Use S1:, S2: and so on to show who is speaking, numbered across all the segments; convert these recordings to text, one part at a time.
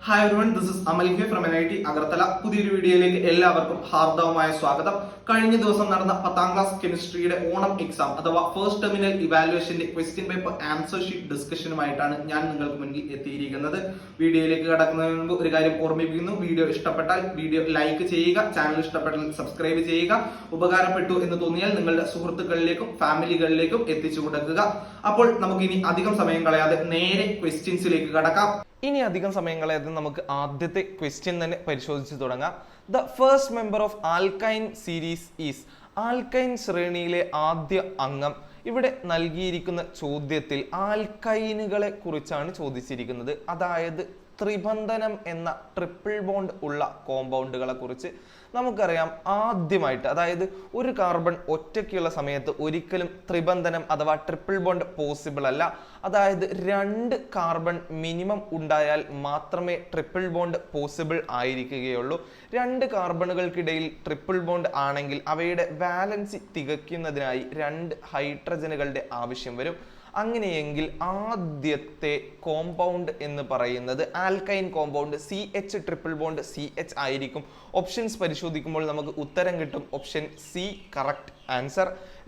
S1: Hi everyone, this is Amal K from NIT Agartala. പുതിയൊരു വീഡിയോയിലേക്ക് എല്ലാവർക്കും ഹാർദവമായ സ്വാഗതം. കഴിഞ്ഞ ദിവസം നടന്ന 10ാം ക്ലാസ് കെമിസ്ട്രിയുടെ ഓണം എക്സാം അഥവാ ഫസ്റ്റ് ടെർമിനൽ ഇവാലുവേഷന്റെ ക്വസ്റ്റ്യൻ പേപ്പർ ആൻസർ ഷീറ്റ് ഡിസ്കഷനുമായിട്ടാണ് ഞാൻ നിങ്ങൾക്ക് മുന്നിൽ എത്തിയിരിക്കുന്നത്. വീഡിയോയിലേക്ക് കടക്കുന്നതിന് മുമ്പ് ഒരു കാര്യം ഓർമ്മിപ്പിക്കുന്നു. വീഡിയോ ഇഷ്ടപ്പെട്ടാൽ വീഡിയോ ലൈക്ക് ചെയ്യുക, ചാനൽ ഇഷ്ടപ്പെട്ടാൽ സബ്സ്ക്രൈബ് ചെയ്യുക, ഉപകാരപ്പെട്ടു എന്ന് തോന്നിയാൽ നിങ്ങളുടെ സുഹൃത്തുക്കളിലേക്കും ഫാമിലികളിലേക്കും എത്തിച്ചു കൊടുക്കുക. അപ്പോൾ നമുക്ക് ഇനി അധികം സമയം കളയാതെ നേരെ ക്വസ്റ്റ്യൻസിലേക്ക് കടക്കാം. ഇനി അധികം സമയം കളയാതെ നമുക്ക് ആദ്യത്തെ ക്വസ്റ്റ്യൻ തന്നെ പരിശോധിച്ച് തുടങ്ങാം. The first member of alkyne series is. Alkyne ശ്രേണിയിലെ ആദ്യ അംഗം. ഇവിടെ നൽകിയിരിക്കുന്ന ചോദ്യത്തിൽ ആൽക്കൈനുകളെ കുറിച്ചാണ് ചോദിച്ചിരിക്കുന്നത്. അതായത് ത്രിബന്ധനം എന്ന ട്രിപ്പിൾ ബോണ്ട് ഉള്ള കോമ്പൗണ്ടുകളെ കുറിച്ച്. നമുക്കറിയാം, ആദ്യമായിട്ട് അതായത് ഒരു കാർബൺ ഒറ്റയ്ക്കുള്ള സമയത്ത് ഒരിക്കലും ത്രിബന്ധനം അഥവാ ട്രിപ്പിൾ ബോണ്ട് പോസിബിൾ അല്ല. അതായത് 2 കാർബൺ മിനിമം ഉണ്ടായാൽ മാത്രമേ ട്രിപ്പിൾ ബോണ്ട് പോസിബിൾ ആയിരിക്കുകയുള്ളൂ. 2 കാർബണുകൾക്കിടയിൽ ട്രിപ്പിൾ ബോണ്ട് ആണെങ്കിൽ അവയുടെ വാലൻസി തികയ്ക്കുന്നതിനായി 2 ഹൈഡ്രജനുകളുടെ ആവശ്യം വരും. അങ്ങനെയെങ്കിൽ ആദ്യത്തെ കോമ്പൗണ്ട് എന്ന് പറയുന്നത് alkyne compound CH triple bond CH ആയിരിക്കും. ഓപ്ഷൻസ് പരിശോധിക്കുമ്പോൾ നമുക്ക് ഉത്തരം കിട്ടും ഓപ്ഷൻ സി കറക്റ്റ് ആൻസർ.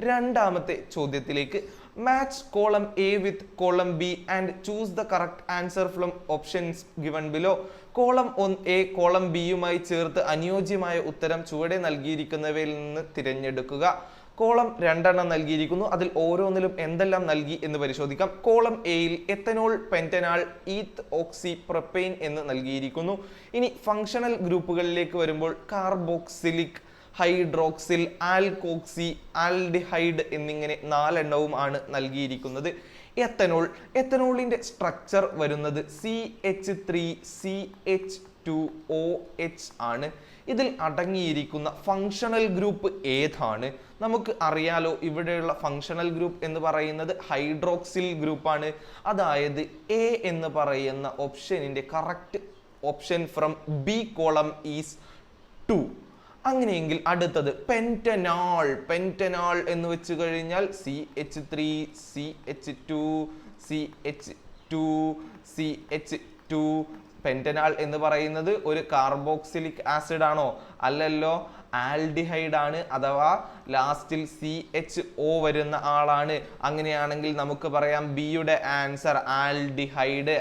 S1: രണ്ടാമത്തെ ചോദ്യത്തിലേക്ക്. Match column A with column B and choose the correct answer from options given below. Column A column B യുമായി ചേർത്ത് അനുയോജ്യമായ ഉത്തരം ചുവടെ നൽകിയിരിക്കുന്നവയിൽ നിന്ന് തിരഞ്ഞെടുക്കുക. കോളം 2 നൽകിയിരിക്കുന്നു. അതിൽ ഓരോന്നിലും എന്തെല്ലാം നൽകി എന്ന് പരിശോധിക്കാം. കോളം എയിൽ എത്തനോൾ, പെന്റനാൽ, ഈത്ത്, ഓക്സി, പ്രൊപ്പൈൻ എന്ന് നൽകിയിരിക്കുന്നു. ഇനി ഫങ്ഷണൽ ഗ്രൂപ്പുകളിലേക്ക് വരുമ്പോൾ കാർബോക്സിലിക്, ഹൈഡ്രോക്സിൽ, ആൽക്കോക്സി, ആൽഡിഹൈഡ് എന്നിങ്ങനെ 4 ആണ് നൽകിയിരിക്കുന്നത്. എത്തനോളിന്റെ സ്ട്രക്ചർ വരുന്നത് CH3CH2OH ആണ്. ഇതിൽ അടങ്ങിയിരിക്കുന്ന ഫങ്ഷണൽ ഗ്രൂപ്പ് ഏതാണ്? നമുക്ക് അറിയാലോ, ഇവിടെയുള്ള ഫങ്ഷണൽ ഗ്രൂപ്പ് എന്ന് പറയുന്നത് ഹൈഡ്രോക്സിൽ ഗ്രൂപ്പാണ്. അതായത് A എന്ന് പറയുന്ന ഓപ്ഷനിന്റെ correct option from B column is 2. അങ്ങനെയെങ്കിൽ അടുത്തത് പെന്റനാൾ എന്ന് വെച്ച് കഴിഞ്ഞാൽ CH3 CH2 CH2 CH2. പെന്റനാൽ എന്ന് പറയുന്നത് ഒരു കാർബോക്സിലിക് ആസിഡ് ആണോ? അല്ലല്ലോ, ആൽഡിഹൈഡ് ആണ്. അഥവാ ലാസ്റ്റിൽ CHO വരുന്ന ആളാണ്. അങ്ങനെയാണെങ്കിൽ നമുക്ക് പറയാം ബിയുടെ ആൻസർ ആൽഡിഹൈഡ്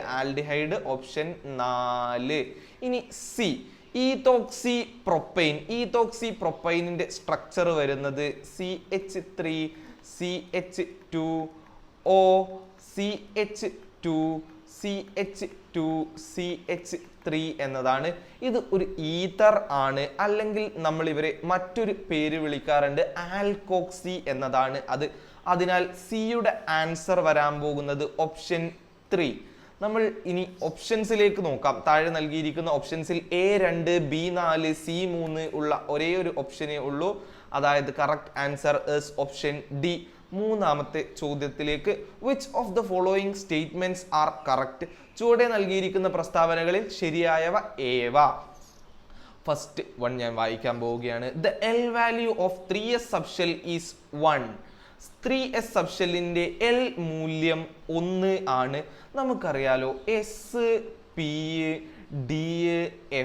S1: ഓപ്ഷൻ 4. ഇനി സി ഈത്തോക്സി പ്രൊപ്പൈനിന്റെ സ്ട്രക്ചർ വരുന്നത് CH3 CH2O CH2 CH2 CH3 എന്നതാണ്. ഇത് ഒരു ഈതർ ആണ്, അല്ലെങ്കിൽ നമ്മൾ ഇവരെ മറ്റൊരു പേര് വിളിക്കാറുണ്ട് ആൽക്കോക്സി എന്നതാണ് അത്. അതിനാൽ സിയുടെ ആൻസർ വരാൻ പോകുന്നത് ഓപ്ഷൻ 3. നമ്മൾ ഇനി ഓപ്ഷൻസിലേക്ക് നോക്കാം. താഴെ നൽകിയിരിക്കുന്ന ഓപ്ഷൻസിൽ A2 B4 C3 ഉള്ള ഒരേ ഒരു ഓപ്ഷനേ ഉള്ളൂ. അതായത് correct answer is option D. മൂന്നാമത്തെ ചോദ്യത്തിലേക്ക്. Which of the following statements are correct? ചുവടെ നൽകിയിരിക്കുന്ന പ്രസ്താവനകളിൽ ശരിയായവ ഏവ? ഫസ്റ്റ് 1 ഞാൻ വായിക്കാൻ പോവുകയാണ്. The L value of 3s subshell is 1. 3s സബ്ഷെല്ലിന്റെ L മൂല്യം 1 ആണ്. നമുക്കറിയാലോ, S, P, D,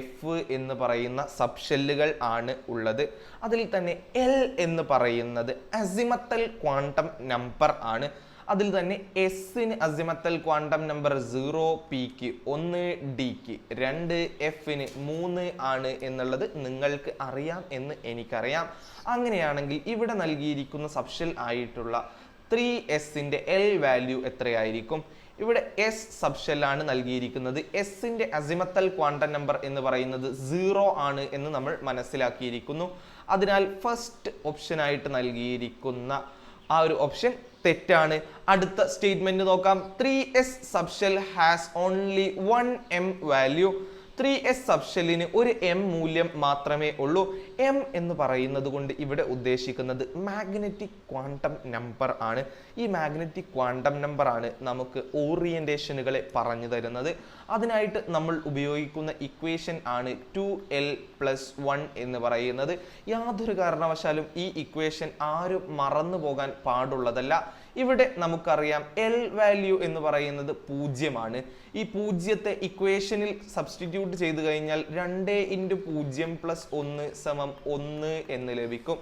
S1: F എന്ന് പറയുന്ന സബ്ഷെല്ലുകൾ ആണ് ഉള്ളത്. അതിൽ തന്നെ L എന്ന് പറയുന്നത് അസിമത്തൽ ക്വാണ്ടം നമ്പർ ആണ്. അതിൽ തന്നെ എസിന് അസിമത്തൽ ക്വാണ്ടം നമ്പർ 0, പിക്ക് 1, ഡിക്ക് 2, എഫിന് 3 ആണ് എന്നുള്ളത് നിങ്ങൾക്ക് അറിയാം എന്ന് എനിക്കറിയാം. അങ്ങനെയാണെങ്കിൽ ഇവിടെ നൽകിയിരിക്കുന്ന സബ്ഷെൽ ആയിട്ടുള്ള 3sന്റെ L വാല്യൂ എത്രയായിരിക്കും? ഇവിടെ S സബ്ഷെല്ലാണ് നൽകിയിരിക്കുന്നത്. എസിന്റെ അസിമത്തൽ ക്വാണ്ടം നമ്പർ എന്ന് പറയുന്നത് 0 ആണ് എന്ന് നമ്മൾ മനസ്സിലാക്കിയിരിക്കുന്നു. അതിനാൽ ഫസ്റ്റ് ഓപ്ഷൻ ആയിട്ട് നൽകിയിരിക്കുന്ന ആ ഒരു ഓപ്ഷൻ തെറ്റാണ്. അടുത്ത സ്റ്റേറ്റ്മെന്റ് നോക്കാം. 3s subshell has only 1 m value. 3s സബ്ഷെല്ലിന് ഒരു m മൂല്യം മാത്രമേ ഉള്ളൂ. m എന്ന് പറയുന്നത് കൊണ്ട് ഇവിടെ ഉദ്ദേശിക്കുന്നത് മാഗ്നറ്റിക് ക്വാണ്ടം നമ്പർ ആണ്. ഈ മാഗ്നറ്റിക് ക്വാണ്ടം നമ്പർ ആണ് നമുക്ക് ഓറിയന്റേഷനുകളെ പറഞ്ഞു തരുന്നത്. അതിനായിട്ട് നമ്മൾ ഉപയോഗിക്കുന്ന ഇക്വേഷൻ ആണ് 2l+1 എന്ന് പറയുന്നത്. യാതൊരു കാരണവശാലും ഈ ഇക്വേഷൻ ആരും മറന്നു പോകാൻ പാടുള്ളതല്ല.
S2: ഇവിടെ നമുക്കറിയാം എൽ വാല്യൂ എന്ന് പറയുന്നത് 0 ഈ 0 ഇക്വേഷനിൽ സബ്സ്റ്റിറ്റ്യൂട്ട് ചെയ്ത് കഴിഞ്ഞാൽ 2 × 0 + 1 = 1 എന്ന് ലഭിക്കും.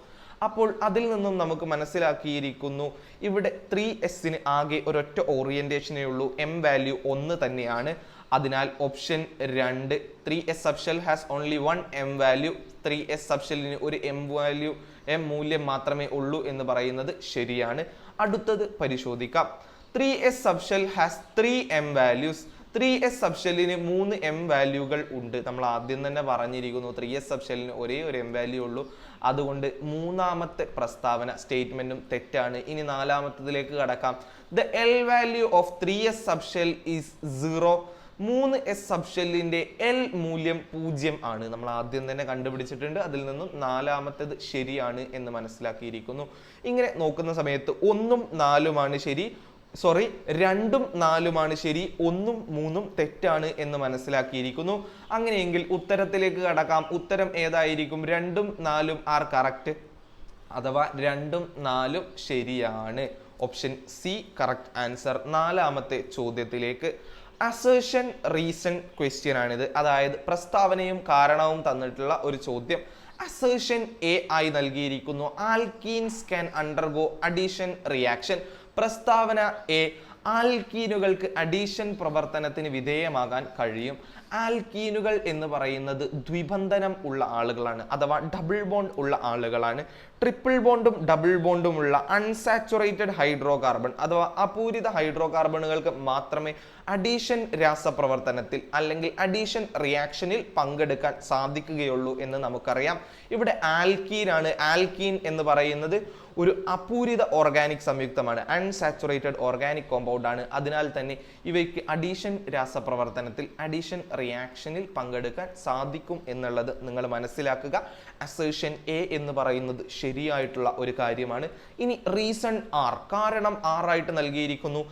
S2: അപ്പോൾ അതിൽ നിന്നും നമുക്ക് മനസ്സിലാക്കിയിരിക്കുന്നു ഇവിടെ 3s ആകെ ഒരൊറ്റ ഓറിയന്റേഷനേ ഉള്ളൂ, എം വാല്യൂ 1 തന്നെയാണ്. അതിനാൽ option 2 3s subshell has only one m value, 3s subshellന് ഒരു m മൂല്യം മാത്രമേ ഉള്ളൂ എന്ന് പറയുന്നത് ശരിയാണ്. അടുത്തത് പരിശോധിക്കാം. 3s subshell has 3 m values. 3s subshellന് 3 m വാല്യൂകൾ ഉണ്ട്. നമ്മൾ ആദ്യം തന്നെ പറഞ്ഞിരിക്കുന്നു 3s subshellന് ഒരേ ഒരു m വാല്യൂ ഉള്ളൂ. അതുകൊണ്ട് മൂന്നാമത്തെ പ്രസ്താവന സ്റ്റേറ്റ്മെന്റും തെറ്റാണ്. ഇനി നാലാമത്തതിലേക്ക് കടക്കാം. The L value of 3s subshell is 0. 3s subshellന്റെ L മൂല്യം 0 ആണ്. നമ്മൾ ആദ്യം തന്നെ കണ്ടുപിടിച്ചിട്ടുണ്ട്. അതിൽ നിന്നും നാലാമത്തേത് ശരിയാണ് എന്ന് മനസ്സിലാക്കിയിരിക്കുന്നു. ഇങ്ങനെ നോക്കുന്ന സമയത്ത് 1ഉം 4ഉമാണ് ശരി, 2ഉം 4ഉമാണ് ശരി, 1ഉം 3ഉം തെറ്റാണ് എന്ന് മനസ്സിലാക്കിയിരിക്കുന്നു. അങ്ങനെയെങ്കിൽ ഉത്തരത്തിലേക്ക് കടക്കാം. ഉത്തരം ഏതായിരിക്കും? 2ഉം 4ഉം ആർ കറക്റ്റ്, അഥവാ 2ഉം 4ഉം ശരിയാണ്. Option C correct answer. നാലാമത്തെ ചോദ്യത്തിലേക്ക്. അസേർഷൻ റീസൺ ക്വസ്റ്റ്യൻ ആണിത്. അതായത് പ്രസ്താവനയും കാരണവും തന്നിട്ടുള്ള ഒരു ചോദ്യം. അസേർഷൻ എ ആയി നൽകിയിരിക്കുന്നു. Alkenes can undergo addition reaction. പ്രസ്താവന എ, ആൽക്കീനുകൾക്ക് അഡീഷൻ പ്രവർത്തനത്തിന് വിധേയമാകാൻ കഴിയും. ആൽക്കീനുകൾ എന്ന് പറയുന്നത് ദ്വിബന്ധനം ഉള്ള ആളുകളാണ്, അഥവാ ഡബിൾ ബോണ്ട് ഉള്ള ആളുകളാണ്. ട്രിപ്പിൾ ബോണ്ടും ഡബിൾ ബോണ്ടും ഉള്ള അൺസാച്ചുറേറ്റഡ് ഹൈഡ്രോ കാർബൺ അഥവാ അപൂരിത ഹൈഡ്രോ കാർബണുകൾക്ക് മാത്രമേ അഡീഷൻ രാസപ്രവർത്തനത്തിൽ അല്ലെങ്കിൽ അഡീഷൻ റിയാക്ഷനിൽ പങ്കെടുക്കാൻ സാധിക്കുകയുള്ളൂ എന്ന് നമുക്കറിയാം. ഇവിടെ ആൽക്കീൻ ആണ്. ആൽക്കീൻ എന്ന് പറയുന്നത് ഒരു അപൂരിത ഓർഗാനിക് സംയുക്തമാണ്, അൺസാച്ചുറേറ്റഡ് ഓർഗാനിക് കോമ്പൗണ്ട് ആണ്. അതിനാൽ തന്നെ ഇവയ്ക്ക് അഡീഷൻ രാസപ്രവർത്തനത്തിൽ അഡീഷൻ റിയാക്ഷനിൽ പങ്കെടുക്കാൻ സാധിക്കും എന്നുള്ളത് നിങ്ങൾ മനസ്സിലാക്കുക. അസേർഷൻ എ എന്ന് പറയുന്നത് ശരിയായിട്ടുള്ള ഒരു കാര്യമാണ്. ഇനി റീസൺ ആർ, കാരണം ആറായിട്ട് നൽകിയിരിക്കുന്നു.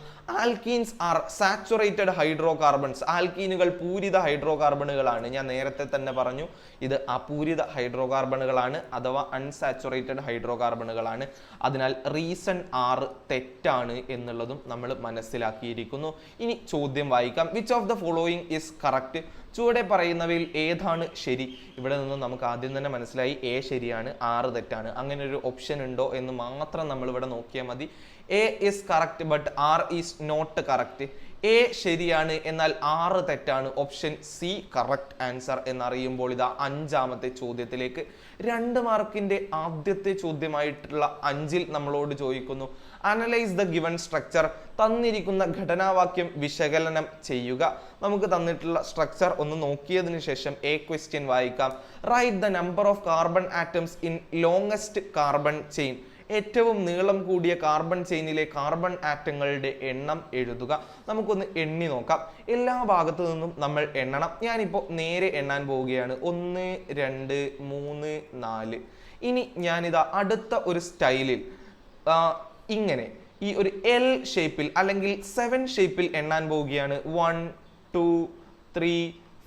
S2: Alkenes are saturated hydro carbons. ആൽക്കീനുകൾ പൂരിത ഹൈഡ്രോ കാർബണുകളാണ്. ഞാൻ നേരത്തെ തന്നെ പറഞ്ഞു ഇത് അപൂരിത ഹൈഡ്രോ കാർബണുകളാണ്, അഥവാ അൺസാച്ചുറേറ്റഡ് ഹൈഡ്രോ കാർബണുകളാണ്. അതിനാൽ റീസൺ ആറ് തെറ്റാണ് എന്നുള്ളതും നമ്മൾ മനസ്സിലാക്കിയിരിക്കുന്നു. ഇനി ചോദ്യം വായിക്കാം. Which of the following is correct? ചുവടെ പറയുന്നവയിൽ ഏതാണ് ശരി? ഇവിടെ നിന്നും നമുക്ക് ആദ്യം തന്നെ മനസ്സിലായി എ ശരിയാണ്, 6 തെറ്റാണ്. അങ്ങനെ ഒരു ഓപ്ഷൻ ഉണ്ടോ എന്ന് മാത്രം നമ്മൾ ഇവിടെ നോക്കിയാൽ മതി. A is correct but R is not correct. A ശരിയാണ് എന്നാൽ 6 തെറ്റാണ്. ഓപ്ഷൻ സി കറക്റ്റ് ആൻസർ എന്നറിയുമ്പോൾ ഇതാ 5ാമത്തെ ചോദ്യത്തിലേക്ക്. 2 മാർക്കിന്റെ ആദ്യത്തെ ചോദ്യമായിട്ടുള്ള 5ൽ നമ്മളോട് ചോദിക്കുന്നു, അനലൈസ് ദ ഗിവൺ സ്ട്രക്ചർ. തന്നിരിക്കുന്ന ഘടനാവാക്യം വിശകലനം ചെയ്യുക. നമുക്ക് തന്നിട്ടുള്ള സ്ട്രക്ചർ ഒന്ന് നോക്കിയതിനു ശേഷം എ ക്വസ്റ്റ്യൻ വായിക്കാം. Write the number of carbon atoms in longest carbon chain. ഏറ്റവും നീളം കൂടിയ കാർബൺ ചെയിനിലെ കാർബൺ ആറ്റങ്ങളുടെ എണ്ണം എഴുതുക. നമുക്കൊന്ന് എണ്ണി നോക്കാം. എല്ലാ ഭാഗത്തു നിന്നും നമ്മൾ എണ്ണണം. ഞാനിപ്പോൾ നേരെ എണ്ണാൻ പോവുകയാണ്. 1 2 3 4. ഇനി ഞാനിതാ അടുത്ത ഒരു സ്റ്റൈലിൽ ഇങ്ങനെ ഈ ഒരു എൽ ഷേപ്പിൽ അല്ലെങ്കിൽ 7 ഷേപ്പിൽ എണ്ണാൻ പോവുകയാണ്. 1 2 3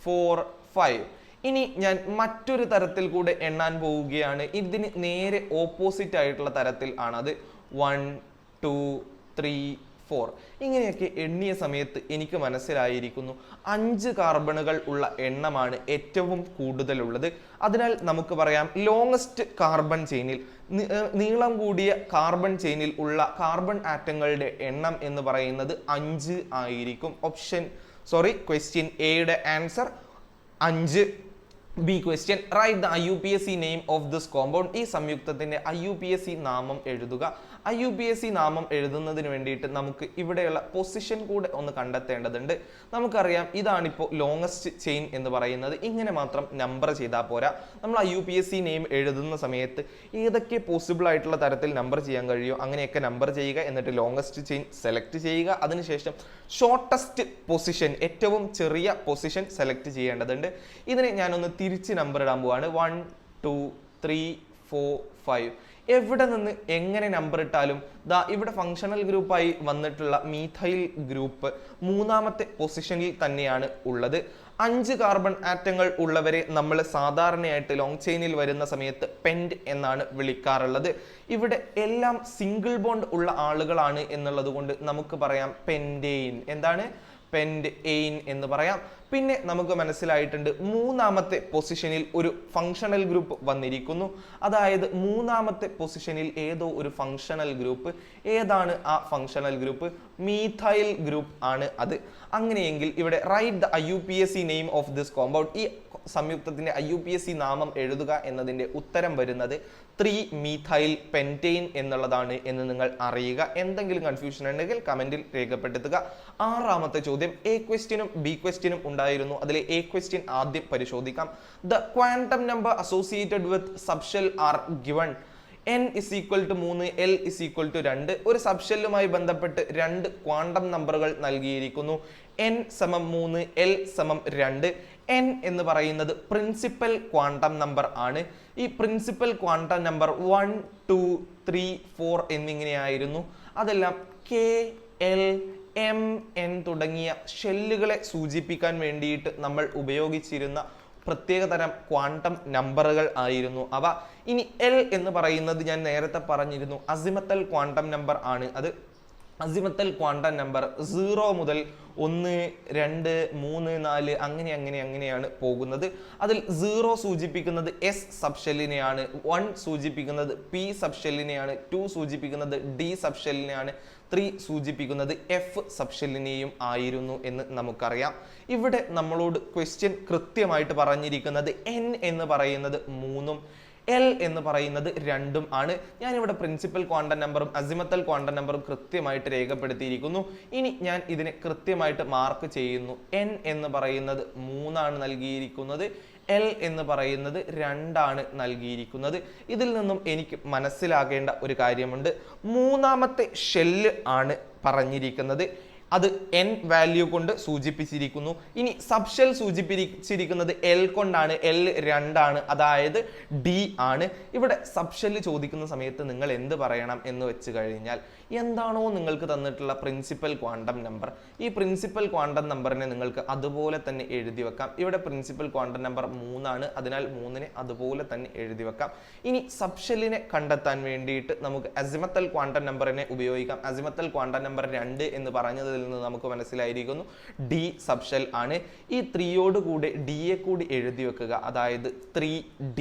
S2: 4 5. ഇനി ഞാൻ മറ്റൊരു തരത്തിൽ കൂടെ എണ്ണാൻ പോവുകയാണ്. ഇതിന് നേരെ ഓപ്പോസിറ്റ് ആയിട്ടുള്ള തരത്തിൽ ആണത്. 1 2 3 4. ഇങ്ങനെയൊക്കെ എണ്ണിയ സമയത്ത് എനിക്ക് മനസ്സിലായിരിക്കുന്നു 5 കാർബണുകൾ ഉള്ള എണ്ണമാണ് ഏറ്റവും കൂടുതലുള്ളത്. അതിനാൽ നമുക്ക് പറയാം ലോങ്സ്റ്റ് കാർബൺ ചെയിനിൽ, നീളം കൂടിയ കാർബൺ ചെയിനിൽ ഉള്ള കാർബൺ ആറ്റങ്ങളുടെ എണ്ണം എന്ന് പറയുന്നത് 5 ആയിരിക്കും. ക്വസ്റ്റ്യൻ എയുടെ answer 5. B question, write the IUPAC name of this compound. ഈ സംയുക്തത്തിന്റെ IUPAC നാമം എഴുതുക. IUPAC നാമം എഴുതുന്നതിന് വേണ്ടിയിട്ട് നമുക്ക് ഇവിടെയുള്ള പൊസിഷൻ കൂടെ ഒന്ന് കണ്ടെത്തേണ്ടതുണ്ട്. നമുക്കറിയാം ഇതാണിപ്പോൾ ലോങ്സ്റ്റ് ചെയിൻ എന്ന് പറയുന്നത്. ഇങ്ങനെ മാത്രം നമ്പർ ചെയ്താൽ പോരാ. നമ്മൾ IUPAC നെയിം എഴുതുന്ന സമയത്ത് ഏതൊക്കെ പോസിബിൾ ആയിട്ടുള്ള തരത്തിൽ നമ്പർ ചെയ്യാൻ കഴിയുമോ അങ്ങനെയൊക്കെ നമ്പർ ചെയ്യുക. എന്നിട്ട് ലോങ്സ്റ്റ് ചെയിൻ സെലക്ട് ചെയ്യുക. അതിനുശേഷം ഷോർട്ടസ്റ്റ് പൊസിഷൻ, ഏറ്റവും ചെറിയ പൊസിഷൻ സെലക്ട് ചെയ്യേണ്ടതുണ്ട്. ഇതിനെ ഞാനൊന്ന് തിരിച്ച് നമ്പർ ഇടാൻ പോവാണ്. 1 2 3 4 5. എവിടെ നിന്ന് എങ്ങനെ നമ്പർ ഇട്ടാലും ദാ ഇവിടെ ഫങ്ഷണൽ ഗ്രൂപ്പായി വന്നിട്ടുള്ള മീഥൈൽ ഗ്രൂപ്പ് 3ാമത്തെ പൊസിഷനിൽ തന്നെയാണ് ഉള്ളത്. 5 കാർബൺ ആറ്റങ്ങൾ ഉള്ളവരെ നമ്മൾ സാധാരണയായിട്ട് ലോങ് ചെയിനിൽ വരുന്ന സമയത്ത് പെന്റ് എന്നാണ് വിളിക്കാറുള്ളത്. ഇവിടെ എല്ലാം സിംഗിൾ ബോണ്ട് ഉള്ള ആളുകളാണ് എന്നുള്ളത് കൊണ്ട് നമുക്ക് പറയാം പെന്റെയിൻ. എന്താണ്? പെന്റെയിൻ എന്ന് പറയാം. പിന്നെ നമുക്ക് മനസ്സിലായിട്ടുണ്ട് മൂന്നാമത്തെ പൊസിഷനിൽ ഒരു ഫങ്ഷണൽ ഗ്രൂപ്പ് വന്നിരിക്കുന്നു. അതായത് മൂന്നാമത്തെ പൊസിഷനിൽ ഏതോ ഒരു ഫങ്ഷണൽ ഗ്രൂപ്പ്. ഏതാണ് ആ ഫങ്ഷണൽ ഗ്രൂപ്പ്? മീഥൈൽ ഗ്രൂപ്പ് ആണ് അത്. അങ്ങനെയെങ്കിൽ ഇവിടെ write the IUPAC name of this compound. ഈ സംയുക്തത്തിന്റെ IUPAC നാമം എഴുതുക എന്നതിന്റെ ഉത്തരം വരുന്നത് 3-methyl pentane എന്നുള്ളതാണ് എന്ന് നിങ്ങൾ അറിയുക. എന്തെങ്കിലും കൺഫ്യൂഷൻ ഉണ്ടെങ്കിൽ കമന്റിൽ രേഖപ്പെടുത്തുക. 6ാമത്തെ ചോദ്യം A ക്വസ്റ്റ്യനും B ക്വസ്റ്റ്യനും ഉണ്ടായിരുന്നു. അതിലെ A ക്വസ്റ്റ്യൻ ആദ്യം പരിശോധിക്കാം. The quantum number associated with subshell are given. n is equal to 3, l is equal to 2. ഒരു സബ്ഷെല്ലുമായി ബന്ധപ്പെട്ട് 2 ക്വാണ്ടം നമ്പറുകൾ നൽകിയിരിക്കുന്നു. n സമം 3, l സമം 2. n എന്ന് പറയുന്നത് പ്രിൻസിപ്പൽ ക്വാണ്ടം നമ്പർ ആണ്. ഈ പ്രിൻസിപ്പൽ ക്വാണ്ടം നമ്പർ 1, 2, 3, 4 എന്നിങ്ങനെയായിരുന്നു. അതെല്ലാം k, l, m, n തുടങ്ങിയ ഷെല്ലുകളെ സൂചിപ്പിക്കാൻ വേണ്ടിയിട്ട് നമ്മൾ ഉപയോഗിച്ചിരുന്ന പ്രത്യേകതരം ക്വാണ്ടം നമ്പറുകൾ ആയിരുന്നു അവ. ഇനി എൽ എന്ന് പറയുന്നത് ഞാൻ നേരത്തെ പറഞ്ഞിരുന്നു അസിമത്തൽ ക്വാണ്ടം നമ്പർ ആണ്. അത് അസിമത്തൽ ക്വാണ്ടം നമ്പർ 0 മുതൽ 1, 2, 3, 4 അങ്ങനെയാണ് പോകുന്നത്. അതിൽ 0 സൂചിപ്പിക്കുന്നത് S സബ്ഷെല്ലിനെയാണ്, 1 സൂചിപ്പിക്കുന്നത് P സബ്ഷെല്ലിനെയാണ്, 2 സൂചിപ്പിക്കുന്നത് D സബ്ഷെല്ലിനെയാണ്, 3 സൂചിപ്പിക്കുന്നത് F സബ്ഷെല്ലിനെയും ആയിരുന്നു എന്ന് നമുക്കറിയാം. ഇവിടെ നമ്മളോട് ക്വസ്റ്റ്യൻ കൃത്യമായിട്ട് പറഞ്ഞിരിക്കുന്നത് N എന്ന് പറയുന്നത് 3ഉം L എന്ന് പറയുന്നത് 2ഉം ആണ്. ഞാനിവിടെ പ്രിൻസിപ്പൽ ക്വാണ്ടം നമ്പറും അസിമത്തൽ ക്വാണ്ടം നമ്പറും കൃത്യമായിട്ട് രേഖപ്പെടുത്തിയിരിക്കുന്നു. ഇനി ഞാൻ ഇതിനെ കൃത്യമായിട്ട് മാർക്ക് ചെയ്യുന്നു. N എന്ന് പറയുന്നത് 3ആണ് നൽകിയിരിക്കുന്നത്, L എന്ന് പറയുന്നത് 2ആണ് നൽകിയിരിക്കുന്നത്. ഇതിൽ നിന്നും എനിക്ക് മനസ്സിലാക്കേണ്ട ഒരു കാര്യമുണ്ട്. മൂന്നാമത്തെ ഷെല്ല് ആണ് പറഞ്ഞിരിക്കുന്നത്. അത് n വാല്യൂ കൊണ്ട് സൂചിപ്പിച്ചിരിക്കുന്നു. ഇനി സബ്ഷെൽ സൂചിപ്പിച്ചിരിക്കുന്നത് L കൊണ്ടാണ്. L 2ആണ്, അതായത് D ആണ്. ഇവിടെ സബ്ഷെല്ല് ചോദിക്കുന്ന സമയത്ത് നിങ്ങൾ എന്ത് പറയണം എന്ന് വെച്ച് കഴിഞ്ഞാൽ എന്താണോ നിങ്ങൾക്ക് തന്നിട്ടുള്ള പ്രിൻസിപ്പൽ ക്വാണ്ടം നമ്പർ, ഈ പ്രിൻസിപ്പൽ ക്വാണ്ടം നമ്പറിനെ നിങ്ങൾക്ക് അതുപോലെ തന്നെ എഴുതി വെക്കാം. ഇവിടെ പ്രിൻസിപ്പൽ ക്വാണ്ടം നമ്പർ 3ആണ്, അതിനാൽ 3നെ അതുപോലെ തന്നെ എഴുതി വെക്കാം. ഇനി സബ്ഷെല്ലിനെ കണ്ടെത്താൻ വേണ്ടിയിട്ട് നമുക്ക് അസിമത്തൽ ക്വാണ്ടം നമ്പറിനെ ഉപയോഗിക്കാം. അസിമത്തൽ ക്വാണ്ടം നമ്പർ 2 എന്ന് പറഞ്ഞതിൽ നിന്ന് നമുക്ക് മനസ്സിലായിരിക്കുന്നു D സബ്ഷെൽ ആണ്. ഈ 3യോട് കൂടെ ഡിയെ കൂടി എഴുതി വെക്കുക, അതായത് 3D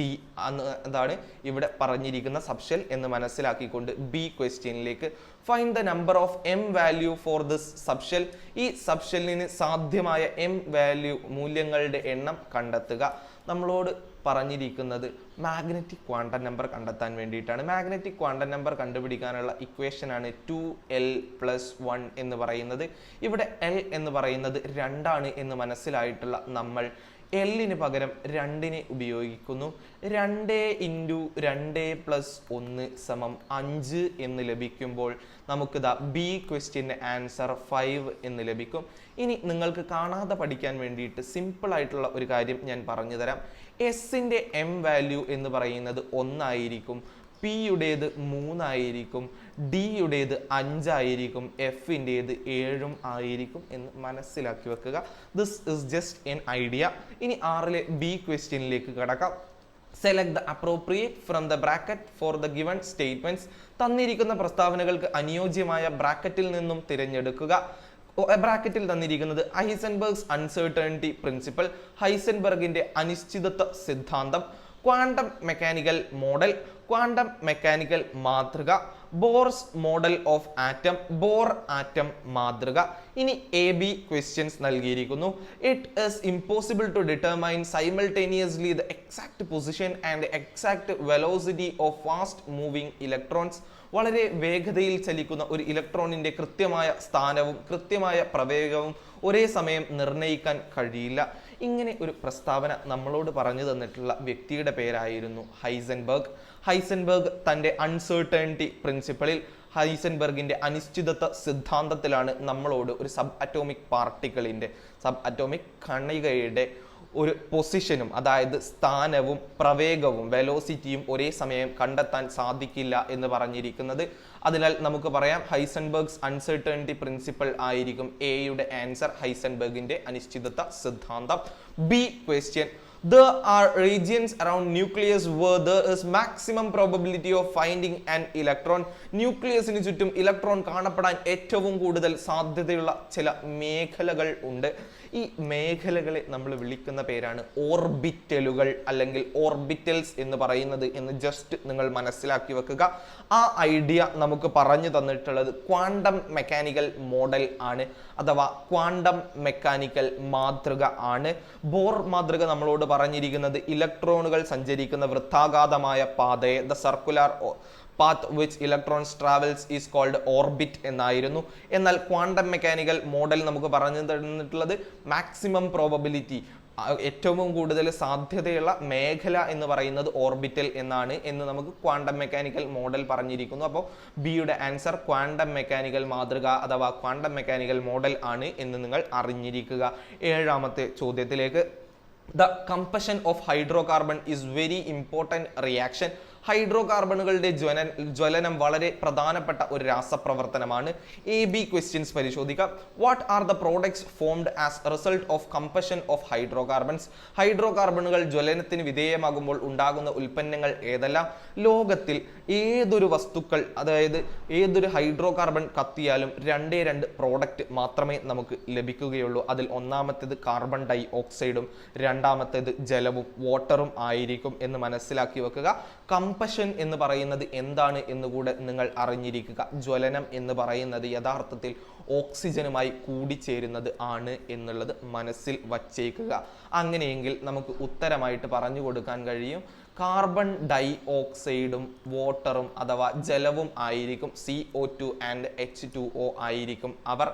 S2: അതാണ് ഇവിടെ പറഞ്ഞിരിക്കുന്ന സബ്ഷെൽ എന്ന് മനസ്സിലാക്കിക്കൊണ്ട് B ക്വസ്റ്റ്യനിലേക്ക് find the number of M value for this subshell. ഈ സബ്ഷെല്ലിന് സാധ്യമായ M വാല്യൂ മൂല്യങ്ങളുടെ എണ്ണം കണ്ടെത്തുക. നമ്മളോട് പറഞ്ഞിരിക്കുന്നത് മാഗ്നറ്റിക് ക്വാണ്ടം നമ്പർ കണ്ടെത്താൻ വേണ്ടിയിട്ടാണ്. മാഗ്നറ്റിക് ക്വാണ്ടം നമ്പർ കണ്ടുപിടിക്കാനുള്ള ഇക്വേഷൻ ആണ് 2l+1 എന്ന് പറയുന്നത്. ഇവിടെ L എന്ന് പറയുന്നത് 2ആണ് എന്ന് മനസ്സിലായിട്ടുള്ള നമ്മൾ എല്ലിന് പകരം 2നെ ഉപയോഗിക്കുന്നു. 2 × 2 + 1 5 എന്ന് ലഭിക്കുമ്പോൾ നമുക്ക് B ക്വസ്റ്റ്യൻ്റെ ആൻസർ 5 എന്ന് ലഭിക്കും. ഇനി നിങ്ങൾക്ക് കാണാതെ പഠിക്കാൻ വേണ്ടിയിട്ട് സിമ്പിൾ ആയിട്ടുള്ള ഒരു കാര്യം ഞാൻ പറഞ്ഞു തരാം. എസിൻ്റെ M വാല്യൂ എന്ന് പറയുന്നത് 1 ആയിരിക്കും, P-യുടേത് 3 ആയിരിക്കും, D-യുടേത് 5 ആയിരിക്കും, F-ൻ്റേത് 7 ആയിരിക്കും എന്ന് മനസ്സിലാക്കി വെക്കുക. This is just an idea. ഇനി 6ലെ B ക്വസ്റ്റ്യനിലേക്ക് കടക്കാം. Select the appropriate from the bracket for the given statements. തന്നിരിക്കുന്ന പ്രസ്താവനകൾക്ക് അനുയോജ്യമായ ബ്രാക്കറ്റിൽ നിന്നും തിരഞ്ഞെടുക്കുക. ബ്രാക്കറ്റിൽ തന്നിരിക്കുന്നത് ഹൈസൻബർഗ്സ് അൺസർട്ടനിറ്റി പ്രിൻസിപ്പൽ, ഹൈസൻബർഗിന്റെ അനിശ്ചിതത്വ സിദ്ധാന്തം, quantum mechanical model, quantum mechanical മാതൃക, Bohr's model of atom, Bohr atom മാതൃക. ഇനി AB ക്വസ്റ്റ്യൻസ് നൽകിയിരിക്കുന്നു. It is impossible to determine simultaneously the exact position and exact velocity of fast moving electrons. വളരെ വേഗതയിൽ ചലിക്കുന്ന ഒരു ഇലക്ട്രോണിന്റെ കൃത്യമായ സ്ഥാനവും കൃത്യമായ പ്രവേഗവും ഒരേ സമയം നിർണ്ണയിക്കാൻ കഴിയില്ല. ഇങ്ങനെ ഒരു പ്രസ്താവന നമ്മളോട് പറഞ്ഞു തന്നിട്ടുള്ള വ്യക്തിയുടെ പേരായിരുന്നു ഹൈസൻബർഗ്. ഹൈസൻബർഗ് തൻ്റെ അൺസർട്ടനിറ്റി പ്രിൻസിപ്പളിൽ, ഹൈസൻബർഗിന്റെ അനിശ്ചിതത്വ സിദ്ധാന്തത്തിലാണ് നമ്മളോട് ഒരു സബ് അറ്റോമിക് പാർട്ടിക്കിളിന്റെ, സബ് അറ്റോമിക് കണികയുടെ ഒരു പൊസിഷനും അതായത് സ്ഥാനവും പ്രവേഗവും വെലോസിറ്റിയും ഒരേ സമയം കണ്ടെത്താൻ സാധിക്കില്ല എന്ന് പറഞ്ഞിരിക്കുന്നത്. അതിനാൽ നമുക്ക് പറയാം ഹൈസൻബർഗ്സ് അൺസർട്ടനിറ്റി പ്രിൻസിപ്പിൾ ആയിരിക്കും എയുടെ ആൻസർ, ഹൈസൻബർഗിന്റെ അനിശ്ചിതത്വ സിദ്ധാന്തം. B question, there are regions around nucleus where there is maximum probability of finding an electron. ന്യൂക്ലിയസിന് ചുറ്റും ഇലക്ട്രോൺ കാണപ്പെടാൻ ഏറ്റവും കൂടുതൽ സാധ്യതയുള്ള ചില മേഖലകൾ ഉണ്ട്. ഈ മേഖലകളെ നമ്മൾ വിളിക്കുന്ന പേരാണ് ഓർബിറ്റലുകൾ അല്ലെങ്കിൽ ഓർബിറ്റൽസ് എന്ന് പറയുന്നത് എന്ന് ജസ്റ്റ് നിങ്ങൾ മനസ്സിലാക്കി വെക്കുക. ആ ഐഡിയ നമുക്ക് പറഞ്ഞു തന്നിട്ടുള്ളത് ക്വാണ്ടം മെക്കാനിക്കൽ മോഡൽ ആണ് അഥവാ ക്വാണ്ടം മെക്കാനിക്കൽ മാതൃക ആണ്. ബോർ മാതൃക നമ്മളോട് പറഞ്ഞിരിക്കുന്നത് ഇലക്ട്രോണുകൾ സഞ്ചരിക്കുന്ന വൃത്താകാരമായ പാതയെ the circular path which electrons travels is called orbit എന്നായിരുന്നു. എന്നാൽ ക്വാണ്ടം മെക്കാനിക്കൽ മോഡൽ നമുക്ക് പറഞ്ഞു തന്നിട്ടുള്ളത് മാക്സിമം പ്രോബബിലിറ്റി ഏറ്റവും കൂടുതൽ സാധ്യതയുള്ള മേഖല എന്ന് പറയുന്നത് ഓർബിറ്റൽ എന്നാണ് എന്ന് നമുക്ക് ക്വാണ്ടം മെക്കാനിക്കൽ മോഡൽ പറഞ്ഞിരിക്കുന്നു. അപ്പോൾ ബിയുടെ ആൻസർ ക്വാണ്ടം മെക്കാനിക്കൽ മാതൃക അഥവാ ക്വാണ്ടം മെക്കാനിക്കൽ മോഡൽ ആണ് എന്ന് നിങ്ങൾ അറിഞ്ഞിരിക്കുക. ഏഴാമത്തെ ചോദ്യത്തിലേക്ക്, the combustion of hydrocarbon is very important reaction. Hydro കാർബണുകളുടെ ജ്വലനം വളരെ പ്രധാനപ്പെട്ട ഒരു രാസപ്രവർത്തനമാണ്. എ ബി ക്വസ്റ്റ്യൻസ് പരിശോധിക്കാം. What are the products formed as result of combustion of hydro carbons? Hydro കാർബണുകൾ ജ്വലനത്തിന് വിധേയമാകുമ്പോൾ ഉണ്ടാകുന്ന ഉൽപ്പന്നങ്ങൾ ഏതെല്ലാം? ലോകത്തിൽ ഏതൊരു വസ്തുക്കൾ അതായത് ഏതൊരു ഹൈഡ്രോ കാർബൺ കത്തിയാലും രണ്ടേ രണ്ട് പ്രോഡക്റ്റ് മാത്രമേ നമുക്ക് ലഭിക്കുകയുള്ളൂ. അതിൽ ഒന്നാമത്തേത് കാർബൺ ഡൈ ഓക്സൈഡും രണ്ടാമത്തേത് ജലവും വാട്ടറും ആയിരിക്കും എന്ന് മനസ്സിലാക്കി വെക്കുക. കമ്പഷൻ എന്ന് പറയുന്നത് എന്താണ് എന്നുകൂടെ നിങ്ങൾ അറിഞ്ഞിരിക്കുക. ജ്വലനം എന്ന് പറയുന്നത് യഥാർത്ഥത്തിൽ ഓക്സിജനുമായി കൂടിച്ചേരുന്നത് ആണ് എന്നുള്ളത് മനസ്സിൽ വച്ചേക്കുക. അങ്ങനെയെങ്കിൽ നമുക്ക് ഉത്തരമായിട്ട് പറഞ്ഞു കൊടുക്കാൻ കഴിയും കാർബൺ ഡൈ ഓക്സൈഡും വാട്ടറും അഥവാ ജലവും ആയിരിക്കും. CO2 ആൻഡ് H2O ആയിരിക്കും അവർ.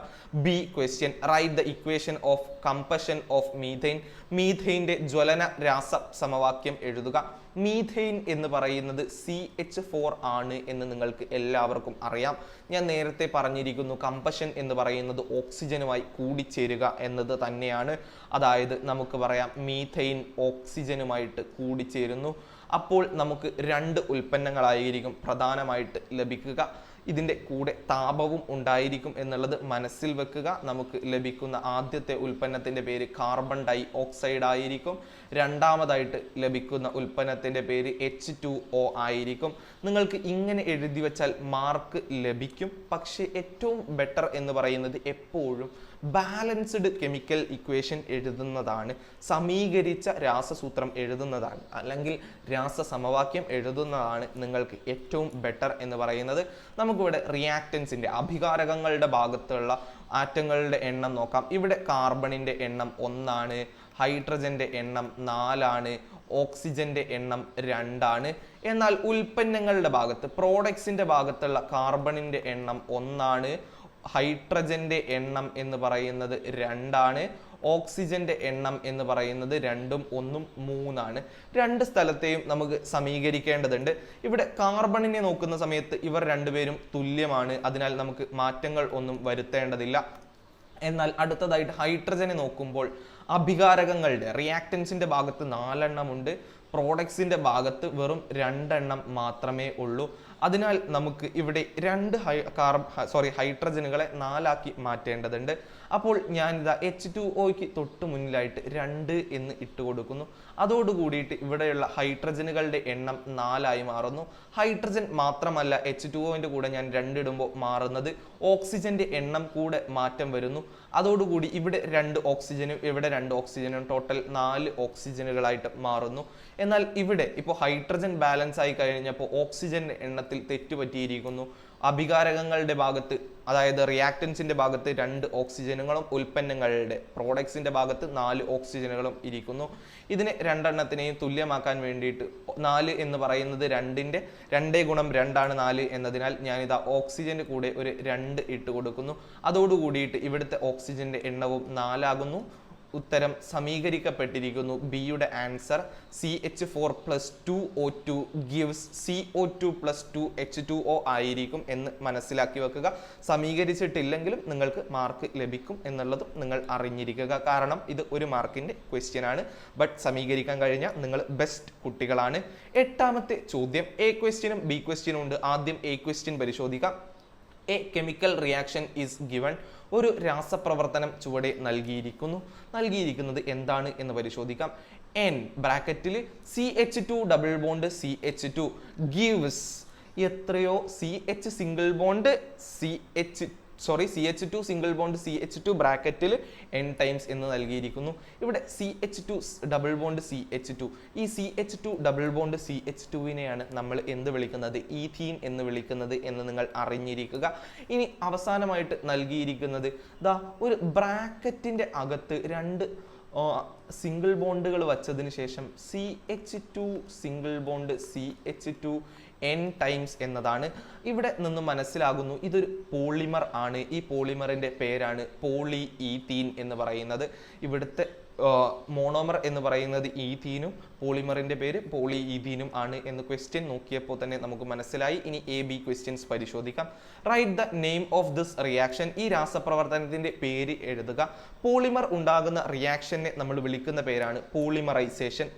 S2: B question, right the equation of combustion of methane. മീഥെയിൻ്റെ ജ്വലന രാസ സമവാക്യം എഴുതുക. മീഥെയിൻ എന്ന് പറയുന്നത് CH4 ആണ് എന്ന് നിങ്ങൾക്ക് എല്ലാവർക്കും അറിയാം. ഞാൻ നേരത്തെ പറഞ്ഞിരിക്കുന്നു കമ്പഷൻ എന്ന് പറയുന്നത് ഓക്സിജനുമായി കൂടിച്ചേരുക എന്നത് തന്നെയാണ്. അതായത് നമുക്ക് പറയാം മീഥെയിൻ ഓക്സിജനുമായിട്ട് കൂടിച്ചേരുന്നു. അപ്പോൾ നമുക്ക് രണ്ട് ഉൽപ്പന്നങ്ങളായിരിക്കും പ്രധാനമായിട്ട് ലഭിക്കുക. ഇതിൻ്റെ കൂടെ താപവും ഉണ്ടായിരിക്കും എന്നുള്ളത് മനസ്സിൽ വെക്കുക. നമുക്ക് ലഭിക്കുന്ന ആദ്യത്തെ ഉൽപ്പന്നത്തിൻ്റെ പേര് കാർബൺ ഡൈ ഓക്സൈഡ് ആയിരിക്കും. രണ്ടാമതായിട്ട് ലഭിക്കുന്ന ഉൽപ്പന്നത്തിൻ്റെ പേര് H2O ആയിരിക്കും. നിങ്ങൾക്ക് ഇങ്ങനെ എഴുതി വെച്ചാൽ മാർക്ക് ലഭിക്കും. പക്ഷേ ഏറ്റവും ബെറ്റർ എന്ന് പറയുന്നത് എപ്പോഴും ബാലൻസ്ഡ് കെമിക്കൽ ഇക്വേഷൻ എഴുതുന്നതാണ്, സമീകരിച്ച രാസസൂത്രം എഴുതുന്നതാണ്, അല്ലെങ്കിൽ രാസസമവാക്യം എഴുതുന്നതാണ് നിങ്ങൾക്ക് ഏറ്റവും ബെറ്റർ എന്ന് പറയുന്നത്. നമുക്കിവിടെ റിയാക്റ്റൻസിൻ്റെ അഭികാരകങ്ങളുടെ ഭാഗത്തുള്ള ആറ്റങ്ങളുടെ എണ്ണം നോക്കാം. ഇവിടെ കാർബണിൻ്റെ എണ്ണം 1 ആണ്, ഹൈഡ്രജൻ്റെ എണ്ണം 4 ആണ്, ഓക്സിജന്റെ എണ്ണം 2 ആണ്. എന്നാൽ ഉൽപ്പന്നങ്ങളുടെ ഭാഗത്ത് പ്രോഡക്ട്സിന്റെ ഭാഗത്തുള്ള കാർബണിന്റെ എണ്ണം 1 ആണ്, ഹൈഡ്രജന്റെ എണ്ണം എന്ന് പറയുന്നത് 2 ആണ്, ഓക്സിജന്റെ എണ്ണം എന്ന് പറയുന്നത് 2ഉം 1ഉം 3 ആണ്. രണ്ട് സ്ഥലത്തെയും നമുക്ക് സമീകരിക്കേണ്ടതുണ്ട്. ഇവിടെ കാർബണിനെ നോക്കുന്ന സമയത്ത് ഇവർ രണ്ടുപേരും തുല്യമാണ്, അതിനാൽ നമുക്ക് മാറ്റങ്ങൾ ഒന്നും വരുത്തേണ്ടതില്ല. എന്നാൽ അടുത്തതായിട്ട് ഹൈഡ്രജനെ നോക്കുമ്പോൾ അഭികാരകങ്ങളുടെ റിയാക്റ്റൻസിന്റെ ഭാഗത്ത് 4 എണ്ണം ഉണ്ട്, പ്രോഡക്ട്സിന്റെ ഭാഗത്ത് വെറും 2 എണ്ണം മാത്രമേ ഉള്ളൂ. അതിനാൽ നമുക്ക് ഇവിടെ ഹൈഡ്രജനുകളെ 4 ആക്കി മാറ്റേണ്ടതുണ്ട്. അപ്പോൾ ഞാനിതാ H2Oക്ക് തൊട്ട് മുന്നിലായിട്ട് 2 എന്ന് ഇട്ട് കൊടുക്കുന്നു. അതോടുകൂടിയിട്ട് ഇവിടെയുള്ള ഹൈഡ്രജനുകളുടെ എണ്ണം 4 ആയി മാറുന്നു. ഹൈഡ്രജൻ മാത്രമല്ല H2Oന്റെ കൂടെ ഞാൻ 2 ഇടുമ്പോൾ മാറുന്നത് ഓക്സിജന്റെ എണ്ണം കൂടെ മാറ്റം വരുന്നു. അതോടുകൂടി ഇവിടെ 2 ഓക്സിജനും ഇവിടെ 2 ഓക്സിജനും ടോട്ടൽ 4 ഓക്സിജനുകളായിട്ട് മാറുന്നു. എന്നാൽ ഇവിടെ ഇപ്പോൾ ഹൈഡ്രജൻ ബാലൻസ് ആയി കഴിഞ്ഞപ്പോൾ ഓക്സിജന്റെ എണ്ണത്തിൽ തെറ്റുപറ്റിയിരിക്കുന്നു. അഭികാരകങ്ങളുടെ ഭാഗത്ത് അതായത് റിയാക്റ്റൻസിന്റെ ഭാഗത്ത് 2 ഓക്സിജനുകളും ഉൽപ്പന്നങ്ങളുടെ പ്രോഡക്ട്സിന്റെ ഭാഗത്ത് 4 ഓക്സിജനുകളും ഇരിക്കുന്നു. ഇതിനെ 2 എണ്ണത്തിനെയും തുല്യമാക്കാൻ വേണ്ടിയിട്ട് 4 എന്ന് പറയുന്നത് 2ന്റെ 2 ഗുണം 2 ആണ് 4 എന്നതിനാൽ ഞാനിതാ ഓക്സിജന്റെ കൂടെ ഒരു 2 ഇട്ട് കൊടുക്കുന്നു. അതോടുകൂടിയിട്ട് ഇവിടുത്തെ ഓക്സിജന്റെ എണ്ണവും 4 ആകുന്നു. ഉത്തരം സമീകരിക്കപ്പെട്ടിരിക്കുന്നു. ബിയുടെ ആൻസർ CH4+2O2 gives CO2+2H2O ആയിരിക്കും എന്ന് മനസ്സിലാക്കി വെക്കുക. സമീകരിച്ചിട്ടില്ലെങ്കിലും നിങ്ങൾക്ക് മാർക്ക് ലഭിക്കും എന്നുള്ളതും നിങ്ങൾ അറിഞ്ഞിരിക്കുക. കാരണം ഇത് 1 മാർക്കിന്റെ ക്വസ്റ്റ്യൻ ആണ്. ബട്ട് സമീകരിക്കാൻ കഴിഞ്ഞാൽ നിങ്ങൾ ബെസ്റ്റ് കുട്ടികളാണ്. 8ാമത്തെ ചോദ്യം എ ക്വസ്റ്റ്യനും ബി ക്വസ്റ്റ്യനും ഉണ്ട്. ആദ്യം എ ക്വസ്റ്റ്യൻ പരിശോധിക്കാം. A chemical reaction is given. ഒരു രാസപ്രവർത്തനം ചുവടെ നൽകിയിരിക്കുന്നത് എന്താണ് എന്ന് പരിശോധിക്കാം. N ബ്രാക്കറ്റിൽ CH2 double bond CH2 gives എത്രയോ CH single bond CH2 single bond CH2 ബ്രാക്കറ്റിൽ N ടൈംസ് എന്ന് നൽകിയിരിക്കുന്നു. ഇവിടെ CH2 ഡബിൾ ബോണ്ട് CH2, ഈ CH2 ഡബിൾ ബോണ്ട് CH2വിനെയാണ് നമ്മൾ എന്ത് വിളിക്കുന്നത്? ഈഥീൻ എന്ന് വിളിക്കുന്നത് എന്ന് നിങ്ങൾ അറിഞ്ഞിരിക്കുക. ഇനി അവസാനമായിട്ട് നൽകിയിരിക്കുന്നത് ഒരു ബ്രാക്കറ്റിന്റെ അകത്ത് 2 സിംഗിൾ ബോണ്ടുകൾ വച്ചതിന് ശേഷം CH2 single bond CH2 N times എന്നതാണ്. ഇവിടെ നിന്ന് മനസ്സിലാകുന്നു ഇതൊരു പോളിമർ ആണ്. ഈ പോളിമറിന്റെ പേരാണ് പോളി ഈഥീൻ എന്ന് പറയുന്നത്. ഇവിടുത്തെ മോണോമർ എന്ന് പറയുന്നത് ഈഥീനും പോളിമറിന്റെ പേര് പോളി ഈഥീനും ആണ് എന്ന് ക്വസ്റ്റ്യൻ നോക്കിയപ്പോൾ തന്നെ നമുക്ക് മനസ്സിലായി. ഇനി എ ബി ക്വസ്റ്റ്യൻസ് പരിശോധിക്കാം. Right the name of this reaction. ഈ രാസപ്രവർത്തനത്തിന്റെ പേര് എഴുതുക. പോളിമർ ഉണ്ടാകുന്ന റിയാക്ഷനെ നമ്മൾ വിളിക്കുന്ന പേരാണ് പോളിമറൈസേഷൻ.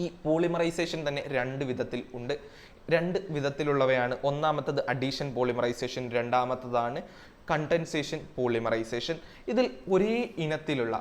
S2: ഈ പോളിമറൈസേഷൻ തന്നെ 2 വിധത്തിൽ ഉണ്ട്. 2 വിധത്തിലുള്ളവയാണ്. ഒന്നാമത്തത് അഡീഷൻ പോളിമറൈസേഷൻ, രണ്ടാമത്തതാണ് കണ്ടൻസേഷൻ പോളിമറൈസേഷൻ. ഇതിൽ ഒരേ ഇനത്തിലുള്ള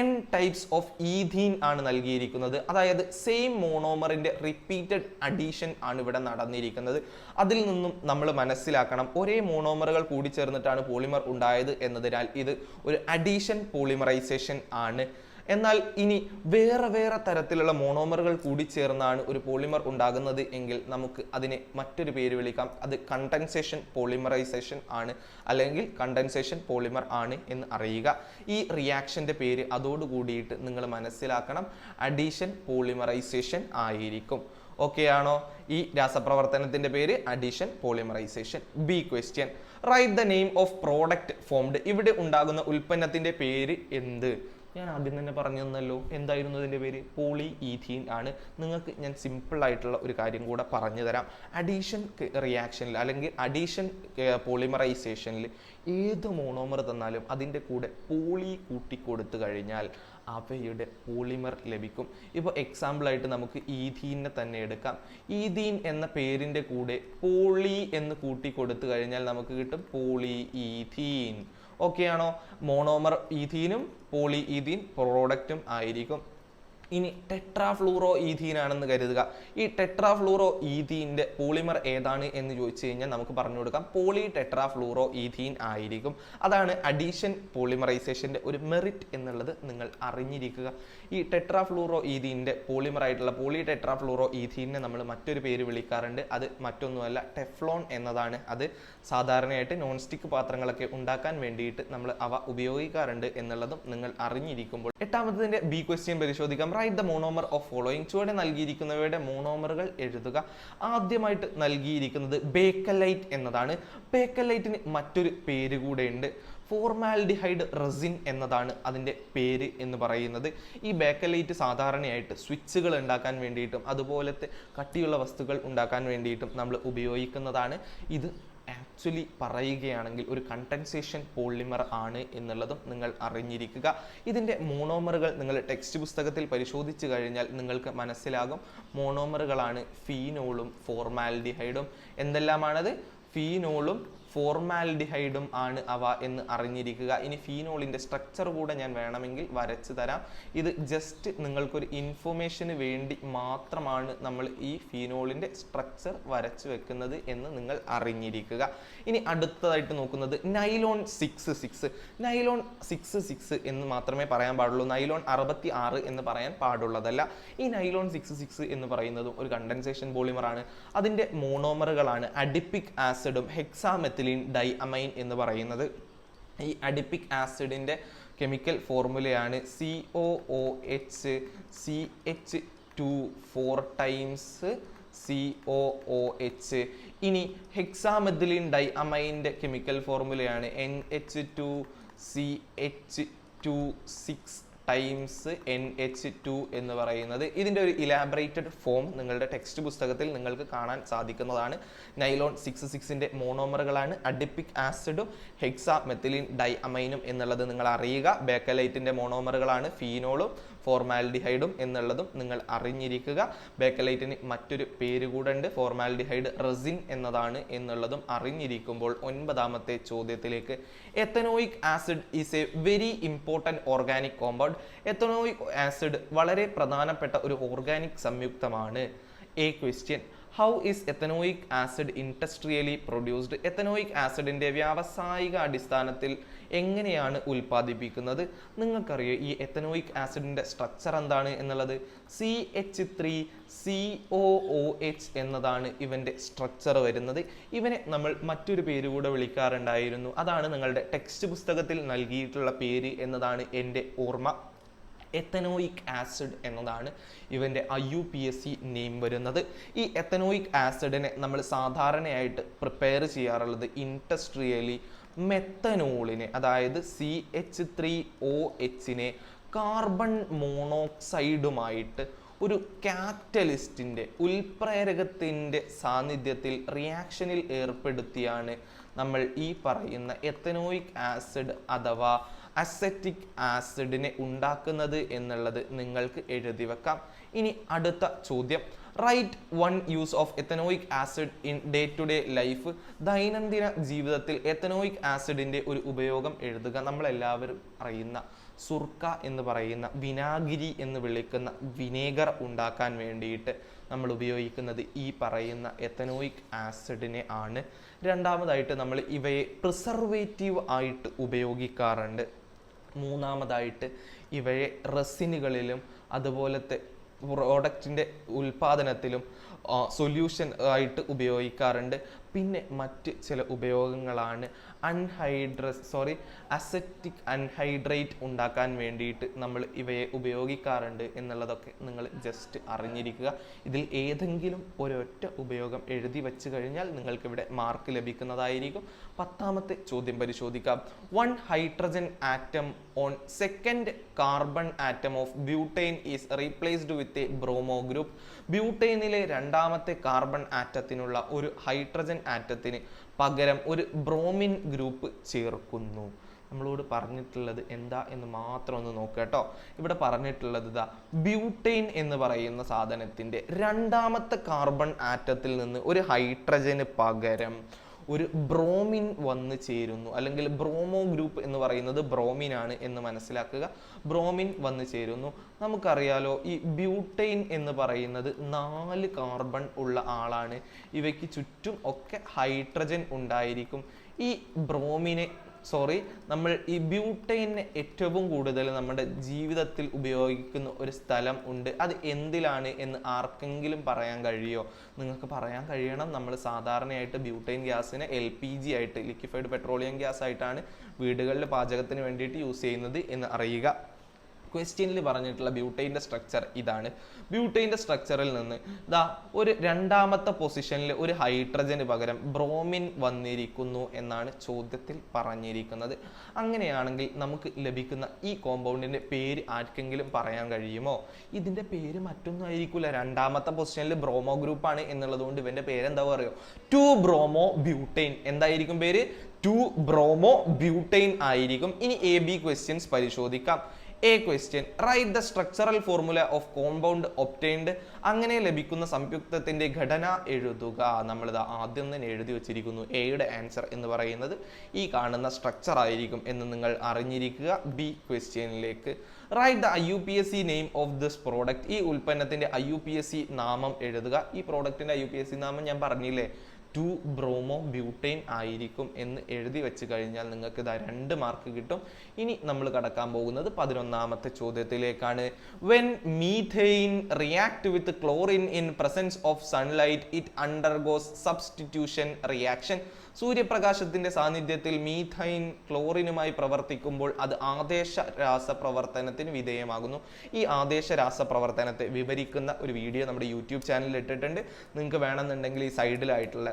S2: N ടൈപ്സ് ഓഫ് ഈഥീൻ ആണ് നൽകിയിരിക്കുന്നത്. അതായത് സെയിം മോണോമറിന്റെ റിപ്പീറ്റഡ് അഡീഷൻ ആണ് ഇവിടെ നടന്നിരിക്കുന്നത്. അതിൽ നിന്നും നമ്മൾ മനസ്സിലാക്കണം ഒരേ മോണോമറുകൾ കൂടി ചേർന്നിട്ടാണ് പോളിമർ ഉണ്ടായത് എന്നതിനാൽ ഇത് ഒരു അഡീഷൻ പോളിമറൈസേഷൻ ആണ്. എന്നാൽ ഇനി വേറെ തരത്തിലുള്ള മോണോമറുകൾ കൂടി ചേർന്നാണ് ഒരു പോളിമർ ഉണ്ടാകുന്നത് എങ്കിൽ നമുക്ക് അതിനെ മറ്റൊരു പേര് വിളിക്കാം. അത് കണ്ടൻസേഷൻ പോളിമറൈസേഷൻ ആണ്, അല്ലെങ്കിൽ കണ്ടൻസേഷൻ പോളിമർ ആണ് എന്ന് അറിയുക. ഈ റിയാക്ഷന്റെ പേര് അതോടുകൂടിയിട്ട് നിങ്ങൾ മനസ്സിലാക്കണം, അഡീഷൻ പോളിമറൈസേഷൻ ആയിരിക്കും. ഓക്കെ ആണോ? ഈ രാസപ്രവർത്തനത്തിന്റെ പേര് addition polymerisation. B question, right the name of product formed. ഇവിടെ ഉണ്ടാകുന്ന ഉൽപ്പന്നത്തിന്റെ പേര് എന്ത്? ഞാൻ ആദ്യം തന്നെ പറഞ്ഞു തന്നല്ലോ, എന്തായിരുന്നു ഇതിൻ്റെ പേര്? പോളി ഈഥീൻ ആണ്. നിങ്ങൾക്ക് ഞാൻ സിമ്പിൾ ആയിട്ടുള്ള ഒരു കാര്യം കൂടെ പറഞ്ഞു തരാം. അഡീഷൻ റിയാക്ഷനിൽ അല്ലെങ്കിൽ അഡീഷൻ പോളിമറൈസേഷനിൽ ഏത് മോണോമർ തന്നാലും അതിൻ്റെ കൂടെ പോളി കൂട്ടിക്കൊടുത്തു കഴിഞ്ഞാൽ അവയുടെ പോളിമർ ലഭിക്കും. ഇപ്പോൾ എക്സാമ്പിളായിട്ട് നമുക്ക് ഈഥീനെ തന്നെ എടുക്കാം. ഈഥീൻ എന്ന പേരിൻ്റെ കൂടെ പോളി എന്ന് കൂട്ടിക്കൊടുത്തു കഴിഞ്ഞാൽ നമുക്ക് കിട്ടും പോളി ഈഥീൻ. ഓക്കെ ആണോ? മോണോമർ ഈഥീനും പോളി ഈഥീൻ പ്രോഡക്റ്റും ആയിരിക്കും. ഇനി ടെട്രാഫ്ലൂറോ ഈഥീൻ ആണെന്ന് കരുതുക. ഈ ടെട്രാഫ്ലൂറോ ഈഥീൻ്റെ പോളിമർ ഏതാണ് എന്ന് ചോദിച്ചു കഴിഞ്ഞാൽ നമുക്ക് പറഞ്ഞു കൊടുക്കാം പോളി ടെട്രാഫ്ലൂറോ ഈഥീൻ ആയിരിക്കും. അതാണ് അഡീഷൻ പോളിമറൈസേഷൻ്റെ ഒരു മെറിറ്റ് എന്നുള്ളത് നിങ്ങൾ അറിഞ്ഞിരിക്കുക. ഈ ടെട്രാഫ്ലൂറോ ഈഥീൻ്റെ പോളിമറായിട്ടുള്ള പോളി ടെട്രാഫ്ലൂറോ ഈഥീനെ നമ്മൾ മറ്റൊരു പേര് വിളിക്കാറുണ്ട്. അത് മറ്റൊന്നുമല്ല, ടെഫ്ലോൺ എന്നതാണ്. അത് സാധാരണയായിട്ട് നോൺ സ്റ്റിക്ക് പാത്രങ്ങളൊക്കെ ഉണ്ടാക്കാൻ വേണ്ടിയിട്ട് നമ്മൾ അവ ഉപയോഗിക്കാറുണ്ട് എന്നുള്ളതും നിങ്ങൾ അറിഞ്ഞിരിക്കുമ്പോൾ 8ാമത്തതിൻ്റെ ബി ക്വസ്റ്റ്യൻ പരിശോധിക്കാം. Write the monomer of following. ചുവടെ നൽകിയിരിക്കുന്നവയുടെ മോണോമറുകൾ എഴുതുക. ആദ്യമായിട്ട് നൽകിയിരിക്കുന്നത് ബേക്കലൈറ്റ് എന്നതാണ്. ബേക്കലൈറ്റിന് മറ്റൊരു പേര് കൂടെ ഉണ്ട്, ഫോർമാൽഡിഹൈഡ് റെസിൻ എന്നതാണ് അതിൻ്റെ പേര് എന്ന് പറയുന്നത്. ഈ ബേക്കലൈറ്റ് സാധാരണയായിട്ട് സ്വിച്ചുകൾ ഉണ്ടാക്കാൻ വേണ്ടിയിട്ടും അതുപോലത്തെ കട്ടിയുള്ള വസ്തുക്കൾ ഉണ്ടാക്കാൻ വേണ്ടിയിട്ടും നമ്മൾ ഉപയോഗിക്കുന്നതാണ്. ഇത് ആക്ച്വലി പറയുകയാണെങ്കിൽ ഒരു കണ്ടൻസേഷൻ പോളിമർ ആണ് എന്നുള്ളതും നിങ്ങൾ അറിഞ്ഞിരിക്കുക. ഇതിൻ്റെ മോണോമറുകൾ നിങ്ങൾ ടെക്സ്റ്റ് പുസ്തകത്തിൽ പരിശോധിച്ചു കഴിഞ്ഞാൽ നിങ്ങൾക്ക് മനസ്സിലാകും. മോണോമറുകളാണ് ഫീനോളും ഫോർമാൽഡിഹൈഡും. എന്തെല്ലാമാണത്? ഫീനോളും ഫോർമാൽഡിഹൈഡും ആണ് അവ എന്ന് അറിഞ്ഞിരിക്കുക. ഇനി ഫീനോളിൻ്റെ സ്ട്രക്ചർ കൂടെ ഞാൻ വേണമെങ്കിൽ വരച്ചു തരാം. ഇത് ജസ്റ്റ് നിങ്ങൾക്കൊരു ഇൻഫോർമേഷന് വേണ്ടി മാത്രമാണ് നമ്മൾ ഈ ഫീനോളിൻ്റെ സ്ട്രക്ചർ വരച്ചു വെക്കുന്നത് എന്ന് നിങ്ങൾ അറിഞ്ഞിരിക്കുക. ഇനി അടുത്തതായിട്ട് നോക്കുന്നത് നൈലോൺ 66. നൈലോൺ 66 എന്ന് മാത്രമേ പറയാൻ പാടുള്ളൂ. നൈലോൺ 66 എന്ന് പറയാൻ പാടുള്ളതല്ല. ഈ നൈലോൺ 66 എന്ന് പറയുന്നതും ഒരു കണ്ടൻസേഷൻ പോളിമറാണ്. അതിൻ്റെ മോണോമറുകളാണ് അഡിപ്പിക് ആസിഡും ഹെക്സാമെത്തിലീൻ ഡൈഅമൈൻ എന്ന് പറയുന്നത്. ഈ അഡിപ്പിക് ആസിഡിൻ്റെ കെമിക്കൽ ഫോർമുലയാണ് COOH CH2 4 ടൈംസ് COOH. ഇനി ഹെക്സാമെത്തിലീൻ ഡൈഅമൈൻ്റെ കെമിക്കൽ ഫോർമുലയാണ് NH2CH2 6 ടൈംസ് NH2 എന്ന് പറയുന്നത്. ഇതിൻ്റെ ഒരു ഇലാബറേറ്റഡ് ഫോം നിങ്ങളുടെ ടെക്സ്റ്റ് പുസ്തകത്തിൽ നിങ്ങൾക്ക് കാണാൻ സാധിക്കുന്നതാണ്. നൈലോൺ 6,6ന്റെ മോണോമറുകളാണ് അഡിപ്പിക് ആസിഡും ഹെക്സാ മെത്തിലിൻ ഡൈ അമൈനും എന്നുള്ളത് നിങ്ങൾ അറിയുക. ബേക്കലൈറ്റിന്റെ മോണോമറുകളാണ് ഫീനോളും ഫോർമാൽഡിഹൈഡും എന്നുള്ളതും നിങ്ങൾ അറിഞ്ഞിരിക്കുക. ബേക്കലൈറ്റിന് മറ്റൊരു പേര് കൂടെ ഉണ്ട്, ഫോർമാൽഡിഹൈഡ് റെസിൻ എന്നതാണ് എന്നുള്ളതും അറിഞ്ഞിരിക്കുമ്പോൾ 9ാമത്തെ ചോദ്യത്തിലേക്ക്. Ethanoic acid is a very important organic compound. Ethanoic acid വളരെ പ്രധാനപ്പെട്ട ഒരു ഓർഗാനിക് സംയുക്തമാണ്. A question, how is ethanoic acid industrially produced? Ethanoic ആസിഡിന്റെ വ്യാവസായിക അടിസ്ഥാനത്തിൽ എങ്ങനെയാണ് ഉൽപ്പാദിപ്പിക്കുന്നത്? നിങ്ങൾക്കറിയോ ഈ എത്തനോയിക് ആസിഡിന്റെ സ്ട്രക്ചർ എന്താണ് എന്നുള്ളത്? CH3COOH എന്നതാണ് ഇവന്റെ സ്ട്രക്ചർ വരുന്നത്. ഇവനെ നമ്മൾ മറ്റൊരു പേര് കൂടെ വിളിക്കാറുണ്ടായിരുന്നു, അതാണ് നിങ്ങളുടെ ടെക്സ്റ്റ് പുസ്തകത്തിൽ നൽകിയിട്ടുള്ള പേര് എന്നതാണ് എൻ്റെ ഓർമ്മ. എത്തനോയിക് ആസിഡ് എന്നതാണ് ഇവൻ്റെ IUPAC നെയിം വരുന്നത്. ഈ എത്തനോയിക് ആസിഡിനെ നമ്മൾ സാധാരണയായിട്ട് പ്രിപ്പയർ ചെയ്യാറുള്ളത് ഇൻഡസ്ട്രിയലി മെത്തനോളിനെ, അതായത് CH3OH കാർബൺ മോണോക്സൈഡുമായിട്ട് ഒരു കാറ്റലിസ്റ്റിൻ്റെ ഉൽപ്രേരകത്തിൻ്റെ സാന്നിധ്യത്തിൽ റിയാക്ഷനിൽ ഏർപ്പെടുത്തിയാണ് നമ്മൾ ഈ പറയുന്ന എത്തനോയിക് ആസിഡ് അഥവാ അസെറ്റിക് ആസിഡിനെ ഉണ്ടാക്കുന്നത് എന്നുള്ളത് നിങ്ങൾക്ക് എഴുതി വെക്കാം. ഇനി അടുത്ത ചോദ്യം, write one use of ethanoic acid in day to day life. ദൈനംദിന ജീവിതത്തിൽ എത്തനോയിക് ആസിഡിന്റെ ഒരു ഉപയോഗം എഴുതുക. നമ്മളെല്ലാവരും അറിയുന്ന സുർക്ക എന്ന് പറയുന്ന വിനാഗിരി എന്ന് വിളിക്കുന്ന വിനേഗർ ഉണ്ടാക്കാൻ വേണ്ടിയിട്ട് നമ്മൾ ഉപയോഗിക്കുന്നത് ഈ പറയുന്ന എത്തനോയിക് ആസിഡിനെ ആണ്. രണ്ടാമതായിട്ട് നമ്മൾ ഇവയെ പ്രിസർവേറ്റീവ് ആയിട്ട് ഉപയോഗിക്കാറുണ്ട്. മൂന്നാമതായിട്ട് ഇവയെ റെസിനുകളിലും അതുപോലത്തെ പ്രോഡക്റ്റിൻ്റെ ഉൽപ്പാദനത്തിലും സൊല്യൂഷൻ ആയിട്ട് ഉപയോഗിക്കാറുണ്ട്. പിന്നെ മറ്റ് ചില ഉപയോഗങ്ങളാണ് അസെറ്റിക് അൺഹൈഡ്രേറ്റ് ഉണ്ടാക്കാൻ വേണ്ടിയിട്ട് നമ്മൾ ഇവയെ ഉപയോഗിക്കാറുണ്ട് എന്നുള്ളതൊക്കെ നിങ്ങൾ ജസ്റ്റ് അറിഞ്ഞിരിക്കുക. ഇതിൽ ഏതെങ്കിലും ഒരൊറ്റ ഉപയോഗം എഴുതി വെച്ച് കഴിഞ്ഞാൽ നിങ്ങൾക്ക് ഇവിടെ മാർക്ക് ലഭിക്കുന്നതായിരിക്കും. 10ാമത്തെ ചോദ്യം പരിശോധിക്കാം. 1 hydrogen atom on second carbon atom of butyne is replaced with a bromo group. ബ്യൂട്ടൈനിലെ 2ാമത്തെ കാർബൺ ആറ്റത്തിനുള്ള ഒരു ഹൈഡ്രജൻ ആറ്റത്തിന് പകരം ഒരു ബ്രോമിൻ ഗ്രൂപ്പ് ചേർക്കുന്നു. നമ്മളോട് പറഞ്ഞിട്ടുള്ളത് എന്താ എന്ന് മാത്രം ഒന്ന് നോക്കുക കേട്ടോ. ഇവിടെ പറഞ്ഞിട്ടുള്ളത് ഇതാ, ബ്യൂട്ടൈൻ എന്ന് പറയുന്ന സാധനത്തിന്റെ 2ാമത്തെ കാർബൺ ആറ്റത്തിൽ നിന്ന് ഒരു ഹൈഡ്രജന് പകരം ഒരു ബ്രോമിൻ വന്ന് ചേരുന്നു, അല്ലെങ്കിൽ ബ്രോമോ ഗ്രൂപ്പ് എന്ന് പറയുന്നത് ബ്രോമിൻ ആണ് എന്ന് മനസ്സിലാക്കുക. ബ്രോമിൻ വന്ന് ചേരുന്നു. നമുക്കറിയാലോ ഈ ബ്യൂട്ടൈൻ എന്ന് പറയുന്നത് 4 കാർബൺ ഉള്ള ആളാണ്. ഇവയ്ക്ക് ചുറ്റും ഒക്കെ ഹൈഡ്രജൻ ഉണ്ടായിരിക്കും. ഈ നമ്മൾ ഈ ബ്യൂട്ടൈനെ ഏറ്റവും കൂടുതൽ നമ്മുടെ ജീവിതത്തിൽ ഉപയോഗിക്കുന്ന ഒരു സ്ഥലം ഉണ്ട്. അത് എന്തിലാണ് എന്ന് ആർക്കെങ്കിലും പറയാൻ കഴിയോ? നിങ്ങൾക്ക് പറയാൻ കഴിയണം. നമ്മൾ സാധാരണയായിട്ട് ബ്യൂട്ടൈൻ ഗ്യാസിനെ LPG ആയിട്ട്, ലിക്വിഫൈഡ് പെട്രോളിയം ഗ്യാസ് ആയിട്ടാണ് വീടുകളിൽ പാചകത്തിന് വേണ്ടിയിട്ട് യൂസ് ചെയ്യുന്നത് എന്ന് അറിയുക. ക്വസ്റ്റ്യനിൽ പറഞ്ഞിട്ടുള്ള ബ്യൂട്ടൈൻ്റെ സ്ട്രക്ചർ ഇതാണ്. ബ്യൂട്ടൈൻ്റെ സ്ട്രക്ചറിൽ നിന്ന് ഒരു 2ാമത്തെ പൊസിഷനിൽ ഒരു ഹൈഡ്രജന് പകരം ബ്രോമിൻ വന്നിരിക്കുന്നു എന്നാണ് ചോദ്യത്തിൽ പറഞ്ഞിരിക്കുന്നത്. അങ്ങനെയാണെങ്കിൽ നമുക്ക് ലഭിക്കുന്ന ഈ കോമ്പൗണ്ടിന്റെ പേര് ആർക്കെങ്കിലും പറയാൻ കഴിയുമോ? ഇതിന്റെ പേര് മറ്റൊന്നും ആയിരിക്കില്ല. 2ാമത്തെ പൊസിഷനിൽ ബ്രോമോ ഗ്രൂപ്പ് ആണ് എന്നുള്ളത് കൊണ്ട് ഇവന്റെ പേര് എന്താ പറയുക? 2 ബ്രോമോ ബ്യൂട്ടൈൻ. എന്തായിരിക്കും പേര്? 2 ബ്രോമോ ബ്യൂട്ടൈൻ ആയിരിക്കും. ഇനി AB ക്വസ്റ്റ്യൻസ് പരിശോധിക്കാം. A question, write the structural formula of compound obtained. അങ്ങനെ ലഭിക്കുന്ന സംയുക്തത്തിന്റെ ഘടന എഴുതുക. നമ്മളിത് ആദ്യം തന്നെ എഴുതി വെച്ചിരിക്കുന്നു. എയുടെ ആൻസർ എന്ന് പറയുന്നത് ഈ കാണുന്ന സ്ട്രക്ചർ ആയിരിക്കും എന്ന് നിങ്ങൾ അറിഞ്ഞിരിക്കുക. B ക്വസ്റ്റ്യനിലേക്ക്, write the IUPAC name of this product. ഈ ഉൽപ്പന്നത്തിന്റെ IUPAC നാമം എഴുതുക. ഈ പ്രോഡക്റ്റിന്റെ IUPAC നാമം ഞാൻ പറഞ്ഞില്ലേ, 2 ബ്രോമോ ബ്യൂട്ടൈൻ ആയിരിക്കും എന്ന് എഴുതി വെച്ച് കഴിഞ്ഞാൽ നിങ്ങൾക്ക് ഇതാ 2 മാർക്ക് കിട്ടും. ഇനി നമ്മൾ കടക്കാൻ പോകുന്നത് 11ാമത്തെ ചോദ്യത്തിലേക്കാണ്. When methane react with chlorine in presence of sunlight it undergoes substitution reaction. സൂര്യപ്രകാശത്തിന്റെ സാന്നിധ്യത്തിൽ മീഥൈൻ ക്ലോറിനുമായി പ്രവർത്തിക്കുമ്പോൾ അത് ആദേശ രാസപ്രവർത്തനത്തിന് വിധേയമാകുന്നു. ഈ ആദേശ രാസപ്രവർത്തനത്തെ വിവരിക്കുന്ന ഒരു വീഡിയോ നമ്മുടെ യൂട്യൂബ് ചാനലിൽ ഇട്ടിട്ടുണ്ട്. നിങ്ങൾക്ക് വേണമെന്നുണ്ടെങ്കിൽ ഈ സൈഡിലായിട്ടുള്ള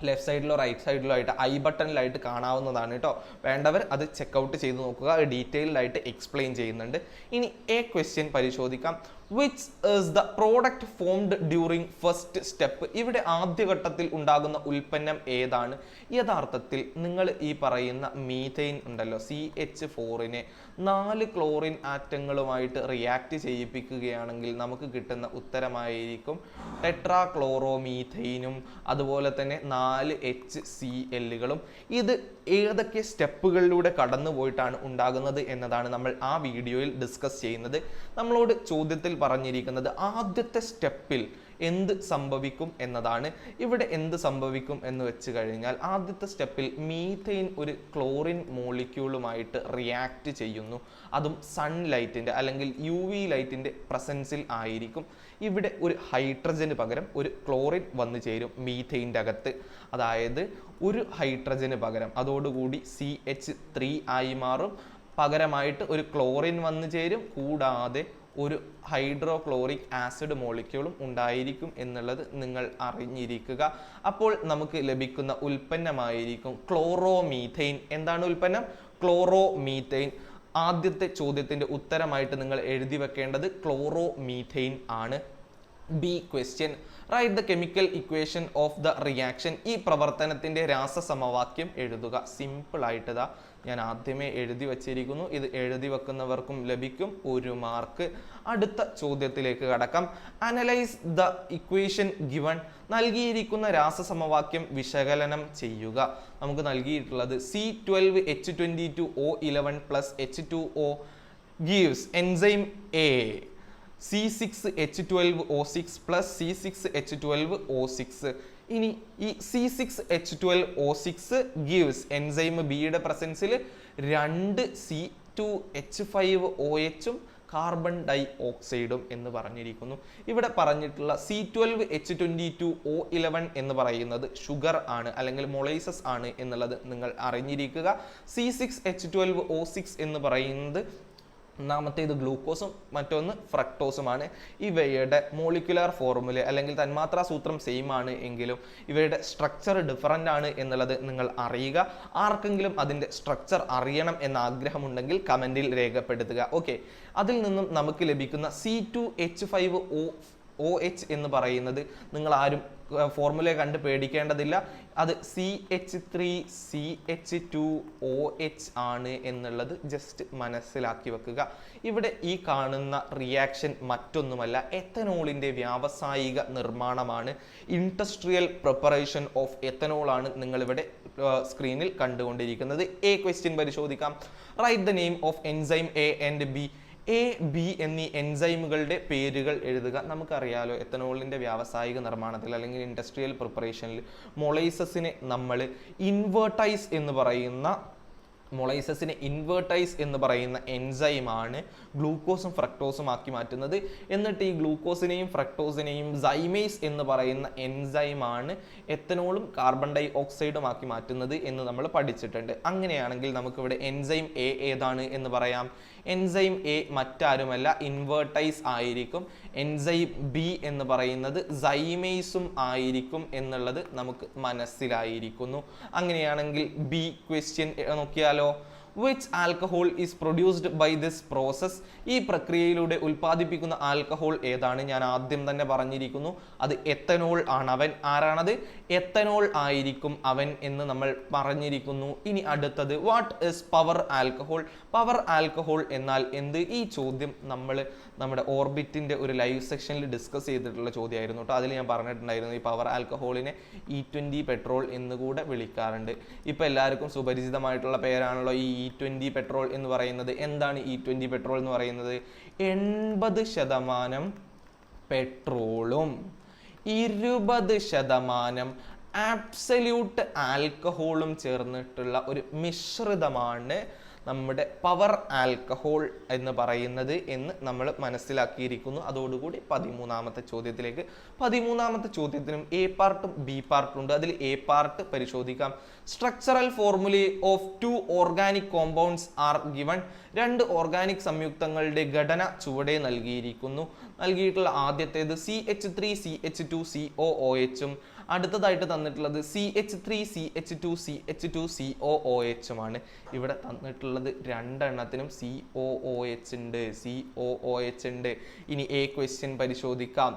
S2: ലെഫ്റ്റ് സൈഡിലോ റൈറ്റ് സൈഡിലോ ആയിട്ട് ഐ ബട്ടണിലായിട്ട് കാണാവുന്നതാണ് കേട്ടോ. വേണ്ടവർ അത് ചെക്കൗട്ട് ചെയ്ത് നോക്കുക, ഡീറ്റെയിൽഡ് ആയിട്ട് എക്സ്പ്ലെയിൻ ചെയ്യുന്നുണ്ട്. ഇനി എ ക്വസ്റ്റ്യൻ പരിശോധിക്കാം. Which is the product formed during first step? ഇവിടെ ആദ്യഘട്ടത്തിൽ ഉണ്ടാകുന്ന ഉൽപ്പന്നം ഏതാണ്? യഥാർത്ഥത്തിൽ നിങ്ങൾ ഈ പറയുന്ന മീഥെയിൻ ഉണ്ടല്ലോ, CH4നെ 4 ക്ലോറിൻ ആറ്റങ്ങളുമായിട്ട് റിയാക്ട് ചെയ്യിപ്പിക്കുകയാണെങ്കിൽ നമുക്ക് കിട്ടുന്ന ഉത്തരമായിരിക്കും ടെട്രാക്ലോറോമീഥെയിനും അതുപോലെ തന്നെ 4 HClകളും. ഇത് ഏതൊക്കെ സ്റ്റെപ്പുകളിലൂടെ കടന്നു പോയിട്ടാണ് ഉണ്ടാകുന്നത് എന്നതാണ് നമ്മൾ ആ വീഡിയോയിൽ ഡിസ്കസ് ചെയ്യുന്നത്. നമ്മളോട് ചോദ്യത്തിൽ പറഞ്ഞിരിക്കുന്നത് ആദ്യത്തെ സ്റ്റെപ്പിൽ എന്ത് സംഭവിക്കും എന്നതാണ്. ഇവിടെ എന്ത് സംഭവിക്കും എന്ന് വെച്ച് കഴിഞ്ഞാൽ ആദ്യത്തെ സ്റ്റെപ്പിൽ മീഥെയിൻ ഒരു ക്ലോറിൻ മോളിക്യൂളുമായിട്ട് റിയാക്ട് ചെയ്യുന്നു. അതും സൺലൈറ്റിൻ്റെ അല്ലെങ്കിൽ UV ലൈറ്റിൻ്റെ പ്രസൻസിൽ ആയിരിക്കും. ഇവിടെ ഒരു ഹൈഡ്രജന് പകരം ഒരു ക്ലോറിൻ വന്നു ചേരും മീഥെയിൻ്റെ അകത്ത്. അതായത് ഒരു ഹൈഡ്രജന് പകരം അതോടുകൂടി CH3 ആയി മാറും. പകരമായിട്ട് ഒരു ക്ലോറിൻ വന്നു ചേരും. കൂടാതെ ഒരു ഹൈഡ്രോക്ലോറിക് ആസിഡ് മോളിക്യൂളും ഉണ്ടായിരിക്കും എന്നുള്ളത് നിങ്ങൾ അറിഞ്ഞിരിക്കുക. അപ്പോൾ നമുക്ക് ലഭിക്കുന്ന ഉൽപ്പന്നമായിരിക്കും ക്ലോറോമീഥെയിൻ. എന്താണ് ഉൽപ്പന്നം? ക്ലോറോമീഥെയിൻ. ആദ്യത്തെ ചോദ്യത്തിന്റെ ഉത്തരമായിട്ട് നിങ്ങൾ എഴുതി വെക്കേണ്ടത് ക്ലോറോമീഥെയിൻ ആണ്. B question. Write the chemical equation of the reaction. ഈ പ്രവർത്തനത്തിന്റെ രാസസമവാക്യം എഴുതുക. സിമ്പിൾ ആയിട്ടതാ ഞാൻ ആദ്യമേ എഴുതി വച്ചിരിക്കുന്നു. ഇത് എഴുതി വെക്കുന്നവർക്കും ലഭിക്കും 1 മാർക്ക്. അടുത്ത ചോദ്യത്തിലേക്ക് കടക്കാം. Analyse the equation given. നൽകിയിരിക്കുന്ന രാസസമവാക്യം വിശകലനം ചെയ്യുക. നമുക്ക് നൽകിയിട്ടുള്ളത് C12H22O11 plus H2O gives enzyme A C6H12O6 plus C6H12O6. ഇനി ഈ C6H12O6 gives എൻസൈം ബിയുടെ പ്രസൻസിൽ 2 C2H5OHും കാർബൺ ഡൈ ഓക്സൈഡും എന്ന് പറഞ്ഞിരിക്കുന്നു. ഇവിടെ പറഞ്ഞിട്ടുള്ള C12H22O11 എന്ന് പറയുന്നത് ഷുഗർ ആണ് അല്ലെങ്കിൽ മൊളൈസസ് ആണ് എന്നുള്ളത് നിങ്ങൾ അറിഞ്ഞിരിക്കുക. C6H12O6 എന്ന് പറയുന്നത് ഒന്നാമത്തേത് ഗ്ലൂക്കോസും മറ്റൊന്ന് ഫ്രക്ടോസുമാണ്. ഇവയുടെ മോളിക്കുലാർ ഫോർമുല അല്ലെങ്കിൽ തന്മാത്രാ സൂത്രം സെയിം ആണ് എങ്കിലും ഇവയുടെ സ്ട്രക്ചർ ഡിഫറൻ്റ് ആണ് എന്നുള്ളത് നിങ്ങൾ അറിയുക. ആർക്കെങ്കിലും അതിൻ്റെ സ്ട്രക്ചർ അറിയണം എന്ന ആഗ്രഹമുണ്ടെങ്കിൽ കമൻറ്റിൽ രേഖപ്പെടുത്തുക. ഓക്കെ, അതിൽ നിന്നും നമുക്ക് ലഭിക്കുന്ന C2H5OH എന്ന് പറയുന്നത് നിങ്ങൾ ആരും ഫോർമുല കണ്ട് പേടിക്കേണ്ടതില്ല. അത് CH3CH2OH ആണ് എന്നുള്ളത് ജസ്റ്റ് മനസ്സിലാക്കി വെക്കുക. ഇവിടെ ഈ കാണുന്ന റിയാക്ഷൻ മറ്റൊന്നുമല്ല, എത്തനോളിൻ്റെ വ്യാവസായിക നിർമ്മാണമാണ്. ഇൻഡസ്ട്രിയൽ പ്രിപ്പറേഷൻ ഓഫ് എത്തനോൾ ആണ് നിങ്ങളിവിടെ സ്ക്രീനിൽ കണ്ടുകൊണ്ടിരിക്കുന്നത്. എ ക്വസ്റ്റ്യൻ പരിശോധിക്കാം. Right the name of enzyme A and B. A, B എന്നീ എൻസൈമുകളുടെ പേരുകൾ എഴുതുക. നമുക്കറിയാലോ എത്തനോളിൻ്റെ വ്യാവസായിക നിർമ്മാണത്തിൽ അല്ലെങ്കിൽ ഇൻഡസ്ട്രിയൽ പ്രിപ്പറേഷനിൽ മൊളൈസസിനെ നമ്മൾ ഇൻവേർട്ടൈസ് എന്ന് പറയുന്ന എൻസൈമാണ് ഗ്ലൂക്കോസും ഫ്രക്ടോസും ആക്കി മാറ്റുന്നത്. എന്നിട്ട് ഈ ഗ്ലൂക്കോസിനെയും ഫ്രക്ടോസിനെയും സൈമേസ് എന്ന് പറയുന്ന എൻസൈമാണ് എത്തനോളും കാർബൺ ഡൈ ഓക്സൈഡും ആക്കി മാറ്റുന്നത് എന്ന് നമ്മൾ പഠിച്ചിട്ടുണ്ട്. അങ്ങനെയാണെങ്കിൽ നമുക്കിവിടെ എൻസൈം A ഏതാണ് എന്ന് പറയാം. എൻസൈം A മറ്റാരുമല്ല, ഇൻവേർട്ടൈസ് ആയിരിക്കും. എൻസൈം B എന്ന് പറയുന്നത് സൈമേസും ആയിരിക്കും എന്നുള്ളത് നമുക്ക് മനസ്സിലായിരിക്കുന്നു. അങ്ങനെയാണെങ്കിൽ ബി ക്വസ്റ്റ്യൻ നോക്കിയാലോ. Which alcohol is produced by this process. ഈ പ്രക്രിയയിലൂടെ ഉൽപ്പാദിപ്പിക്കുന്ന ആൽക്കഹോൾ ഏതാണ്? ഞാൻ ആദ്യം തന്നെ പറഞ്ഞിരിക്കുന്നു, അത് എത്തനോൾ ആണ്. അവൻ ആരാണത്? എത്തനോൾ ആയിരിക്കും അവൻ എന്ന് നമ്മൾ പറഞ്ഞിരിക്കുന്നു. ഇനി അടുത്തത് what is power alcohol. Power alcohol എന്നാൽ എന്ത്? ഈ ചോദ്യം നമ്മൾ നമ്മുടെ ഓർബിറ്റിൻ്റെ ഒരു ലൈവ് സെക്ഷനിൽ ഡിസ്കസ് ചെയ്തിട്ടുള്ള ചോദ്യമായിരുന്നു കേട്ടോ. അതിൽ ഞാൻ പറഞ്ഞിട്ടുണ്ടായിരുന്നു ഈ പവർ ആൽക്കഹോളിനെ E20 പെട്രോൾ എന്നുകൂടെ വിളിക്കാറുണ്ട്. ഇപ്പം എല്ലാവർക്കും സുപരിചിതമായിട്ടുള്ള പേരാണല്ലോ ഈ E20 പെട്രോൾ എന്ന് പറയുന്നത്. എന്താണ് E20 പെട്രോൾ എന്ന് പറയുന്നത്? 80% പെട്രോളും 20% ആബ്സല്യൂട്ട് ആൽക്കഹോളും ചേർന്നിട്ടുള്ള ഒരു മിശ്രിതമാണ് നമ്മുടെ പവർ ആൽക്കഹോൾ എന്ന് പറയുന്നത് എന്ന് നമ്മൾ മനസ്സിലാക്കിയിരിക്കുന്നു. അതോടുകൂടി 13ാമത്തെ ചോദ്യത്തിലേക്ക്. 13ാമത്തെ ചോദ്യത്തിനും A പാർട്ടും B പാർട്ടും ഉണ്ട്. അതിൽ A പാർട്ട് പരിശോധിക്കാം. Structural formula of 2 organic compounds are given. രണ്ട് ഓർഗാനിക് സംയുക്തങ്ങളുടെ ഘടന ചുവടെ നൽകിയിട്ടുള്ള ആദ്യത്തേത് CH3CH2COOH അടുത്തതായിട്ട് തന്നിട്ടുള്ളത് CH3CH2CH2COOH ആണ്. ഇവിടെ തന്നിട്ടുള്ളത് രണ്ടെണ്ണത്തിനും COOH ഉണ്ട്. ഇനി ക്വസ്റ്റ്യൻ പരിശോധിക്കാം.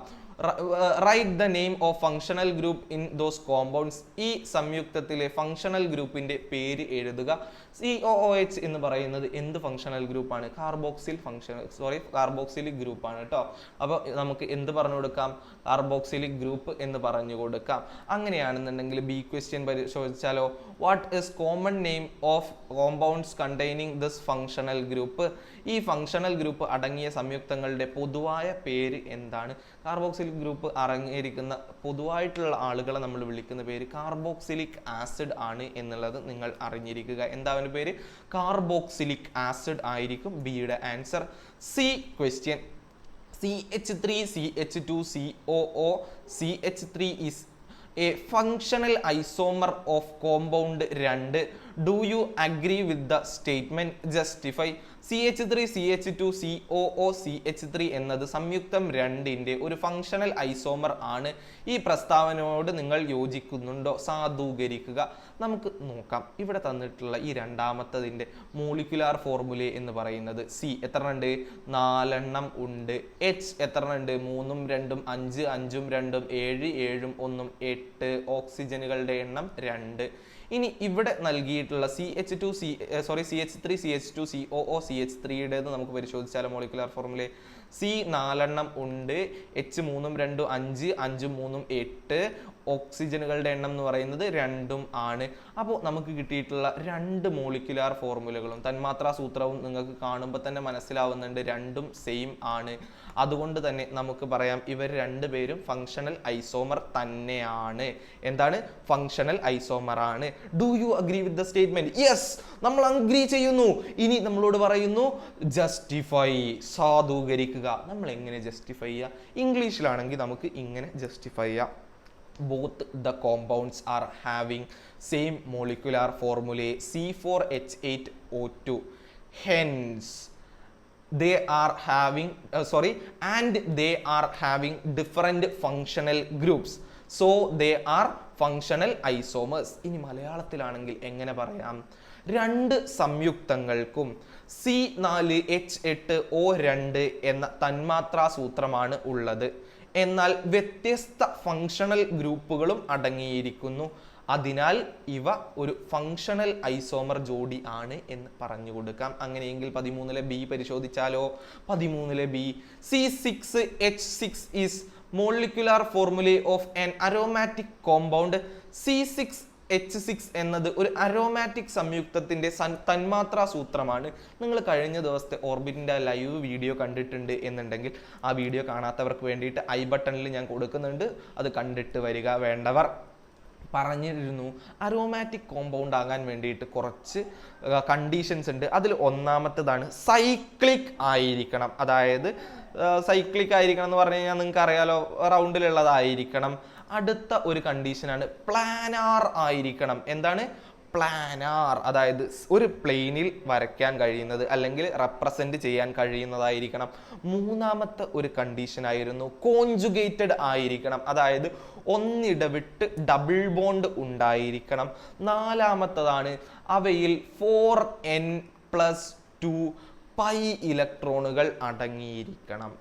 S2: Right the name of functional group in those compounds. ഈ സംയുക്തത്തിലെ ഫങ്ഷണൽ ഗ്രൂപ്പിന്റെ പേര് എഴുതുക. COOH എന്ന് പറയുന്നത് എന്ത് ഫങ്ഷണൽ ഗ്രൂപ്പാണ്? കാർബോക്സിലിക് ഗ്രൂപ്പാണ് കേട്ടോ. അപ്പോൾ നമുക്ക് എന്ത് പറഞ്ഞു കൊടുക്കാം? കാർബോക്സിലിക് ഗ്രൂപ്പ് എന്ന് പറഞ്ഞു കൊടുക്കാം. അങ്ങനെയാണെന്നുണ്ടെങ്കിൽ ബി ക്വസ്റ്റ്യൻ പരിശോധിച്ചാലോ? What is common name of compounds containing this functional group? ഈ ഫങ്ഷണൽ ഗ്രൂപ്പ് അടങ്ങിയ സംയുക്തങ്ങളുടെ പൊതുവായ പേര് എന്താണ്? കാർബോക്സിലിക് ഗ്രൂപ്പ് അടങ്ങിയിരിക്കുന്ന പൊതുവായിട്ടുള്ള ആളുകളെ നമ്മൾ വിളിക്കുന്ന പേര് കാർബോക്സിലിക് ആസിഡ് ആണ് എന്നുള്ളത് നിങ്ങൾ അറിഞ്ഞിരിക്കുക. എന്താ അവന്റെ പേര്? കാർബോക്സിലിക് ആസിഡ് ആയിരിക്കും ബിയുടെ answer. C question. CH3CH2COO. CH3 is a functional isomer of compound 2. Do you agree with the statement? Justify. CH3CH2COO CH3 എന്നത് സംയുക്തം 2ന്റെ ഒരു ഫങ്ഷണൽ ഐസോമർ ആണ്. ഈ പ്രസ്താവനയോട് നിങ്ങൾ യോജിക്കുന്നുണ്ടോ? സാധൂകരിക്കുക. നമുക്ക് നോക്കാം. ഇവിടെ തന്നിട്ടുള്ള ഈ രണ്ടാമത്തതിന്റെ മോളിക്യുലാർ ഫോർമുല എന്ന് പറയുന്നത് C എത്ര ഉണ്ട്? 4 എണ്ണം ഉണ്ട്. H എത്ര ഉണ്ട്? 3 2 5 5 2 7 7 1 8. ഓക്സിജനുകളുടെ എണ്ണം 2. ഇനി ഇവിടെ നൽകിയിട്ടുള്ള CH3CH2COO CH3 നമുക്ക് പരിശോധിച്ചാൽ മോളിക്യുലാർ ഫോർമുല C 4 എണ്ണം ഉണ്ട്. H 3 2 5 5 3 8. ഓക്സിജനുകളുടെ എണ്ണം എന്ന് പറയുന്നത് 2 ആണ്. അപ്പോൾ നമുക്ക് കിട്ടിയിട്ടുള്ള രണ്ട് മോളിക്യുലാർ ഫോർമുലകളും തന്മാത്രാ സൂത്രവും നിങ്ങൾക്ക് കാണുമ്പോൾ തന്നെ മനസ്സിലാവുന്നുണ്ട്, രണ്ടും സെയിം ആണ്. അതുകൊണ്ട് തന്നെ നമുക്ക് പറയാം ഇവർ രണ്ടുപേരും ഫങ്ഷണൽ ഐസോമർ തന്നെയാണ്. എന്താണ്? ഫങ്ഷണൽ ഐസോമർ ആണ്. Do you agree with the statement? Yes, നമ്മൾ അഗ്രി ചെയ്യുന്നു. ഇനി നമ്മളോട് പറയുന്നു ജസ്റ്റിഫൈ, സാധൂകരിക്കുക. നമ്മൾ എങ്ങനെ ജസ്റ്റിഫൈ ചെയ്യുക? ഇംഗ്ലീഷിലാണെങ്കിൽ നമുക്ക് ഇങ്ങനെ ജസ്റ്റിഫൈ ചെയ്യാം. Both the compounds are having same molecular formulae C4H8O2. Hence, they are having they are having different functional groups. So they are functional isomers. ഇനി മലയാളത്തിലാണെങ്കിൽ എങ്ങനെ പറയാം? രണ്ട് സംയുക്തങ്ങൾക്കും C4H8O2 എന്ന തന്മാത്രാ സൂത്രമാണ് ഉള്ളത്. എന്നാൽ വ്യത്യസ്ത ഫങ്ഷണൽ ഗ്രൂപ്പുകളും അടങ്ങിയിരിക്കുന്നു. അതിനാൽ ഇവ ഒരു ഫങ്ഷണൽ ഐസോമർ ജോഡി ആണ് എന്ന് പറഞ്ഞു കൊടുക്കാം. അങ്ങനെയെങ്കിൽ 13 ബി പരിശോധിച്ചാലോ? 13 B C6H6 is molecular formulae of an aromatic compound. C6H6 എന്നത് ഒരു അരോമാറ്റിക് സംയുക്തത്തിന്റെ തന്മാത്രാ സൂത്രമാണ്. നിങ്ങൾ കഴിഞ്ഞ ദിവസത്തെ ഓർബിറ്റിന്റെ ലൈവ് വീഡിയോ കണ്ടിട്ടുണ്ട് എന്നുണ്ടെങ്കിൽ ആ വീഡിയോ കാണാത്തവർക്ക് വേണ്ടിയിട്ട് ഐ ബട്ടണിൽ ഞാൻ കൊടുക്കുന്നുണ്ട്, അത് കണ്ടിട്ട് വരിക വേണ്ടവർ. പറഞ്ഞിരുന്നു അരോമാറ്റിക് കോമ്പൗണ്ട് ആകാൻ വേണ്ടിയിട്ട് കുറച്ച് കണ്ടീഷൻസ് ഉണ്ട്. അതിൽ ഒന്നാമത്തേതാണ് സൈക്ലിക് ആയിരിക്കണം. അതായത് സൈക്ലിക് ആയിരിക്കണം എന്ന് പറഞ്ഞു കഴിഞ്ഞാൽ നിങ്ങൾക്ക് അറിയാലോ, റൗണ്ടിലുള്ളതായിരിക്കണം. അടുത്ത ഒരു കണ്ടീഷനാണ് പ്ലാനാർ ആയിരിക്കണം. എന്താണ്? പ്ലാനാർ, അതായത് ഒരു പ്ലെയിനിൽ വരയ്ക്കാൻ കഴിയുന്നത് അല്ലെങ്കിൽ റെപ്രസെന്റ് ചെയ്യാൻ കഴിയുന്നതായിരിക്കണം. മൂന്നാമത്തെ ഒരു കണ്ടീഷൻ ആയിരുന്നു കോൺജുഗേറ്റഡ് ആയിരിക്കണം, അതായത് ഒന്നിടവിട്ട് ഡബിൾ ബോണ്ട് ഉണ്ടായിരിക്കണം. നാലാമത്തതാണ് അവയിൽ 4n+2 പൈ ഇലക്ട്രോണുകൾ അടങ്ങിയിരിക്കണം.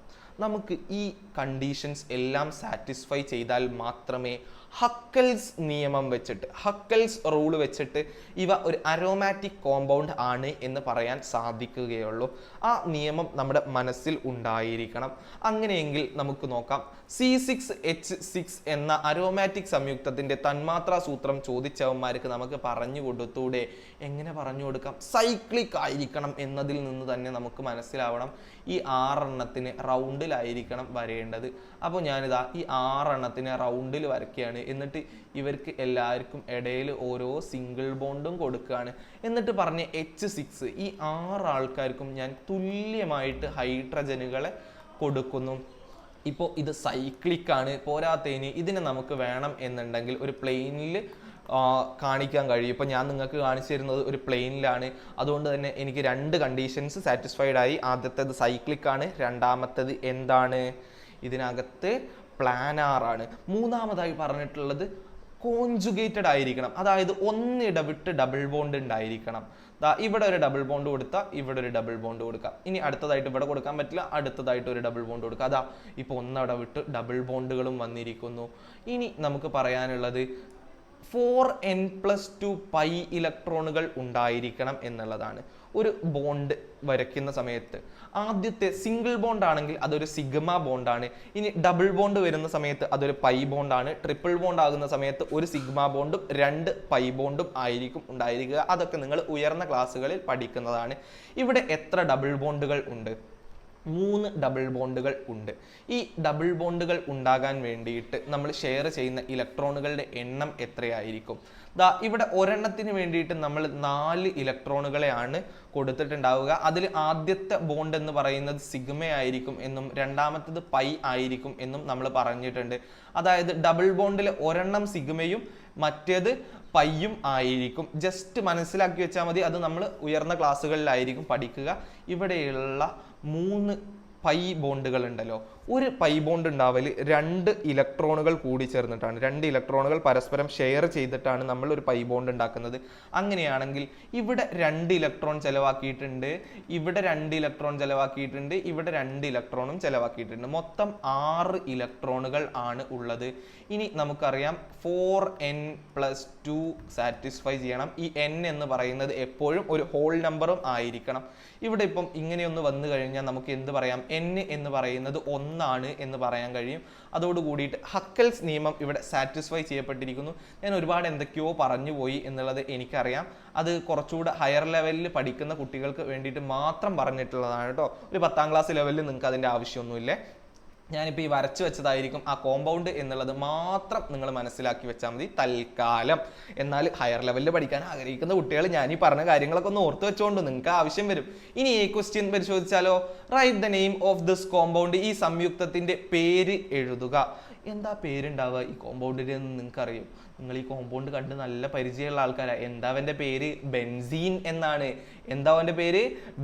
S2: നമുക്ക് ഈ കണ്ടീഷൻസ് എല്ലാം സാറ്റിസ്ഫൈ ചെയ്താൽ മാത്രമേ ഹക്കൽസ് നിയമം വെച്ചിട്ട്, ഹക്കൽസ് റൂൾ വെച്ചിട്ട് ഇവ ഒരു അരോമാറ്റിക് കോമ്പൗണ്ട് ആണ് എന്ന് പറയാൻ സാധിക്കുകയുള്ളൂ. ആ നിയമം നമ്മുടെ മനസ്സിൽ ഉണ്ടായിരിക്കണം. അങ്ങനെയെങ്കിൽ നമുക്ക് നോക്കാം. C6H6 എന്ന അരോമാറ്റിക് സംയുക്തത്തിന്റെ തന്മാത്രാ സൂത്രം ചോദിച്ചവന്മാർക്ക് നമുക്ക് പറഞ്ഞു കൊടുത്തൂടെ? എങ്ങനെ പറഞ്ഞു കൊടുക്കാം? സൈക്ലിക് ആയിരിക്കണം എന്നതിൽ നിന്ന് തന്നെ നമുക്ക് മനസ്സിലാവണം ഈ 6 എണ്ണത്തിന് റൗണ്ടിലായിരിക്കണം വരേണ്ടത്. അപ്പോൾ ഞാനിതാ ഈ 6 എണ്ണത്തിന് റൗണ്ടിൽ വരയ്ക്കുകയാണ്. എന്നിട്ട് ഇവർക്ക് എല്ലാവർക്കും ഇടയിൽ ഓരോ സിംഗിൾ ബോണ്ടും കൊടുക്കുകയാണ്. എന്നിട്ട് പറഞ്ഞ H6 ഈ 6 ആൾക്കാർക്കും ഞാൻ തുല്യമായിട്ട് ഹൈഡ്രജനുകളെ കൊടുക്കുന്നു. ഇപ്പോൾ ഇത് സൈക്ലിക് ആണ്. പോരാത്തതിന് ഇതിനെ നമുക്ക് വേണം എന്നുണ്ടെങ്കിൽ ഒരു പ്ലെയിനിൽ കാണിക്കാൻ കഴിയും. ഇപ്പം ഞാൻ നിങ്ങൾക്ക് കാണിച്ചു തരുന്നത് ഒരു പ്ലെയിനിലാണ്, അതുകൊണ്ട് തന്നെ എനിക്ക് 2 കണ്ടീഷൻസ് സാറ്റിസ്ഫൈഡ് ആയി. ആദ്യത്തേത് സൈക്ലിക് ആണ്, രണ്ടാമത്തേത് എന്താണ്, ഇതിനകത്ത് പ്ലാനാർ ആണ്. മൂന്നാമതായി പറഞ്ഞിട്ടുള്ളത് കോൺജുഗേറ്റഡ് ആയിരിക്കണം, അതായത് ഒന്നിടവിട്ട് ഡബിൾ ബോണ്ട് ഉണ്ടായിരിക്കണം. ഇവിടെ ഒരു ഡബിൾ ബോണ്ട് കൊടുത്താൽ ഇവിടെ ഒരു ഡബിൾ ബോണ്ട് കൊടുക്കാം. ഇനി അടുത്തതായിട്ട് ഇവിടെ കൊടുക്കാൻ പറ്റില്ല, അടുത്തതായിട്ട് ഒരു ഡബിൾ ബോണ്ട് കൊടുക്കുക. അതാ ഇപ്പോൾ ഒന്നിടവിട്ട് ഡബിൾ ബോണ്ടുകളും വന്നിരിക്കുന്നു. ഇനി നമുക്ക് പറയാനുള്ളത് 4n+2 പൈ ഇലക്ട്രോണുകൾ ഉണ്ടായിരിക്കണം എന്നുള്ളതാണ്. ഒരു ബോണ്ട് വരയ്ക്കുന്ന സമയത്ത് ആദ്യത്തെ സിംഗിൾ ബോണ്ട് ആണെങ്കിൽ അതൊരു സിഗ്മ ബോണ്ടാണ്. ഇനി ഡബിൾ ബോണ്ട് വരുന്ന സമയത്ത് അതൊരു പൈ ബോണ്ടാണ്. ട്രിപ്പിൾ ബോണ്ട് ആകുന്ന സമയത്ത് ഒരു സിഗ്മ ബോണ്ടും 2 പൈ ബോണ്ടും ആയിരിക്കും ഉണ്ടായിരിക്കുക. അതൊക്കെ നിങ്ങൾ ഉയർന്ന ക്ലാസ്സുകളിൽ പഠിക്കുന്നതാണ്. ഇവിടെ എത്ര ഡബിൾ ബോണ്ടുകൾ ഉണ്ട്? 3 ഡബിൾ ബോണ്ടുകൾ ഉണ്ട്. ഈ ഡബിൾ ബോണ്ടുകൾ ഉണ്ടാകാൻ വേണ്ടിയിട്ട് നമ്മൾ ഷെയർ ചെയ്യുന്ന ഇലക്ട്രോണുകളുടെ എണ്ണം എത്രയായിരിക്കും? ഇവിടെ ഒരെണ്ണത്തിന് വേണ്ടിയിട്ട് നമ്മൾ 4 ഇലക്ട്രോണുകളെയാണ് കൊടുത്തിട്ടുണ്ടാവുക. അതിൽ ആദ്യത്തെ ബോണ്ട് എന്ന് പറയുന്നത് സിഗ്മ ആയിരിക്കും എന്നും രണ്ടാമത്തത് പൈ ആയിരിക്കും എന്നും നമ്മൾ പറഞ്ഞിട്ടുണ്ട്. അതായത് ഡബിൾ ബോണ്ടിൽ ഒരെണ്ണം സിഗ്മയും മറ്റേത് പയ്യും ആയിരിക്കും. ജസ്റ്റ് മനസ്സിലാക്കി വെച്ചാൽ മതി, അത് നമ്മൾ ഉയർന്ന ക്ലാസ്സുകളിലായിരിക്കും പഠിക്കുക. ഇവിടെയുള്ള 3 പൈ ബോണ്ടുകൾ ഉണ്ടല്ലോ, ഒരു പൈ ബോണ്ട് ഉണ്ടാവല് 2 ഇലക്ട്രോണുകൾ കൂടി ചേർന്നിട്ടാണ്. 2 ഇലക്ട്രോണുകൾ പരസ്പരം ഷെയർ ചെയ്തിട്ടാണ് നമ്മൾ ഒരു പൈ ബോണ്ട് ഉണ്ടാക്കുന്നത്. അങ്ങനെയാണെങ്കിൽ ഇവിടെ 2 ഇലക്ട്രോൺ ചെലവാക്കിയിട്ടുണ്ട്, ഇവിടെ 2 ഇലക്ട്രോൺ ചെലവാക്കിയിട്ടുണ്ട്, ഇവിടെ 2 ഇലക്ട്രോണും ചെലവാക്കിയിട്ടുണ്ട്. മൊത്തം 6 ഇലക്ട്രോണുകൾ ആണ് ഉള്ളത്. ഇനി നമുക്കറിയാം 4n+2 സാറ്റിസ്ഫൈ ചെയ്യണം. ഈ n എന്ന് പറയുന്നത് എപ്പോഴും ഒരു ഹോൾ നമ്പറും ആയിരിക്കണം. ഇവിടെ ഇപ്പം ഇങ്ങനെയൊന്ന് വന്നു കഴിഞ്ഞാൽ നമുക്ക് എന്ത് പറയാം? n എന്ന് പറയുന്നത് 1 ആണ് എന്ന് പറയാൻ കഴിയും. അതോടുകൂടിയിട്ട് ഹക്കൽസ് നിയമം ഇവിടെ സാറ്റിസ്ഫൈ ചെയ്യപ്പെട്ടിരിക്കുന്നു. ഞാൻ ഒരുപാട് എന്തൊക്കെയോ പറഞ്ഞു പോയി എന്നുള്ളത് എനിക്കറിയാം. അത് കുറച്ചുകൂടെ ഹയർ ലെവലിൽ പഠിക്കുന്ന കുട്ടികൾക്ക് വേണ്ടിയിട്ട് മാത്രം പറഞ്ഞിട്ടുള്ളതാണ് കേട്ടോ. ഒരു 10ാം ക്ലാസ് ലെവലിൽ നിങ്ങൾക്ക് അതിൻ്റെ ആവശ്യമൊന്നുമില്ലേ. ഞാനിപ്പോൾ ഈ വരച്ചു വെച്ചതായിരിക്കും ആ കോമ്പൗണ്ട് എന്നുള്ളത് മാത്രം നിങ്ങൾ മനസ്സിലാക്കി വെച്ചാൽ മതി തൽക്കാലം. എന്നാൽ ഹയർ ലെവലിൽ പഠിക്കാൻ ആഗ്രഹിക്കുന്ന കുട്ടികൾ ഞാൻ ഈ പറഞ്ഞ കാര്യങ്ങളൊക്കെ ഒന്ന് ഓർത്ത് വെച്ചുകൊണ്ട് നിങ്ങൾക്ക് ആവശ്യം വരും. ഇനി ഈ ക്വസ്റ്റ്യൻ പരിശോധിച്ചാലോ? Write the name of this compound. ഈ സംയുക്തത്തിന്റെ പേര് എഴുതുക. എന്താ പേരുണ്ടാവുക ഈ കോമ്പൗണ്ടിന് എന്ന് നിങ്ങൾക്കറിയും? നിങ്ങൾ ഈ കോമ്പൗണ്ട് കണ്ട് നല്ല പരിചയമുള്ള ആൾക്കാരാണ്. എന്താ അവൻ്റെ പേര്? ബെൻസീൻ എന്നാണ്. എന്താ അവൻ്റെ പേര്?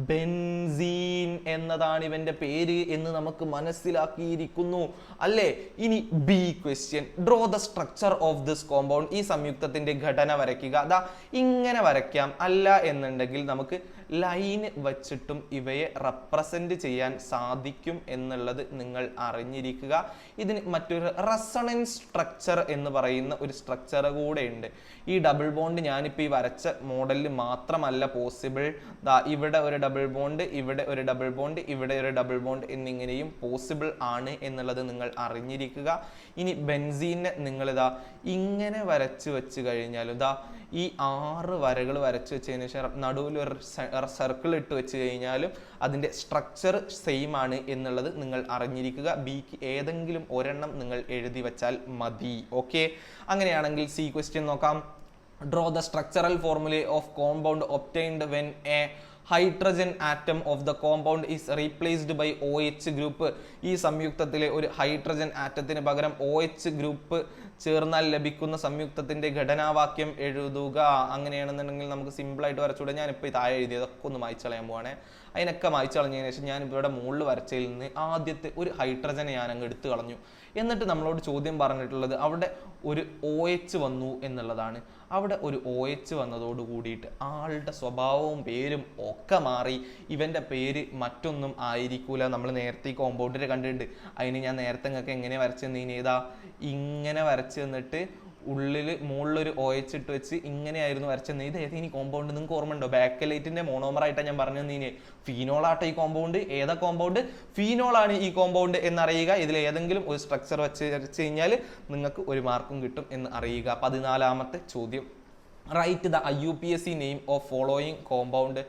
S2: ബെൻസീൻ എന്നതാണ് ഇവന്റെ പേര് എന്ന് നമുക്ക് മനസ്സിലാക്കിയിരിക്കുന്നു അല്ലേ? ഇനി B question, draw the structure of this compound. ഈ സംയുക്തത്തിന്റെ ഘടന വരയ്ക്കുക. അതാ ഇങ്ങനെ വരയ്ക്കാം. അല്ല എന്നുണ്ടെങ്കിൽ നമുക്ക് ലൈൻ വച്ചിട്ടും ഇവയെ റെപ്രസെന്റ് ചെയ്യാൻ സാധിക്കും എന്നുള്ളത് നിങ്ങൾ അറിഞ്ഞിരിക്കുക. ഇതിന് മറ്റൊരു റെസൊണൻസ് സ്ട്രക്ചർ എന്ന് പറയുന്ന ഒരു സ്ട്രക്ചർ കൂടെ ഉണ്ട്. ഈ ഡബിൾ ബോണ്ട് ഞാനിപ്പോൾ ഈ വരച്ച മോഡലിൽ മാത്രമല്ല പോസിബിൾ. ഇവിടെ ഒരു ഡബിൾ ബോണ്ട്, ഇവിടെ ഒരു ഡബിൾ ബോണ്ട്, ഇവിടെ ഒരു ഡബിൾ ബോണ്ട് എന്നിങ്ങനെയും പോസിബിൾ ആണ് എന്നുള്ളത് നിങ്ങൾ അറിഞ്ഞിരിക്കുക. ഇനി ബെൻസീനെ നിങ്ങൾ ഇങ്ങനെ വരച്ച് വെച്ച് കഴിഞ്ഞാൽ ഈ 6 വരകൾ വരച്ച് വെച്ചതിന് ശേഷം നടുവിൽ ഒരു സർക്കിൾ ഇട്ട് വെച്ച് കഴിഞ്ഞാലും അതിൻ്റെ സ്ട്രക്ചർ സെയിം ആണ് എന്നുള്ളത് നിങ്ങൾ അറിഞ്ഞിരിക്കുക. ബിക്ക് ഏതെങ്കിലും ഒരെണ്ണം നിങ്ങൾ എഴുതി വെച്ചാൽ മതി. ഓക്കെ, അങ്ങനെയാണെങ്കിൽ സി ക്വസ്റ്റ്യൻ നോക്കാം. Draw the structural formula of compound obtained when a hydrogen atom of the compound is replaced by OH group. ഈ സംയുക്തത്തിലെ ഒരു ഹൈഡ്രജൻ ആറ്റത്തിന് പകരം OH ഗ്രൂപ്പ് ചേർന്നാൽ ലഭിക്കുന്ന സംയുക്തത്തിന്റെ ഘടനാവാക്യം എഴുതുക. അങ്ങനെയാണെന്നുണ്ടെങ്കിൽ നമുക്ക് സിമ്പിൾ ആയിട്ട് വരച്ചുകൂടെ? ഞാനിപ്പോൾ ഈ താഴെ എഴുതിയതൊക്കെ ഒന്ന് മായ്ച്ചു കളയാൻ പോവാണേ. അതിനൊക്കെ മായ്ച്ചു കളഞ്ഞതിന് ശേഷം ഞാനിപ്പോൾ ഇവിടെ മുകളിൽ വരച്ചതിൽ നിന്ന് ആദ്യത്തെ ഒരു ഹൈഡ്രജനെ ഞാൻ അങ്ങ് എടുത്തു കളഞ്ഞു. എന്നിട്ട് നമ്മളോട് ചോദ്യം പറഞ്ഞിട്ടുള്ളത് അവിടെ ഒരു OH വന്നു എന്നുള്ളതാണ്. അവിടെ ഒരു OH വന്നതോട് കൂടിയിട്ട് ആളുടെ സ്വഭാവവും പേരും ഒക്കെ മാറി. ഇവൻ്റെ പേര് മറ്റൊന്നും ആയിരിക്കൂല. നമ്മൾ നേരത്തെ ഈ കോമ്പൗണ്ടിൽ കണ്ടിട്ടുണ്ട്. അതിന് ഞാൻ നേരത്തെ നിങ്ങൾക്ക് എങ്ങനെ വരച്ചു തന്നീന്? ഇങ്ങനെ വരച്ചു തന്നിട്ട് ഉള്ളിൽ മുകളിലൊരു OH ഇട്ട് വെച്ച് ഇങ്ങനെയായിരുന്നു വരച്ചെന്ന്. ഇത് ഏതാ ഇനി കോമ്പൗണ്ട്? നിങ്ങൾക്ക് ഓർമ്മ ഉണ്ടോ? ബാക്കലൈറ്റിന്റെ മോണോമറായിട്ടാണ് ഞാൻ പറഞ്ഞു തന്നീന്. ഫീനോളാട്ടെ ഈ കോമ്പൗണ്ട്. ഏതാ കോമ്പൗണ്ട്? ഫീനോളാണ് ഈ കോമ്പൗണ്ട് എന്നറിയുക. ഇതിൽ ഏതെങ്കിലും ഒരു സ്ട്രക്ചർ വെച്ച് കഴിഞ്ഞാൽ നിങ്ങൾക്ക് ഒരു മാർക്കും കിട്ടും എന്ന് അറിയുക. 14ാമത്തെ ചോദ്യം, write the IUPAC name of following compound.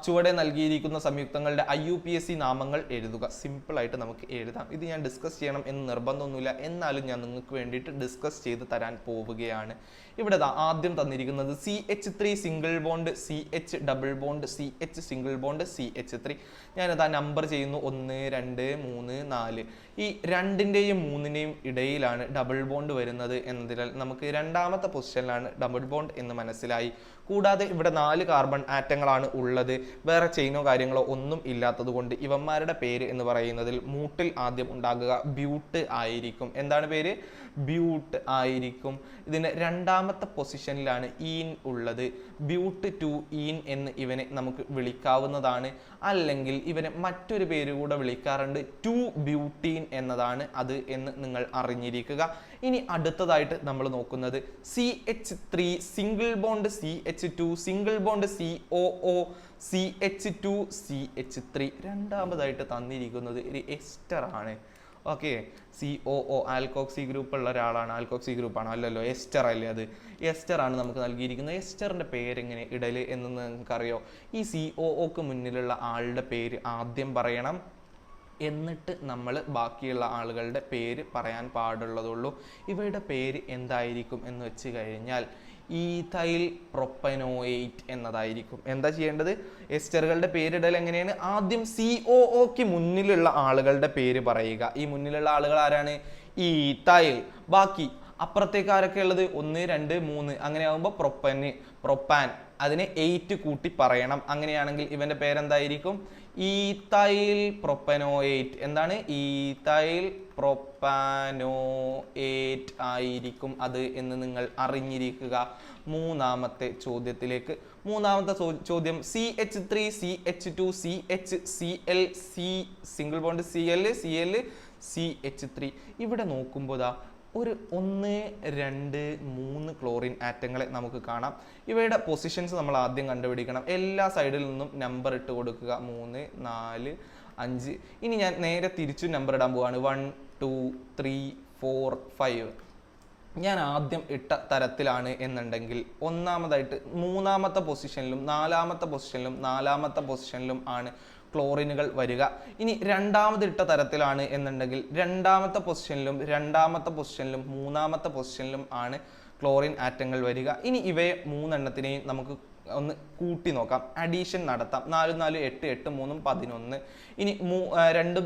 S2: ചുവടെ നൽകിയിരിക്കുന്ന സംയുക്തങ്ങളുടെ IUPAC നാമങ്ങൾ എഴുതുക. സിമ്പിളായിട്ട് നമുക്ക് എഴുതാം. ഇത് ഞാൻ ഡിസ്കസ് ചെയ്യണം എന്ന് നിർബന്ധമൊന്നുമില്ല, എന്നാലും ഞാൻ നിങ്ങൾക്ക് വേണ്ടിയിട്ട് ഡിസ്കസ് ചെയ്ത് തരാൻ പോവുകയാണ്. ഇവിടെ ആദ്യം തന്നിരിക്കുന്നത് CH3 single bond, CH double bond, CH single bond, CH3. ഞാനത് നമ്പർ ചെയ്യുന്നു 1 2 3 4. ഈ 2ന്റെയും 3ന്റെയും ഇടയിലാണ് ഡബിൾ ബോണ്ട് വരുന്നത് എന്നതിനാൽ നമുക്ക് രണ്ടാമത്തെ പൊസിഷനിലാണ് ഡബിൾ ബോണ്ട് എന്ന് മനസ്സിലായി. കൂടാതെ ഇവിടെ 4 കാർബൺ ആറ്റങ്ങളാണ് ഉള്ളത്. വേറെ ചെയിനോ കാര്യങ്ങളോ ഒന്നും ഇല്ലാത്തത് കൊണ്ട് ഇവന്മാരുടെ പേര് എന്ന് പറയുന്നതിൽ മൂട്ടിൽ ആദ്യം ഉണ്ടാകുക ബ്യൂട്ട് ആയിരിക്കും. എന്താണ് പേര്? ബ്യൂട്ട് ആയിരിക്കും. ഇതിന് രണ്ടാമത്തെ പൊസിഷനിലാണ് ഈൻ ഉള്ളത്. ബ്യൂട്ട് 2 ഈൻ എന്ന് ഇവനെ നമുക്ക് വിളിക്കാവുന്നതാണ്. അല്ലെങ്കിൽ ഇവനെ മറ്റൊരു പേര് കൂടെ വിളിക്കാറുണ്ട്, 2 ബ്യൂട്ടീൻ എന്നതാണ് അത് എന്ന് നിങ്ങൾ അറിഞ്ഞിരിക്കുക. ഇനി അടുത്തതായിട്ട് നമ്മൾ നോക്കുന്നത് CH3 single bond, CH2 single bond, COO, CH2, CH3. രണ്ടാമതായിട്ട് തന്നിരിക്കുന്നത് ഒരു എസ്റ്റർ ആണ്. ഓക്കെ, COO ആൽക്കോക്സി ഗ്രൂപ്പ് ഉള്ള ഒരാളാണ്. ആൽക്കോക്സി ഗ്രൂപ്പാണ് അല്ലല്ലോ, എസ്റ്റർ അല്ലേ? അത് എസ്റ്റർ ആണ് നമുക്ക് നൽകിയിരിക്കുന്നത്. എസ്റ്ററിന്റെ പേരെങ്ങനെ ഇടല് എന്ന് നിങ്ങൾക്കറിയോ? ഈ COOക്ക് മുന്നിലുള്ള ആളുടെ പേര് ആദ്യം പറയണം, എന്നിട്ട് നമ്മൾ ബാക്കിയുള്ള ആളുകളുടെ പേര് പറയാൻ പാടുള്ളതുള്ളൂ. ഇവയുടെ പേര് എന്തായിരിക്കും എന്ന് വെച്ച് കഴിഞ്ഞാൽ ഈഥൈൽ പ്രൊപ്പനോയേറ്റ് എന്നതായിരിക്കും. എന്താ ചെയ്യേണ്ടത്? എസ്റ്ററുകളുടെ പേരിടൽ എങ്ങനെയാണ്? ആദ്യം COOക്ക് മുന്നിലുള്ള ആളുകളുടെ പേര് പറയുക. ഈ മുന്നിലുള്ള ആളുകൾ ആരാണ്? ഈഥൈൽ. ബാക്കി അപ്പുറത്തേക്ക് ആരൊക്കെ ഉള്ളത്? 1 2 3. അങ്ങനെ ആകുമ്പോൾ പ്രൊപ്പാൻ, അതിനെ 8 കൂട്ടി പറയണം. അങ്ങനെയാണെങ്കിൽ ഇവന്റെ പേരെന്തായിരിക്കും? Ethyl propanoate. എന്താണ്? ഈഥൈൽ പ്രൊപ്പാനോയേറ്റ് ആയിരിക്കും അത് എന്ന് നിങ്ങൾ അറിഞ്ഞിരിക്കുക. മൂന്നാമത്തെ ചോദ്യത്തിലേക്ക്. മൂന്നാമത്തെ ചോദ്യം CH3 CH2 CH Cl, C single bond, Cl CH3. ഇവിടെ നോക്കുമ്പോൾ ഒരു 1 2 3 ക്ലോറിൻ ആറ്റങ്ങളെ നമുക്ക് കാണാം. ഇവയുടെ പൊസിഷൻസ് നമ്മൾ ആദ്യം കണ്ടുപിടിക്കണം. എല്ലാ സൈഡിൽ നിന്നും നമ്പർ ഇട്ട് കൊടുക്കുക. 3 4 5. ഇനി ഞാൻ നേരെ തിരിച്ചു നമ്പർ ഇടാൻ പോവാണ്. 1 2 3 4 5. ഞാൻ ആദ്യം ഇട്ട തരത്തിലാണ് എന്നുണ്ടെങ്കിൽ ഒന്നാമതായിട്ട് 3ാമത്തെ പൊസിഷനിലും 4ാമത്തെ പൊസിഷനിലും ആണ് ക്ലോറിനുകൾ വരിക. ഇനി രണ്ടാമത് ഇട്ട തരത്തിലാണ് എന്നുണ്ടെങ്കിൽ 2ാമത്തെ പൊസിഷനിലും 3ാമത്തെ പൊസിഷനിലും ആണ് ക്ലോറിൻ ആറ്റങ്ങൾ വരിക. ഇനി ഇവയെ 3 എണ്ണത്തിനെയും നമുക്ക് ഒന്ന് കൂട്ടി നോക്കാം, അഡീഷൻ നടത്താം. 4 4 8 8 3 11. ഇനി 2 2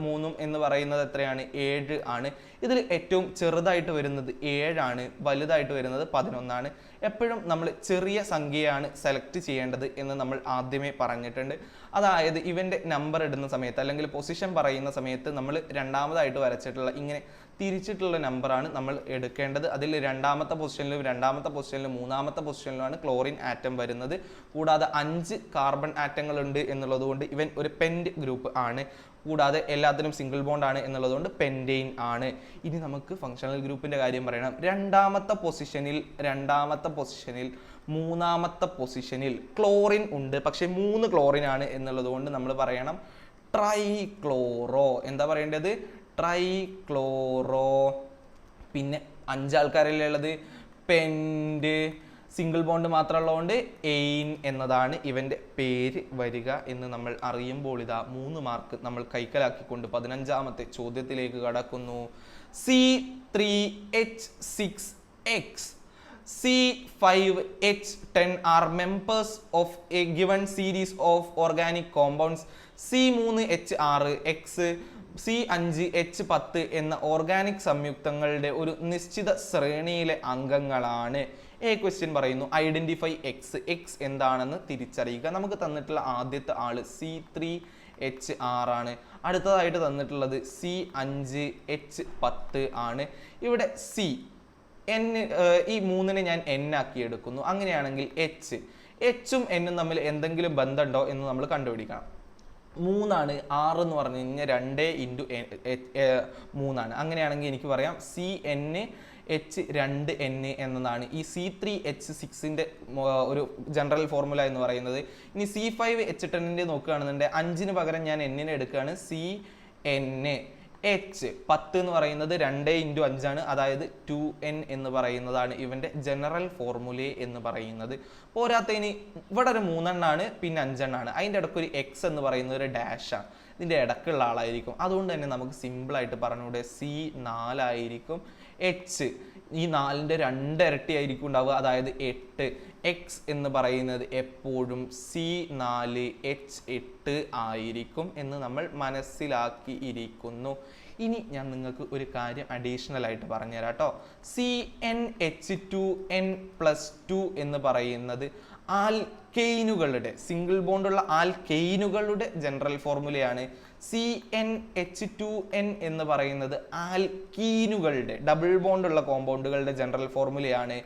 S2: 3 എന്ന് പറയുന്നത് എത്രയാണ്? 7 ആണ്. ഇതിൽ ഏറ്റവും ചെറുതായിട്ട് വരുന്നത് 7 ആണ്, വലുതായിട്ട് വരുന്നത് 11 ആണ്. എപ്പോഴും നമ്മൾ ചെറിയ സംഖ്യയാണ് സെലക്ട് ചെയ്യേണ്ടത് എന്ന് നമ്മൾ ആദ്യമേ പറഞ്ഞിട്ടുണ്ട്. അതായത് ഇവന്റെ നമ്പർ ഇടുന്ന സമയത്ത് അല്ലെങ്കിൽ പൊസിഷൻ പറയുന്ന സമയത്ത് നമ്മൾ രണ്ടാമതായിട്ട് വരച്ചിട്ടുള്ള ഇങ്ങനെ തിരിച്ചിട്ടുള്ള നമ്പറാണ് നമ്മൾ എടുക്കേണ്ടത്. അതിൽ 2ാമത്തെ പൊസിഷനിലും 3ാമത്തെ പൊസിഷനിലുമാണ് ക്ലോറിൻ ആറ്റം വരുന്നത്. കൂടാതെ 5 കാർബൺ ആറ്റങ്ങൾ ഉണ്ട് എന്നുള്ളത് കൊണ്ട് ഇവൻ ഒരു പെന്റ് ഗ്രൂപ്പ് ആണ്. കൂടാതെ എല്ലാത്തിനും സിംഗിൾ ബോണ്ട് ആണ് എന്നുള്ളതുകൊണ്ട് പെൻറ്റെയിൻ ആണ്. ഇനി നമുക്ക് ഫങ്ഷണൽ ഗ്രൂപ്പിന്റെ കാര്യം പറയണം. 2ാമത്തെ പൊസിഷനിൽ 3ാമത്തെ പൊസിഷനിൽ ക്ലോറിൻ ഉണ്ട്, പക്ഷെ 3 ക്ലോറിൻ ആണ് എന്നുള്ളത് കൊണ്ട് നമ്മൾ പറയണം ട്രൈക്ലോറോ. എന്താ പറയേണ്ടത്? ട്രൈക്ലോറോ. പിന്നെ 5 ആൾക്കാരല്ലേ ഉള്ളത്? പെന്റ്. സിംഗിൾ ബോണ്ട് മാത്രമുള്ളതുകൊണ്ട് എയിൻ എന്നതാണ് ഇവന്റെ പേര് വരിക എന്ന് നമ്മൾ അറിയുമ്പോൾ ഇതാ 3 മാർക്ക് നമ്മൾ കൈക്കലാക്കിക്കൊണ്ട് 15ാമത്തെ ചോദ്യത്തിലേക്ക് കടക്കുന്നു. C3H6X, C5H10 are members of a given series of organic compounds. C3H6X, C5H10 എന്ന ഓർഗാനിക് സംയുക്തങ്ങളുടെ ഒരു നിശ്ചിത ശ്രേണിയിലെ അംഗങ്ങളാണ്. ക്വസ്റ്റ്യൻ പറയുന്നു ഐഡന്റിഫൈ എക്സ്. എക്സ് എന്താണെന്ന് തിരിച്ചറിയുക. നമുക്ക് തന്നിട്ടുള്ള ആദ്യത്തെ ആള് C3H6 ആണ്. അടുത്തതായിട്ട് തന്നിട്ടുള്ളത് C5H10 ആണ്. ഇവിടെ C N, ഈ 3നെ ഞാൻ N ആക്കി എടുക്കുന്നു. അങ്ങനെയാണെങ്കിൽ എച്ചും എന്നും തമ്മിൽ എന്തെങ്കിലും ബന്ധമുണ്ടോ എന്ന് നമ്മൾ കണ്ടുപിടിക്കണം. 3 ആണ്. 6 എന്ന് പറഞ്ഞു കഴിഞ്ഞാൽ 2 × 3 അങ്ങനെയാണെങ്കിൽ എനിക്ക് പറയാം CnH2n എന്നതാണ് ഈ C3H6ന്റെ ഒരു ജനറൽ ഫോർമുല എന്ന് പറയുന്നത്. ഇനി C5H10 നോക്കുകയാണെന്നുണ്ടെങ്കിൽ 5ന് പകരം ഞാൻ N എടുക്കുകയാണ്. CN എച്ച് 10 എന്ന് പറയുന്നത് 2 × 5 ആണ്, അതായത് 2n എന്ന് പറയുന്നതാണ് ഇവന്റെ ജനറൽ ഫോർമുല എന്ന് പറയുന്നത്. പോരാത്തതിന് ഇവിടെ ഒരു 3 എണ്ണാണ്, പിന്നെ 5 എണ്ണാണ്, അതിൻ്റെ ഇടയ്ക്ക് ഒരു എക്സ് എന്ന് പറയുന്നത് ഒരു ഡാഷാണ്, ഇതിൻ്റെ ഇടക്കുള്ള ആളായിരിക്കും. അതുകൊണ്ട് തന്നെ നമുക്ക് സിമ്പിൾ ആയിട്ട് പറഞ്ഞൂടെ, C4 ആയിരിക്കും. എച്ച് ഈ 4ന്റെ 2 ഇരട്ടി ആയിരിക്കും ഉണ്ടാവുക, അതായത് 8. എക്സ് എന്ന് പറയുന്നത് എപ്പോഴും C4H8 ആയിരിക്കും എന്ന് നമ്മൾ മനസ്സിലാക്കിയിരിക്കുന്നു. ഇനി ഞാൻ നിങ്ങൾക്ക് ഒരു കാര്യം അഡീഷണൽ ആയിട്ട് പറഞ്ഞുതരാം കേട്ടോ. CnH2n+2 എന്ന് പറയുന്നത് ആൽക്കെയിനുകളുടെ, സിംഗിൾ ബോണ്ടുള്ള ആൽക്കെയിനുകളുടെ ജനറൽ ഫോർമുലയാണ്. CnH2n എന്ന് പറയുന്നത് ആൽക്കീനുകളുടെ, ഡബിൾ ബോണ്ടുള്ള കോമ്പൗണ്ടുകളുടെ ജനറൽ ഫോർമുലയാണ്.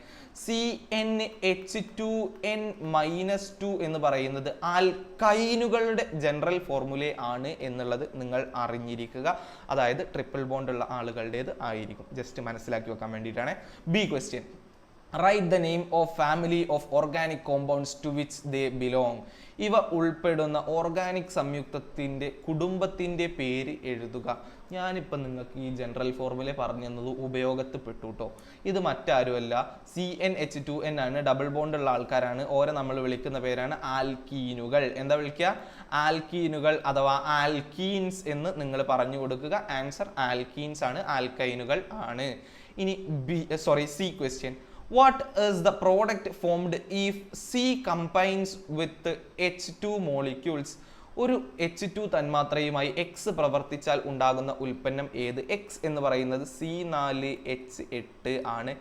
S2: CnH2n-2 എന്ന് പറയുന്നത് ആൽക്കൈനുകളുടെ ജനറൽ ഫോർമുല ആണ് എന്നുള്ളത് നിങ്ങൾ അറിഞ്ഞിരിക്കുക. അതായത് ട്രിപ്പിൾ ബോണ്ടുള്ള ആളുകളുടേത് ആയിരിക്കും. ജസ്റ്റ് മനസ്സിലാക്കി വെക്കാൻ വേണ്ടിയിട്ടാണ്. B question, right the name of family of organic compounds to which they belong. ഇവ ഉൾപ്പെടുന്ന ഓർഗാനിക് സംയുക്തത്തിന്റെ കുടുംബത്തിന്റെ പേര് എഴുതുക. ഞാനിപ്പോൾ നിങ്ങൾക്ക് ഈ ജനറൽ ഫോർമുല പറഞ്ഞു തന്നത് ഉപയോഗത്തിൽപ്പെട്ടു കേട്ടോ. ഇത് മറ്റാരുമല്ല, CnH2n ആണ്, ഡബിൾ ബോണ്ട് ഉള്ള ആൾക്കാരാണ്. ഓരെ നമ്മൾ വിളിക്കുന്ന പേരാണ് ആൽക്കീനുകൾ. എന്താ വിളിക്കുക? ആൽക്കീനുകൾ അഥവാ ആൽക്കീൻസ് എന്ന് നിങ്ങൾ പറഞ്ഞു കൊടുക്കുക. ആൻസർ ആൽക്കീൻസ് ആണ്, ആൽക്കൈനുകൾ ആണ്. ഇനി C question, what is the product formed if C combines with H2 molecules? ഒരു H2 തന്മാത്രയുമായി X പ്രവർത്തിച്ചാൽ ഉണ്ടാകുന്ന ഉൽപ്പന്നം ഏത്? X എന്ന് പറയുന്നത് C4H8 ആണ്.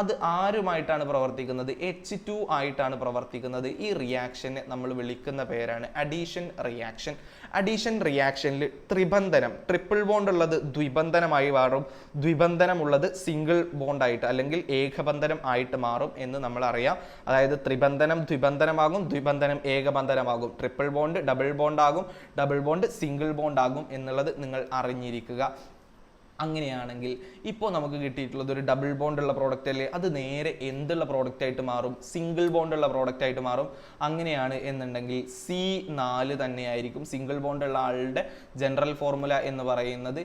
S2: അത് ആരുമായിട്ടാണ് പ്രവർത്തിക്കുന്നത്? H2 ആയിട്ടാണ് പ്രവർത്തിക്കുന്നത്. ഈ റിയാക്ഷനെ നമ്മൾ വിളിക്കുന്ന പേരാണ് അഡീഷൻ റിയാക്ഷൻ. അഡീഷൻ റിയാക്ഷനിൽ ത്രിബന്ധനം, ട്രിപ്പിൾ ബോണ്ട് ഉള്ളത് ദ്വിബന്ധനമായി മാറും, ദ്വിബന്ധനമുള്ളത് സിംഗിൾ ബോണ്ട് ആയിട്ട് അല്ലെങ്കിൽ ഏകബന്ധനം ആയിട്ട് മാറും എന്ന് നമ്മൾ അറിയാം. അതായത് ത്രിബന്ധനം ദ്വിബന്ധനമാകും, ദ്വിബന്ധനം ഏകബന്ധനമാകും, ട്രിപ്പിൾ ബോണ്ട് ഡബിൾ ബോണ്ട് ആകും, ഡബിൾ ബോണ്ട് സിംഗിൾ ബോണ്ട് ആകും എന്നുള്ളത് നിങ്ങൾ അറിഞ്ഞിരിക്കുക. അങ്ങനെയാണെങ്കിൽ ഇപ്പോൾ നമുക്ക് കിട്ടിയിട്ടുള്ളത് ഒരു ഡബിൾ ബോണ്ടുള്ള പ്രോഡക്റ്റ് അല്ലേ, അത് നേരെ എന്തുള്ള പ്രോഡക്റ്റ് ആയിട്ട് മാറും? സിംഗിൾ ബോണ്ടുള്ള പ്രോഡക്റ്റ് ആയിട്ട് മാറും. അങ്ങനെയാണ് എന്നുണ്ടെങ്കിൽ C4 തന്നെയായിരിക്കും. സിംഗിൾ ബോണ്ടുള്ള ആളുടെ ജനറൽ ഫോർമുല എന്ന് പറയുന്നത്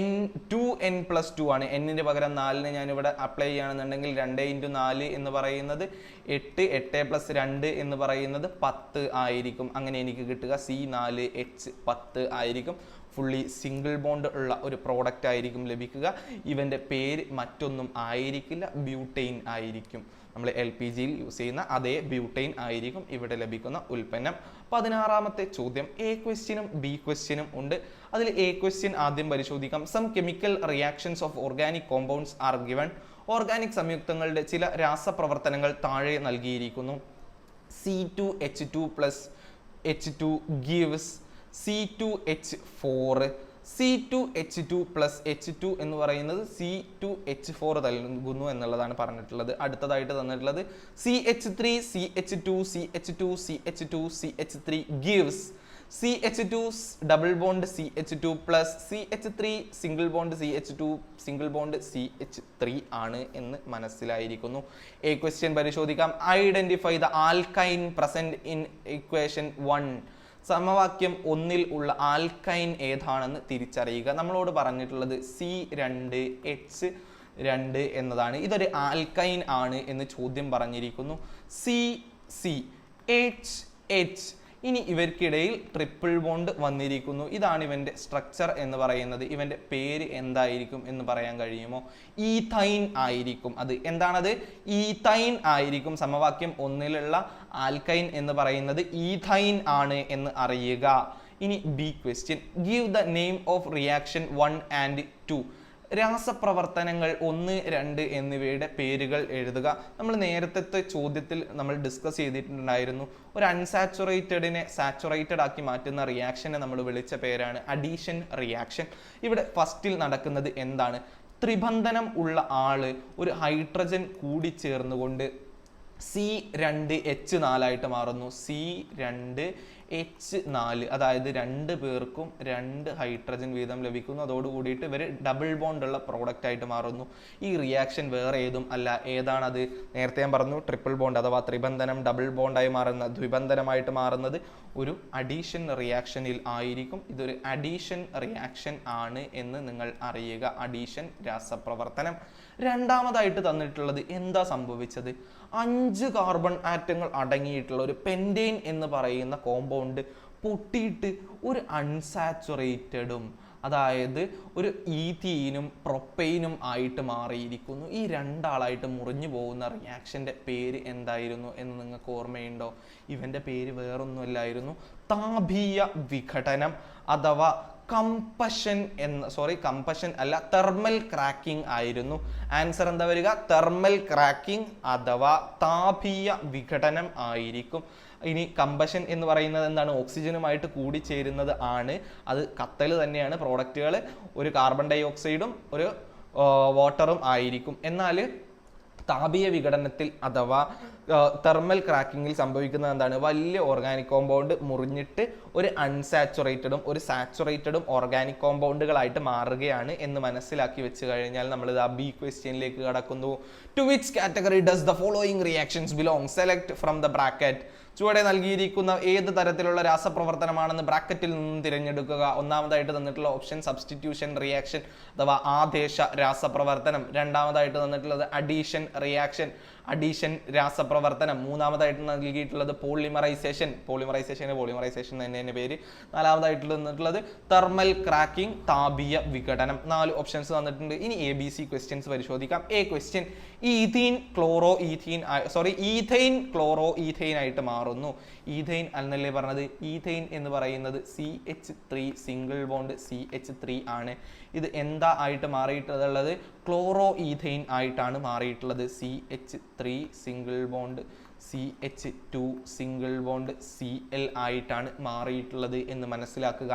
S2: N2n+2 ആണ്. എന്നിന്റെ പകരം 4നെ ഞാനിവിടെ അപ്ലൈ ചെയ്യുകയാണെന്നുണ്ടെങ്കിൽ 2 × 4 എന്ന് പറയുന്നത് 8, 8+2 എന്ന് പറയുന്നത് 10 ആയിരിക്കും. അങ്ങനെ എനിക്ക് കിട്ടുക C4H10 ആയിരിക്കും. ഫുള്ളി സിംഗിൾ ബോണ്ട് ഉള്ള ഒരു പ്രോഡക്റ്റ് ആയിരിക്കും ലഭിക്കുക. ഇവൻ്റെ പേര് മറ്റൊന്നും ആയിരിക്കില്ല, ബ്യൂട്ടെയിൻ ആയിരിക്കും. നമ്മൾ LPGയിൽ യൂസ് ചെയ്യുന്ന അതേ ബ്യൂട്ടെയിൻ ആയിരിക്കും ഇവിടെ ലഭിക്കുന്ന ഉൽപ്പന്നം. 16ാമത്തെ ചോദ്യം, A ക്വസ്റ്റ്യനും B ക്വസ്റ്റ്യനും ഉണ്ട്. അതിൽ A ക്വസ്റ്റ്യൻ ആദ്യം പരിശോധിക്കാം. Some chemical reactions of organic compounds are given. ഓർഗാനിക് സംയുക്തങ്ങളുടെ ചില രാസപ്രവർത്തനങ്ങൾ താഴെ നൽകിയിരിക്കുന്നു. C2H2+H2 gives C2H4. C2H2+H2 എന്ന് പറയുന്നത് C2H4 നൽകുന്നു എന്നുള്ളതാണ് പറഞ്ഞിട്ടുള്ളത്. അടുത്തതായിട്ട് തന്നിട്ടുള്ളത് CH3, CH2, CH2, CH2, CH3 gives CH2 double bond CH2 plus CH3 single bond CH2 single bond CH3 ആണ് എന്ന് മനസ്സിലായിരിക്കുന്നു. A ക്വസ്റ്റ്യൻ പരിശോധിക്കാം. Identify the alkyne present in equation 1. സമവാക്യം 1ൽ ഉള്ള ആൽക്കൈൻ ഏതാണെന്ന് തിരിച്ചറിയുക. നമ്മളോട് പറഞ്ഞിട്ടുള്ളത് C2H2 എന്നതാണ്. ഇതൊരു ആൽക്കൈൻ ആണ് എന്ന് ചോദ്യം പറഞ്ഞിരിക്കുന്നു. CH. ഇനി ഇവർക്കിടയിൽ ട്രിപ്പിൾ ബോണ്ട് വന്നിരിക്കുന്നു. ഇതാണ് ഇവന്റെ സ്ട്രക്ചർ എന്ന് പറയുന്നത്. ഇവന്റെ പേര് എന്തായിരിക്കും എന്ന് പറയാൻ കഴിയുമോ? ഈഥൈൻ ആയിരിക്കും. അത് എന്താണത്? ഈഥൈൻ ആയിരിക്കും. സമവാക്യം 1ലുള്ള ആൽക്കൈൻ എന്ന് പറയുന്നത് ഈഥൈൻ ആണ് എന്ന് അറിയുക. ഇനി B question, give the name of reaction 1 and 2. രാസപ്രവർത്തനങ്ങൾ 1, 2 എന്നിവയുടെ പേരുകൾ എഴുതുക. നമ്മൾ നേരത്തെ ചോദ്യത്തിൽ നമ്മൾ ഡിസ്കസ് ചെയ്തിട്ടുണ്ടായിരുന്നു. ഒരു അൺസാച്ചുറേറ്റഡിനെ സാച്ചുറേറ്റഡ് ആക്കി മാറ്റുന്ന റിയാക്ഷനെ നമ്മൾ വിളിച്ച പേരാണ് അഡീഷൻ റിയാക്ഷൻ. ഇവിടെ ഫസ്റ്റിൽ നടക്കുന്നത് എന്താണ്? ത്രിബന്ധനം ഉള്ള ആള് ഒരു ഹൈഡ്രജൻ കൂടി ചേർന്നുകൊണ്ട് C2H4 ആയിട്ട് മാറുന്നു. C2H4 H4, അതായത് 2 പേർക്കും 2 ഹൈഡ്രജൻ വീതം ലഭിക്കുന്നു. അതോടുകൂടിയിട്ട് ഇവർ ഡബിൾ ബോണ്ട് ഉള്ള പ്രോഡക്റ്റ് ആയിട്ട് മാറുന്നു. ഈ റിയാക്ഷൻ വേറെ ഏതും അല്ല. ഏതാണത്? നേരത്തെ ഞാൻ പറഞ്ഞു ട്രിപ്പിൾ ബോണ്ട് അഥവാ ത്രിബന്ധനം ഡബിൾ ബോണ്ടായി മാറുന്ന ദ്വിബന്ധനമായിട്ട് മാറുന്നത് ഒരു അഡീഷൻ റിയാക്ഷനിൽ ആയിരിക്കും. ഇതൊരു അഡീഷൻ റിയാക്ഷൻ ആണ് എന്ന് നിങ്ങൾ അറിയുക. അഡീഷൻ രാസപ്രവർത്തനം. രണ്ടാമതായിട്ട് തന്നിട്ടുള്ളത് എന്താ സംഭവിച്ചത്? 5 കാർബൺ ആറ്റങ്ങൾ അടങ്ങിയിട്ടുള്ള ഒരു പെൻറ്റെയിൻ എന്ന് പറയുന്ന കോമ്പൗണ്ട് പൊട്ടിയിട്ട് ഒരു അൺസാച്ചുറേറ്റഡും, അതായത് ഒരു ഈഥീനും പ്രൊപ്പൈനും ആയിട്ട് മാറിയിരിക്കുന്നു. ഈ രണ്ടാളായിട്ട് മുറിഞ്ഞു പോകുന്ന റിയാക്ഷൻ്റെ പേര് എന്തായിരുന്നു എന്ന് നിങ്ങൾക്ക് ഓർമ്മയുണ്ടോ? ഇവൻ്റെ പേര് വേറൊന്നുമല്ലായിരുന്നു, താപീയ വിഘടനം അഥവാ കമ്പഷൻ അല്ല, തെർമൽ ക്രാക്കിംഗ് ആയിരുന്നു. ആൻസർ എന്താ വരിക? തെർമൽ ക്രാക്കിംഗ് അഥവാ താപീയ വിഘടനം ആയിരിക്കും. ഇനി കമ്പഷൻ എന്ന് പറയുന്നത് എന്താണ്? ഓക്സിജനുമായിട്ട് കൂടിച്ചേരുന്നത് ആണ്. അത് കത്തൽ തന്നെയാണ്. പ്രോഡക്റ്റുകൾ ഒരു കാർബൺ ഡൈ ഓക്സൈഡും ഒരു വാട്ടറും ആയിരിക്കും. എന്നാൽ താപീയ വിഘടനത്തിൽ അഥവാ തെർമൽ ക്രാക്കിങ്ങിൽ സംഭവിക്കുന്നത് എന്താണ്? വലിയ ഓർഗാനിക് കോമ്പൗണ്ട് മുറിഞ്ഞിട്ട് ഒരു അൺസാച്ചുറേറ്റഡും ഒരു സാച്ചുറേറ്റഡും ഓർഗാനിക് കോമ്പൗണ്ടുകളായിട്ട് മാറുകയാണ് എന്ന് മനസ്സിലാക്കി വെച്ച് കഴിഞ്ഞാൽ നമ്മൾ ഇത് ബി ക്വസ്റ്റ്യനിലേക്ക് കടക്കുന്നു. To which category does the following reactions belong? Select from the bracket. ചുവടെ നൽകിയിരിക്കുന്ന ഏത് തരത്തിലുള്ള രാസപ്രവർത്തനമാണെന്ന് ബ്രാക്കറ്റിൽ നിന്നും തിരഞ്ഞെടുക്കുക. ഒന്നാമതായിട്ട് തന്നിട്ടുള്ള ഓപ്ഷൻ സബ്സ്റ്റിറ്റ്യൂഷൻ റിയാക്ഷൻ അഥവാ ആദേശ രാസപ്രവർത്തനം. രണ്ടാമതായിട്ട് തന്നിട്ടുള്ളത് അഡീഷൻ റിയാക്ഷൻ, അഡീഷൻ രാസപ്രവർത്തനം. മൂന്നാമതായിട്ട് നൽകിയിട്ടുള്ളത് പോളിമറൈസേഷൻ തന്നെ പേര്. നാലാമതായിട്ട് തന്നിട്ടുള്ളത് തെർമൽ ക്രാക്കിംഗ്, താപീയ വിഘടനം. 4 ഓപ്ഷൻസ് തന്നിട്ടുണ്ട്. ഇനി ABC ക്വസ്റ്റ്യൻസ് പരിശോധിക്കാം. A question, ethyne chloro ethyne ആയിട്ട് മാറുന്നു. ഈഥൈൻ എന്നല്ലേ പറഞ്ഞത്? ഈഥൈൻ എന്ന് പറയുന്നത് CH3 സിംഗിൾ ബോണ്ട് CH3 ആണ്. ഇത് എന്താ ആയിട്ട് മാറിയിട്ടുള്ളത്? ക്ലോറോ ഈഥൈൻ ആയിട്ടാണ് മാറിയിട്ടുള്ളത്. CH3 single bond CH2 single bond Cl ആയിട്ടാണ് മാറിയിട്ടുള്ളത് എന്ന് മനസ്സിലാക്കുക.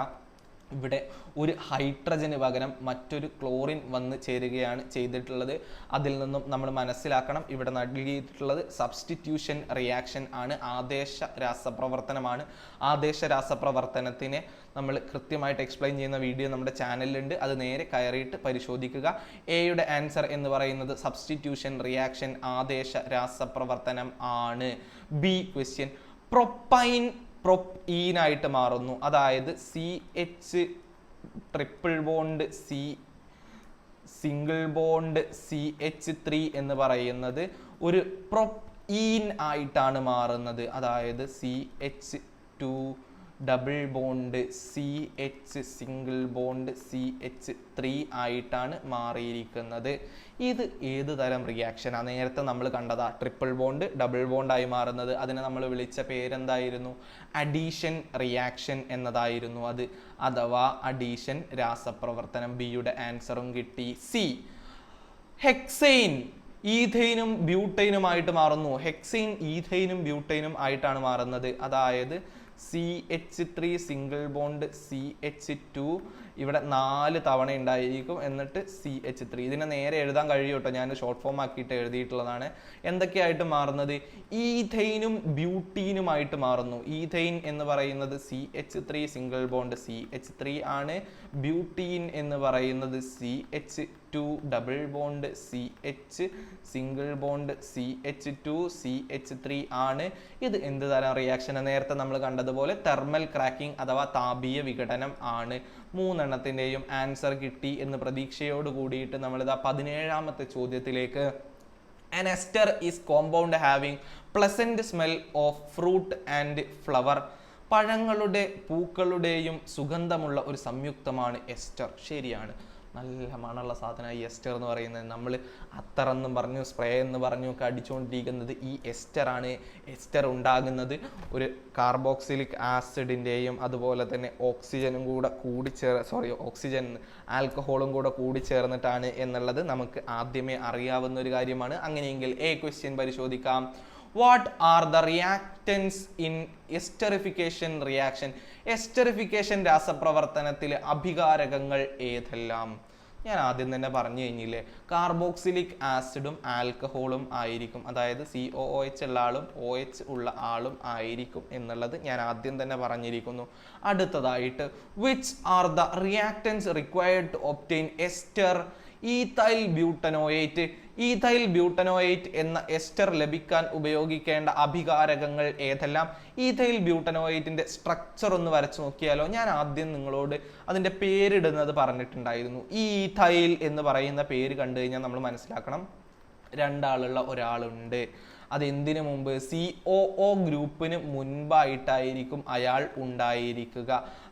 S2: ഇവിടെ ഒരു ഹൈഡ്രജന് പകരം മറ്റൊരു ക്ലോറിൻ വന്ന് ചേരുകയാണ് ചെയ്തിട്ടുള്ളത്. അതിൽ നിന്നും നമ്മൾ മനസ്സിലാക്കണം ഇവിടെ നൽകിയിട്ടുള്ളത് സബ്സ്റ്റിറ്റ്യൂഷൻ റിയാക്ഷൻ ആണ്, ആദേശ രാസപ്രവർത്തനമാണ്. ആദേശ രാസപ്രവർത്തനത്തിനെ നമ്മൾ കൃത്യമായിട്ട് എക്സ്പ്ലെയിൻ ചെയ്യുന്ന വീഡിയോ നമ്മുടെ ചാനലിലുണ്ട്. അത് നേരെ കയറിയിട്ട് പരിശോധിക്കുക. എയുടെ ആൻസർ എന്ന് പറയുന്നത് സബ്സ്റ്റിറ്റ്യൂഷൻ റിയാക്ഷൻ, ആദേശ രാസപ്രവർത്തനം ആണ്. ബി ക്വസ്റ്റ്യൻ, പ്രൊപ്പീനായിട്ട് മാറുന്നു. അതായത് CH triple bond single bond CH3 എന്ന് പറയുന്നത് ഒരു പ്രൊപ്പീൻ ആയിട്ടാണ് മാറുന്നത്. അതായത് CH2 double bond CH single bond CH3 ആയിട്ടാണ് മാറിയിരിക്കുന്നത്. ഇത് ഏത് തരം റിയാക്ഷനാണ്? നേരത്തെ നമ്മൾ കണ്ടതാ ട്രിപ്പിൾ ബോണ്ട് ഡബിൾ ബോണ്ടായി മാറുന്നത്. അതിനെ നമ്മൾ വിളിച്ച പേരെന്തായിരുന്നു? അഡീഷൻ റിയാക്ഷൻ എന്നതായിരുന്നു അത്, അഥവാ അഡീഷൻ രാസപ്രവർത്തനം. ബിയുടെ ആൻസറും കിട്ടി. സി, ഹെക്സൈൻ ഈഥൈനും ബ്യൂട്ടൈനുമായിട്ട് മാറുന്നു. ഹെക്സൈൻ ഈഥൈനും ബ്യൂട്ടൈനും ആയിട്ടാണ് മാറുന്നത്. അതായത് CH3 സിംഗിൾ ബോണ്ട് CH2 ഇവിടെ 4 തവണ ഉണ്ടായിരിക്കും, എന്നിട്ട് CH3. ഇതിനെ നേരെ എഴുതാൻ കഴിയും കേട്ടോ, ഞാൻ ഷോർട്ട് ഫോം ആക്കിയിട്ട് എഴുതിയിട്ടുള്ളതാണ്. എന്തൊക്കെയായിട്ട് മാറുന്നത്? ഈഥൈനും ബ്യൂട്ടീനുമായിട്ട് മാറുന്നു. ഈഥൈൻ എന്ന് പറയുന്നത് CH3 സിംഗിൾ ബോണ്ട് CH3 ആണ്. ബ്യൂട്ടീൻ എന്ന് പറയുന്നത് CH2 double bond CH single bond CH2 CH3 ആണ്. ഇത് എന്ത് തരം റിയാക്ഷൻ? നേരത്തെ നമ്മൾ കണ്ടതുപോലെ തെർമൽ ക്രാക്കിംഗ് അഥവാ താപീയ വിഘടനം ആണ്. 3 എണ്ണത്തിൻ്റെയും ആൻസർ കിട്ടി എന്ന് പ്രതീക്ഷയോട് കൂടിയിട്ട് നമ്മളിതാ 17ാമത്തെ ചോദ്യത്തിലേക്ക്. An ester is compound having pleasant smell of fruit and flower. പഴങ്ങളുടെ പൂക്കളുടെയും സുഗന്ധമുള്ള ഒരു സംയുക്തമാണ് എസ്റ്റർ. ശരിയാണ്, നല്ല മണമുള്ള സാധനമാണ് ഈ എസ്റ്റർ എന്ന് പറയുന്നത്. നമ്മൾ അത്തറെന്നും പറഞ്ഞു സ്പ്രേ എന്ന് പറഞ്ഞു ഒക്കെ അടിച്ചുകൊണ്ടിരിക്കുന്നത് ഈ എസ്റ്ററാണ്. എസ്റ്റർ ഉണ്ടാകുന്നത് ഒരു കാർബോക്സിലിക് ആസിഡിൻ്റെയും അതുപോലെ തന്നെ ഓക്സിജൻ ആൽക്കഹോളും കൂടെ കൂടിച്ചേർന്നിട്ടാണ് എന്നുള്ളത് നമുക്ക് ആദ്യമേ അറിയാവുന്ന ഒരു കാര്യമാണ്. അങ്ങനെയെങ്കിൽ എ ക്വസ്റ്റ്യൻ പരിശോധിക്കാം. What are the reactants in esterification reaction? Esterification രാസപ്രവർത്തനത്തിലെ അഭികാരകങ്ങൾ ഏതെല്ലാം? ഞാൻ ആദ്യം തന്നെ പറഞ്ഞു കഴിഞ്ഞില്ലേ, കാർബോക്സിലിക് ആസിഡും ആൽക്കഹോളും ആയിരിക്കും, അതായത് COOH ഉള്ള ആളും OH ഉള്ള ആളും ആയിരിക്കും എന്നുള്ളത് ഞാൻ ആദ്യം തന്നെ പറഞ്ഞിരിക്കുന്നു. അടുത്തതായിട്ട് which are the reactants required to obtain ester ethyl butanoate. Ethyl butanoate എന്ന എസ്റ്റർ ലഭിക്കാൻ ഉപയോഗിക്കേണ്ട അഭികാരകങ്ങൾ ഏതെല്ലാം? ഈഥൈൽ ബ്യൂട്ടനോയേറ്റിന്റെ സ്ട്രക്ചർ ഒന്ന് വരച്ചു നോക്കിയാലോ. ഞാൻ ആദ്യം നിങ്ങളോട് അതിന്റെ പേരിടുന്നത് പറഞ്ഞിട്ടുണ്ടായിരുന്നു. ഈഥൈൽ എന്ന് പറയുന്ന പേര് കണ്ടു കഴിഞ്ഞാൽ നമ്മൾ മനസ്സിലാക്കണം രണ്ടാളുള്ള ഒരാളുണ്ട്. അതെന്തിനു മുമ്പ്? COO ഗ്രൂപ്പിന് മുൻപായിട്ടായിരിക്കും അയാൾ ഉണ്ടായിരിക്കുക.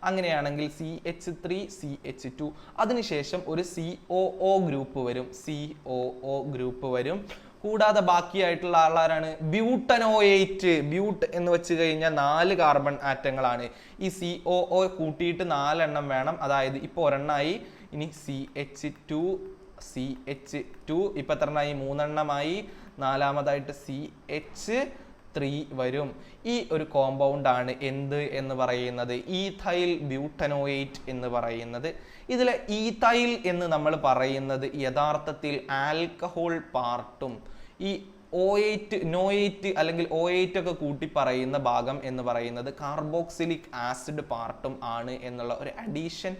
S2: അങ്ങനെയാണെങ്കിൽ CH3 CH2 അതിനുശേഷം ഒരു COO ഗ്രൂപ്പ് വരും, COO ഗ്രൂപ്പ് വരും. കൂടാതെ ബാക്കിയായിട്ടുള്ള ആളാരാണ്? ബ്യൂട്ടനോയേറ്റ്. ബ്യൂട്ട് എന്ന് വെച്ച് കഴിഞ്ഞാൽ 4 കാർബൺ ആറ്റങ്ങളാണ്. ഈ COO കൂട്ടിയിട്ട് 4 എണ്ണം വേണം. അതായത് ഇപ്പോൾ ഒരെണ്ണമായി, ഇനി CH2 ഇപ്പൊ എത്രണ്ണമായി? 3 എണ്ണമായി. നാലാമതായിട്ട് CH3 വരും. ഈ ഒരു കോമ്പൗണ്ട് ആണ് എന്ത് എന്ന് പറയുന്നത്? ഈഥൈൽ ബ്യൂട്ടനോയേറ്റ് എന്ന് പറയുന്നത്. ഇതിലെ ഈഥൈൽ എന്ന് നമ്മൾ പറയുന്നത് യഥാർത്ഥത്തിൽ ആൽക്കഹോൾ പാർട്ടും ഈ നോയേറ്റ് അല്ലെങ്കിൽ OH ഒക്കെ കൂട്ടി പറയുന്ന ഭാഗം എന്ന് പറയുന്നത് കാർബോക്സിലിക് ആസിഡ് പാർട്ടും ആണ് എന്നുള്ള ഒരു അഡീഷൻ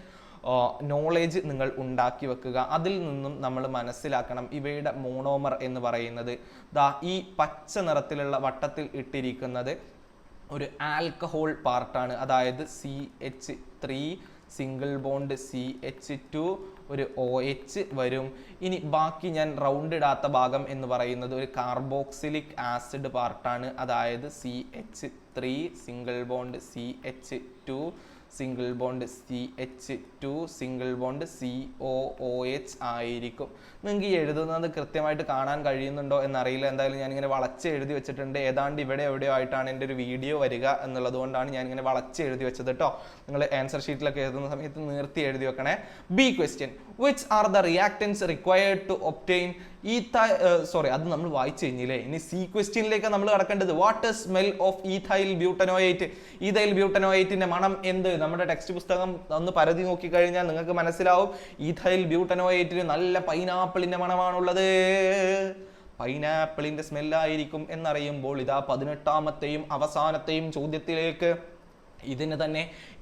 S2: നോളേജ് നിങ്ങൾ ഉണ്ടാക്കി വെക്കുക. അതിൽ നിന്നും നമ്മൾ മനസ്സിലാക്കണം ഇവയുടെ മോണോമർ എന്ന് പറയുന്നത് ദാ ഈ പച്ച നിറത്തിലുള്ള വട്ടത്തിൽ ഇട്ടിരിക്കുന്നത് ഒരു ആൽക്കഹോൾ പാർട്ടാണ്. അതായത് CH3 സിംഗിൾ ബോണ്ട് CH2 ഒരു OH വരും. ഇനി ബാക്കി ഞാൻ റൗണ്ട് ഇടാത്ത ഭാഗം എന്ന് പറയുന്നത് ഒരു കാർബോക്സിലിക് ആസിഡ് പാർട്ടാണ്. അതായത് CH3 single bond CH2 single bond CH2 single bond COOH ആയിരിക്കും. നിങ്ങൾക്ക് ഈ എഴുതുന്നത് കൃത്യമായിട്ട് കാണാൻ കഴിയുന്നുണ്ടോ എന്നറിയില്ല. എന്തായാലും ഞാനിങ്ങനെ വളച്ച് എഴുതി വെച്ചിട്ടുണ്ട്. ഏതാണ്ട് ഇവിടെ എവിടെയോ ആയിട്ടാണ് എൻ്റെ ഒരു വീഡിയോ വരിക എന്നുള്ളത് കൊണ്ടാണ് ഞാനിങ്ങനെ വളച്ച് എഴുതി വെച്ചത് കേട്ടോ. നിങ്ങൾ ആൻസർ ഷീറ്റിലൊക്കെ എഴുതുന്ന സമയത്ത് നിർത്തി എഴുതി വെക്കണേ. B question, which are the reactants required to obtain അത് നമ്മൾ വായിച്ചു കഴിഞ്ഞില്ലേ. ഇനി C ക്വസ്റ്റ്യനിലേക്ക് നമ്മൾ കടക്കേണ്ടത് what is smell of ethyl butanoate. Ethyl ബ്യൂട്ടനോയേറ്റിന്റെ മണം എന്ത്? നമ്മുടെ ടെക്സ്റ്റ് പുസ്തകം ഒന്ന് പരതി നോക്കി കഴിഞ്ഞാൽ നിങ്ങൾക്ക് മനസ്സിലാവും ഈഥൈൽ ബ്യൂട്ടനോയേറ്റിന് നല്ല പൈനാപ്പിളിന്റെ മണമാണുള്ളത്. പൈനാപ്പിളിന്റെ സ്മെല്ലായിരിക്കും എന്നറിയുമ്പോൾ ഇതാ 18ാമത്തെയും അവസാനത്തെയും ചോദ്യത്തിലേക്ക്. ഇതിന് തന്നെ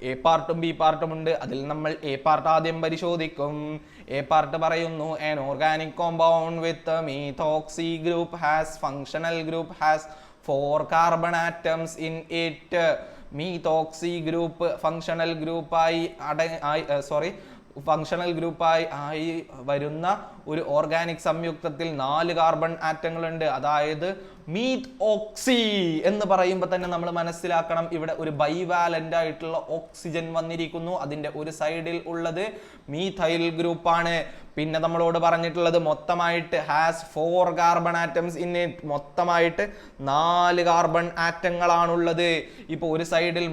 S2: A പാർട്ടും B പാർട്ടും ഉണ്ട്. അതിൽ നമ്മൾ A പാർട്ട് ആദ്യം പരിശോധിക്കും. A പാർട്ട് പറയുന്നു an organic compound with a methoxy group has functional group has 4 carbon atoms in it. methoxy group functional ഗ്രൂപ്പായി വരുന്ന ഒരു ഓർഗാനിക് സംയുക്തത്തിൽ 4 കാർബൺ ആറ്റങ്ങൾ ഉണ്ട്. അതായത് മീഥോക്സി എന്ന് പറയുമ്പോൾ തന്നെ നമ്മൾ മനസ്സിലാക്കണം ഇവിടെ ഒരു ബൈവാലന്റ് ആയിട്ടുള്ള ഓക്സിജൻ വന്നിരിക്കുന്നു. അതിന്റെ ഒരു സൈഡിൽ ഉള്ളത് മീഥൈൽ ഗ്രൂപ്പാണ്. പിന്നെ നമ്മളോട് പറഞ്ഞിട്ടുള്ളത് മൊത്തമായിട്ട് has 4 carbon atoms in it. മൊത്തമായിട്ട് 4 കാർബൺ ആറ്റങ്ങളാണുള്ളത്. ഇപ്പൊ ഒരു സൈഡിൽ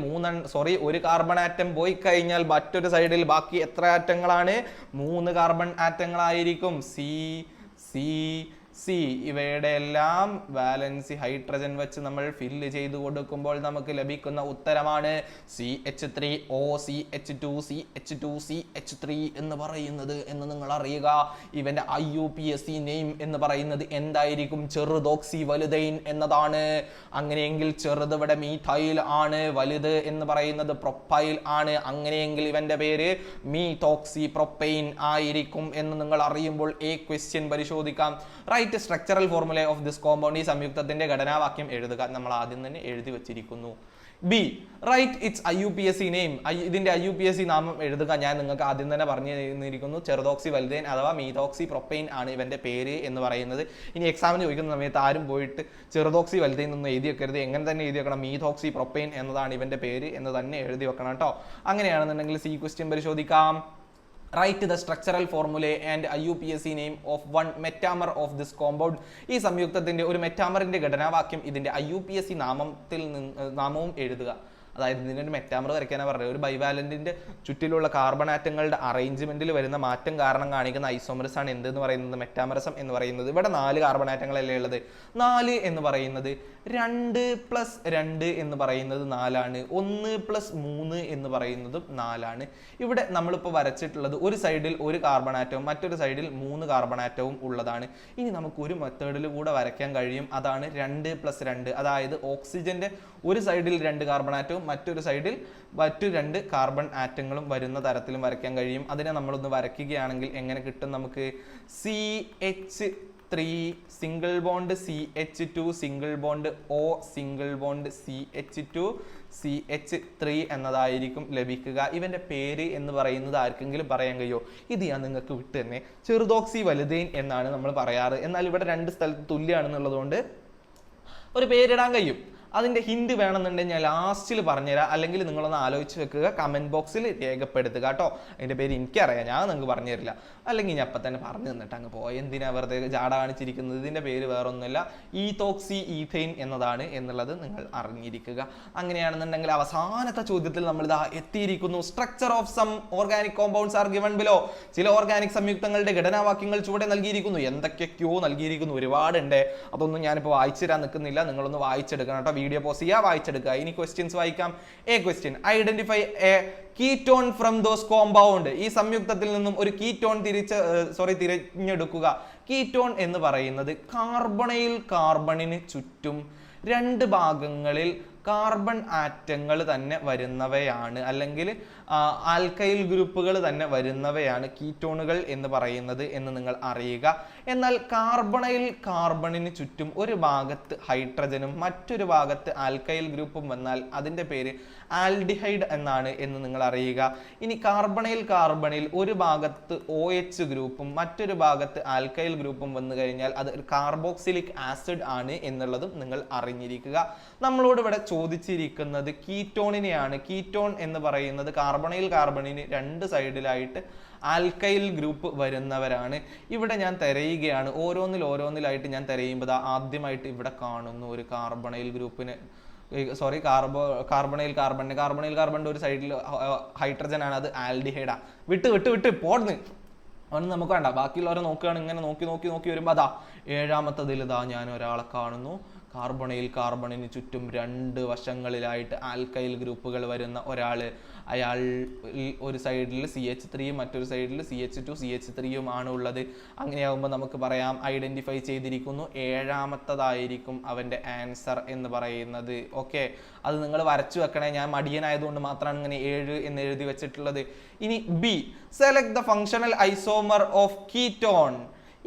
S2: ഒരു കാർബൺ ആറ്റം പോയി കഴിഞ്ഞാൽ മറ്റൊരു സൈഡിൽ ബാക്കി എത്ര ആറ്റങ്ങളാണ്? 3 കാർബൺ ആറ്റങ്ങളായിരിക്കും. സി ഇവയുടെ എല്ലാം വാലൻസി ഹൈഡ്രജൻ വെച്ച് നമ്മൾ ഫില്ല് ചെയ്ത് കൊടുക്കുമ്പോൾ നമുക്ക് ലഭിക്കുന്ന ഉത്തരമാണ് CH3O CH2 CH2 CH3 എന്ന് പറയുന്നത് എന്ന് നിങ്ങൾ അറിയുക. ഇവന്റെ IUPAC നെയിം എന്ന് പറയുന്നത് എന്തായിരിക്കും? ചെറുതോക്സി വലുതൈൻ എന്നതാണ്. അങ്ങനെയെങ്കിൽ ചെറുത് ഇവിടെ മീഥൈൽ ആണ്, വലുത് എന്ന് പറയുന്നത് പ്രൊപ്പൈൽ ആണ്. അങ്ങനെയെങ്കിൽ ഇവന്റെ പേര് മീഥോക്സി പ്രൊപ്പൈൻ ആയിരിക്കും എന്ന് നിങ്ങൾ അറിയുമ്പോൾ A ക്വസ്റ്റ്യൻ പരിശോധിക്കാം. Write structural formula of this compound. ഈ സംയുക്തത്തിന്റെ ഘടനാവാക്യം എഴുതുക. നമ്മൾ ആദ്യം തന്നെ എഴുതി വെച്ചിരിക്കുന്നു. B write its IUPAC name. ഇതിന്റെ IUPAC നാമം എഴുതുക. ഞാൻ നിങ്ങൾക്ക് ആദ്യം തന്നെ പറഞ്ഞു തന്നിരിക്കുന്നു. ചെറുതോക്സി വലുതൈൻ അഥവാ മീഥോക്സി പ്രൊപ്പൈൻ ആണ് ഇവന്റെ പേര് എന്ന് പറയുന്നത്. ഇനി എക്സാമിന് ചോദിക്കുന്ന സമയത്ത് ആരും പോയിട്ട് ചെറുതോക്സി വലുതൈൻ ഒന്നും എഴുതി വെക്കരുത്. എങ്ങനെ തന്നെ എഴുതി വെക്കണം, മീഥോക്സി പ്രൊപ്പൈൻ എന്നതാണ് ഇവന്റെ പേര് എന്ന് തന്നെ എഴുതി വെക്കണം കേട്ടോ. അങ്ങനെയാണെന്നുണ്ടെങ്കിൽ C ക്വസ്റ്റ്യൻ പരിശോധിക്കാം. Write the structural formulae and IUPAC name of one metamer of this compound. ഈ സംയുക്തത്തിന്റെ ഒരു മെറ്റാമറിന്റെ ഘടനാവാക്യം ഇതിന്റെ IUPAC നാമവും എഴുതുക. അതായത് ഇതിൻ്റെ ഒരു മെറ്റാമർ വരയ്ക്കാനാണ് പറഞ്ഞത്. ഒരു ബൈവാലന്റിന്റെ ചുറ്റിലുള്ള കാർബൺ ആറ്റങ്ങളുടെ അറേഞ്ച്മെന്റിൽ വരുന്ന മാറ്റം കാരണം കാണിക്കുന്ന ഐസോമറസ് ആണ് എന്തെന്ന് പറയുന്നത്, മെറ്റാമറിസം എന്ന് പറയുന്നത്. ഇവിടെ 4 കാർബൺ ആറ്റങ്ങളല്ലേ ഉള്ളത്. 4 എന്ന് പറയുന്നത് 2 + 2 എന്ന് പറയുന്നത് 4 ആണ്. 1 + 3 എന്ന് പറയുന്നതും 4 ആണ്. ഇവിടെ നമ്മളിപ്പോൾ വരച്ചിട്ടുള്ളത് ഒരു സൈഡിൽ ഒരു കാർബൺ ആറ്റവും മറ്റൊരു സൈഡിൽ 3 കാർബൺ ആറ്റവും ഉള്ളതാണ്. ഇനി നമുക്ക് ഒരു മെത്തേഡിൽ കൂടെ വരയ്ക്കാൻ കഴിയും, അതാണ് 2 + 2. അതായത് ഓക്സിജന്റെ ഒരു സൈഡിൽ 2 കാർബൺ ആറ്റവും മറ്റൊരു സൈഡിൽ മറ്റു 2 കാർബൺ ആറ്റങ്ങളും വരുന്ന തരത്തിലും വരയ്ക്കാൻ കഴിയും. അതിനെ നമ്മളൊന്ന് വരയ്ക്കുകയാണെങ്കിൽ എങ്ങനെ കിട്ടും നമുക്ക്? CH3 single bond CH2 single bond O single bond CH2 CH3 എന്നതായിരിക്കും ലഭിക്കുക. ഇവന്റെ പേര് എന്ന് പറയുന്നത് ആർക്കെങ്കിലും പറയാൻ കഴിയോ? ഇത് ഞാൻ നിങ്ങൾക്ക് വിട്ട് തന്നെ ചെറുതോക്സി വലുതേൻ എന്നാണ് നമ്മൾ പറയാറ്. എന്നാൽ ഇവിടെ 2 സ്ഥലത്ത് തുല്യമാണെന്നുള്ളതുകൊണ്ട് ഒരു പേരിടാൻ കഴിയും. അതിൻ്റെ ഹിന്റ് വേണമെന്നുണ്ടെങ്കിൽ ഞാൻ ലാസ്റ്റിൽ പറഞ്ഞുതരാം, അല്ലെങ്കിൽ നിങ്ങളൊന്ന് ആലോചിച്ച് വെക്കുക, കമൻറ്റ് ബോക്സിൽ രേഖപ്പെടുത്തുക കേട്ടോ. അതിൻ്റെ പേര് എനിക്കറിയാം, ഞാൻ നിങ്ങൾക്ക് പറഞ്ഞു തരില്ല. അല്ലെങ്കിൽ ഞാൻ അപ്പം തന്നെ പറഞ്ഞു തന്നിട്ട് അങ്ങ് പോയി, എന്തിനാ വെറുതെ ജാട കാണിച്ചിരിക്കുന്നത്. ഇതിൻ്റെ പേര് വേറൊന്നുമില്ല, ഈത്തോക്സി ഈഥെയിൻ എന്നതാണ് എന്നുള്ളത് നിങ്ങൾ അറിഞ്ഞിരിക്കുക. അങ്ങനെയാണെന്നുണ്ടെങ്കിൽ അവസാനത്തെ ചോദ്യത്തിൽ നമ്മൾ ഇതാ എത്തിയിരിക്കുന്നു. Structure of some organic compounds are given below. ചില ഓർഗാനിക് സംയുക്തങ്ങളുടെ ഘടനാവാക്യങ്ങൾ ചുവടെ നൽകിയിരിക്കുന്നു. എന്തൊക്കെയോ നൽകിയിരിക്കുന്നു, ഒരുപാടുണ്ട്. അതൊന്നും ഞാനിപ്പോൾ വായിച്ചു തരാൻ നിൽക്കുന്നില്ല, നിങ്ങളൊന്ന് വായിച്ചെടുക്കണം കേട്ടോ. വീഡിയോ പോസ് ചെയ്യുക, വായിച്ചെടുക്കുക. ഇനി ക്വസ്റ്റ്യൻസ് വായിക്കാം. A question, identify A ketone from those compound. ഈ സംയുക്തത്തിൽ നിന്നും ഒരു കീറ്റോൺ തിരഞ്ഞെടുക്കുക. കീറ്റോൺ എന്ന് പറയുന്നത് കാർബണൈൽ കാർബണിന് ചുറ്റും 2 ഭാഗങ്ങളിൽ കാർബൺ ആറ്റങ്ങൾ തന്നെ വരുന്നവയാണ്, അല്ലെങ്കിൽ ആൽക്കൈൽ ഗ്രൂപ്പുകൾ തന്നെ വരുന്നവയാണ് കീറ്റോണുകൾ എന്ന് പറയുന്നത് എന്ന് നിങ്ങൾ അറിയുക. എന്നാൽ കാർബണൈൽ കാർബണിന് ചുറ്റും ഒരു ഭാഗത്ത് ഹൈഡ്രജനും മറ്റൊരു ഭാഗത്ത് ആൽക്കൈൽ ഗ്രൂപ്പും വന്നാൽ അതിൻ്റെ പേര് ആൽഡിഹൈഡ് എന്നാണ് എന്ന് നിങ്ങൾ അറിയുക. ഇനി കാർബണൈൽ കാർബണിൽ ഒരു ഭാഗത്ത് OH ഗ്രൂപ്പും മറ്റൊരു ഭാഗത്ത് ആൽക്കൈൽ ഗ്രൂപ്പും വന്നു കഴിഞ്ഞാൽ അത് കാർബോക്സിലിക് ആസിഡ് ആണ് എന്നുള്ളതും നിങ്ങൾ അറിഞ്ഞിരിക്കുക. നമ്മളോട് ഇവിടെ ചോദിച്ചിരിക്കുന്നത് കീറ്റോണിനെയാണ്. കീറ്റോൺ എന്ന് പറയുന്നത് കാർബണൈൽ കാർബണിന് 2 സൈഡിലായിട്ട് ആൽക്കൈൽ ഗ്രൂപ്പ് വരുന്നവരാണ്. ഇവിടെ ഞാൻ തിരയുകയാണ്, ഓരോന്നിലായിട്ട് ഞാൻ തിരയുമ്പോൾ ആദ്യമായിട്ട് ഇവിടെ കാണുന്നു ഒരു കാർബണൈൽ ഗ്രൂപ്പിന്, കാർബണൈൽ കാർബണിന്റെ ഒരു സൈഡിൽ ഹൈഡ്രജൻ ആണ്, അത് ആൽഡിഹൈഡാ. വിട്ട് പോടുന്നു അവന് നമുക്ക് വേണ്ട. ബാക്കിയുള്ളവരെ നോക്കുകയാണ്, ഇങ്ങനെ നോക്കി വരുമ്പോൾ അതാ 7ാമത്തതിൽ ഇതാ ഞാൻ ഒരാളെ കാണുന്നു. കാർബണൈൽ കാർബണിന് ചുറ്റും 2 വശങ്ങളിലായിട്ട് ആൽക്കൈൽ ഗ്രൂപ്പുകൾ വരുന്ന ഒരാള്. അയാൾ ഒരു സൈഡിൽ CH3 മറ്റൊരു സൈഡിൽ CH2 CH3 ആണ് ഉള്ളത്. അങ്ങനെയാകുമ്പോൾ നമുക്ക് പറയാം ഐഡന്റിഫൈ ചെയ്തിരിക്കുന്നു. 7ാമത്തതായിരിക്കും അവന്റെ ആൻസർ എന്ന് പറയുന്നത്. ഓക്കെ, അത് നിങ്ങൾ വരച്ചു വെക്കണേ. ഞാൻ മടിയനായതുകൊണ്ട് മാത്രമാണ് ഇങ്ങനെ 7 എന്ന് എഴുതി വെച്ചിട്ടുള്ളത്. ഇനി B, select the functional isomer of ketone.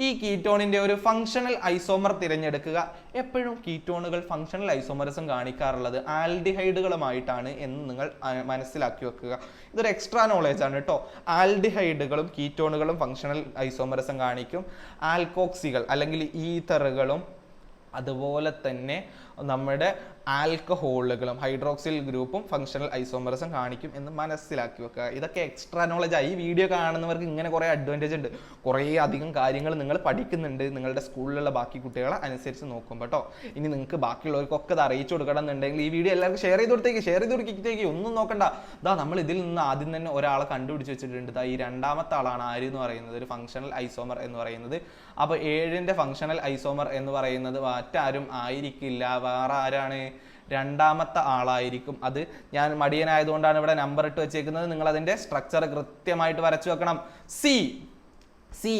S2: ഈ കീറ്റോണിന്റെ ഒരു ഫങ്ഷണൽ ഐസോമർ തിരഞ്ഞെടുക്കുക. എപ്പോഴും കീറ്റോണുകൾ ഫങ്ഷണൽ ഐസോമറിസം കാണിക്കാറുള്ളത് ആൽഡിഹൈഡുകളുമായിട്ടാണ് എന്ന് നിങ്ങൾ മനസ്സിലാക്കി വെക്കുക. ഇതൊരു എക്സ്ട്രാ നോളേജ് ആണ് കേട്ടോ. ആൽഡിഹൈഡുകളും കീറ്റോണുകളും ഫങ്ഷണൽ ഐസോമറിസം കാണിക്കും. ആൽക്കോക്സികൾ അല്ലെങ്കിൽ ഈഥറുകളും അതുപോലെ തന്നെ നമ്മുടെ ആൽക്കഹോളുകളും ഹൈഡ്രോക്സിൽ ഗ്രൂപ്പും ഫങ്ഷണൽ ഐസോമറിസം കാണിക്കും എന്ന് മനസ്സിലാക്കി വെക്കുക. ഇതൊക്കെ എക്സ്ട്രാ നോളജായി. ഈ വീഡിയോ കാണുന്നവർക്ക് ഇങ്ങനെ കുറേ അഡ്വാൻറ്റേജ് ഉണ്ട്, കുറേ അധികം കാര്യങ്ങൾ നിങ്ങൾ പഠിക്കുന്നുണ്ട് നിങ്ങളുടെ സ്കൂളിലുള്ള ബാക്കി കുട്ടികളെ അനുസരിച്ച് നോക്കും കേട്ടോ. ഇനി നിങ്ങൾക്ക് ബാക്കിയുള്ളവർക്കൊക്കെ അത് അറിയിച്ചു കൊടുക്കണം എന്നുണ്ടെങ്കിൽ ഈ വീഡിയോ എല്ലാവർക്കും ഷെയർ ചെയ്ത് കൊടുത്തേക്ക് ഒന്നും നോക്കണ്ട. നമ്മൾ ഇതിൽ നിന്ന് ആദ്യം തന്നെ ഒരാളെ കണ്ടുപിടിച്ച് വെച്ചിട്ടുണ്ട്. ഈ 2ാമത്തെ ആളാണ് ആര് എന്ന് പറയുന്നത്, ഒരു ഫങ്ഷണൽ ഐസോമർ എന്ന് പറയുന്നത്. അപ്പോൾ 7ന്റെ ഫങ്ഷണൽ ഐസോമർ എന്ന് പറയുന്നത് മറ്റാരും ആയിരിക്കില്ല, വേറെ ആരാണ്? 2ാമത്തെ ആളായിരിക്കും. അത് ഞാൻ മടിയനായതുകൊണ്ടാണ് ഇവിടെ നമ്പർ ഇട്ട് വെച്ചേക്കുന്നത്. നിങ്ങൾ അതിന്റെ സ്ട്രക്ചർ കൃത്യമായിട്ട് വരച്ചു വെക്കണം. C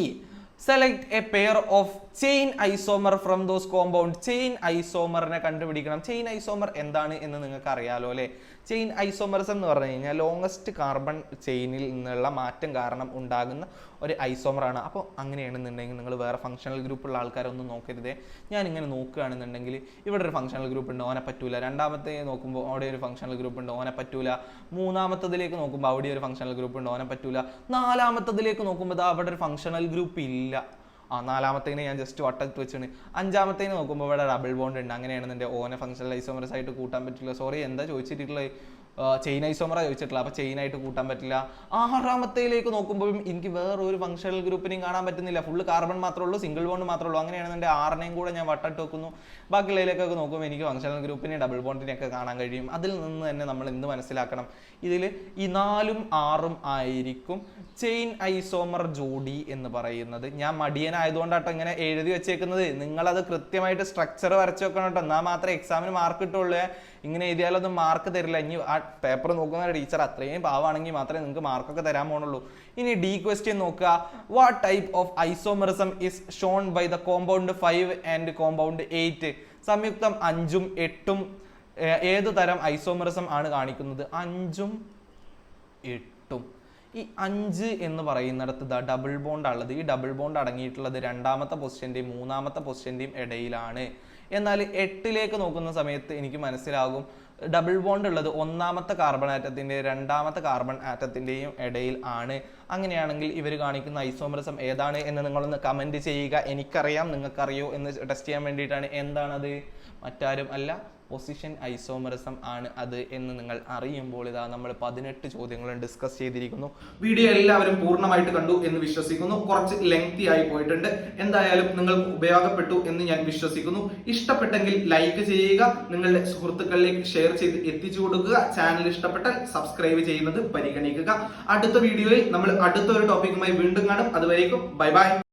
S2: select a pair of chain isomer from those compound. Chain ഐസോമറിനെ കണ്ടുപിടിക്കണം. ചെയിൻ ഐസോമർ എന്താണ് എന്ന് നിങ്ങൾക്ക് അറിയാലോ അല്ലേ? ചെയിൻ ഐസോമറിസം എന്ന് പറഞ്ഞു കഴിഞ്ഞാൽ ലോങ്ങസ്റ്റ് കാർബൺ ചെയിനിൽ നിന്നുള്ള മാറ്റം കാരണം ഉണ്ടാകുന്ന ഒരു ഐസോമറാണ്. അപ്പോൾ അങ്ങനെയാണെന്നുണ്ടെങ്കിൽ നിങ്ങൾ വേറെ ഫങ്ഷണൽ ഗ്രൂപ്പുള്ള ആൾക്കാരൊന്നും നോക്കരുതേ. ഞാൻ ഇങ്ങനെ നോക്കുകയാണെന്നുണ്ടെങ്കിൽ ഇവിടെ ഒരു ഫങ്ഷണൽ ഗ്രൂപ്പ് ഉണ്ട്, ഓനെ പറ്റൂല. 2ാമത്തെ നോക്കുമ്പോൾ അവിടെ ഒരു ഫങ്ഷണൽ ഗ്രൂപ്പ് ഉണ്ട്, ഓനെ പറ്റൂല. 3ാമത്തതിലേക്ക് നോക്കുമ്പോൾ അവിടെ ഒരു ഫങ്ഷണൽ ഗ്രൂപ്പ് ഉണ്ട്, ഓനെ പറ്റൂല. 4ാമത്തതിലേക്ക് നോക്കുമ്പോൾ അവിടെ ഒരു ഫങ്ഷണൽ ഗ്രൂപ്പ് ഇല്ല. 4ാമത്തേന് ഞാൻ ജസ്റ്റ് വട്ടത്ത് വെച്ചാണ്. 5ാമത്തേന് നോക്കുമ്പോൾ ഇവിടെ ഡബിൾ ബോണ്ട് ഉണ്ട്. അങ്ങനെയാണെന്നുണ്ടെങ്കിൽ ഓനെ ഫങ്ഷണൽ ഐസോമറസ് ആയിട്ട് കൂട്ടാൻ പറ്റില്ല. സോറി, എന്താ ചോദിച്ചിട്ടുള്ളത്? ചെയിൻ ഐസോമറ ചോദിച്ചിട്ടുള്ളത്, അപ്പോൾ ചെയിനായിട്ട് കൂട്ടാൻ പറ്റില്ല. 6ാമത്തേലേക്ക് നോക്കുമ്പോഴും എനിക്ക് വേറൊരു ഫങ്ഷണൽ ഗ്രൂപ്പിനെയും കാണാൻ പറ്റുന്നില്ല. ഫുള്ള് കാർബൺ മാത്രമേ ഉള്ളൂ, സിംഗിൾ ബോണ്ട് മാത്രമേ ഉള്ളൂ. അങ്ങനെയാണെന്നുണ്ടെങ്കിൽ 6നെയും കൂടെ ഞാൻ വട്ടിട്ട് വെക്കുന്നു. ബാക്കിയുള്ളതിലേക്കൊക്കെ നോക്കുമ്പോൾ എനിക്ക് ഫങ്ഷണൽ ഗ്രൂപ്പിനെയും ഡബിൾ ബോണ്ടിനെയൊക്കെ കാണാൻ കഴിയും. അതിൽ നിന്ന് തന്നെ നമ്മൾ എന്ത് മനസ്സിലാക്കണം, ഇതിൽ ഈ 4ഉം 6ഉം ആയിരിക്കും ചെയിൻ ഐസോമർ ജോഡി എന്ന് പറയുന്നത്. ഞാൻ മടിയനായതുകൊണ്ടാട്ടോ ഇങ്ങനെ എഴുതി വെച്ചേക്കുന്നത്. നിങ്ങളത് കൃത്യമായിട്ട് സ്ട്രക്ചർ വരച്ച് വെക്കണം കേട്ടോ, എന്നാൽ മാത്രമേ എക്സാമിന് മാർക്ക് കിട്ടുള്ളൂ. ഇങ്ങനെ എഴുതിയാലൊന്നും മാർക്ക് തരില്ല. ഇനി ആ പേപ്പർ നോക്കുന്ന ടീച്ചർ അത്രയും പാവാണെങ്കിൽ മാത്രമേ നിങ്ങൾക്ക് മാർക്കൊക്കെ തരാൻ പോണുള്ളൂ. ഇനി ഡി ക്വസ്റ്റ്യൻ നോക്കുക. What type of isomerism is shown by the compound 5 and compound 8? സംയുക്തം 5ഉം 8ഉം ഏത് തരം ഐസോമറിസം ആണ് കാണിക്കുന്നത്? 5ഉം 8ഉം. ഈ 5 എന്ന് പറയുന്നിടത്ത് ഡബിൾ ബോണ്ട് ഉള്ളത്. ഈ ഡബിൾ ബോണ്ട് അടങ്ങിയിട്ടുള്ളത് 2ാമത്തെ പൊസിഷന്റെയും 3ാമത്തെ പൊസിഷന്റെയും ഇടയിലാണ്. എന്നാൽ 8ലേക്ക് നോക്കുന്ന സമയത്ത് എനിക്ക് മനസ്സിലാകും ഡബിൾ ബോണ്ട് ഉള്ളത് 1ാമത്തെ കാർബൺ ആറ്റത്തിന്റെയും 2ാമത്തെ കാർബൺ ആറ്റത്തിന്റെയും ഇടയിൽ ആണ്. അങ്ങനെയാണെങ്കിൽ ഇവർ കാണിക്കുന്ന ഐസോമറിസം ഏതാണ് എന്ന് നിങ്ങളൊന്ന് കമന്റ് ചെയ്യുക. എനിക്കറിയാം, നിങ്ങൾക്കറിയോ എന്ന് ടെസ്റ്റ് ചെയ്യാൻ വേണ്ടിയിട്ടാണ്. എന്താണത്? മറ്റാരും അല്ല, പൊസിഷൻ ഐസോമറിസം ആണ് അത് എന്ന് നിങ്ങൾ അറിയുമ്പോൾ ഇതാ നമ്മൾ 18 ചോദ്യങ്ങളും ഡിസ്കസ് ചെയ്തിരിക്കുന്നു.
S1: വീഡിയോ എല്ലാവരും പൂർണ്ണമായിട്ട് കണ്ടു എന്ന് വിശ്വസിക്കുന്നു. കുറച്ച് ലെങ്തി ആയി പോയിട്ടുണ്ട്. എന്തായാലും നിങ്ങൾക്ക് ഉപയോഗപ്പെട്ടു എന്ന് ഞാൻ വിശ്വസിക്കുന്നു. ഇഷ്ടപ്പെട്ടെങ്കിൽ ലൈക്ക് ചെയ്യുക, നിങ്ങളുടെ സുഹൃത്തുക്കളിലേക്ക് ഷെയർ ചെയ്ത് എത്തിച്ചു കൊടുക്കുക. ചാനൽ ഇഷ്ടപ്പെട്ടാൽ സബ്സ്ക്രൈബ് ചെയ്യുന്നത് പരിഗണിക്കുക. അടുത്ത വീഡിയോയിൽ നമ്മൾ അടുത്തൊരു ടോപ്പിക്കുമായി വീണ്ടും കാണും. അതുവരേക്കും ബൈ ബൈ.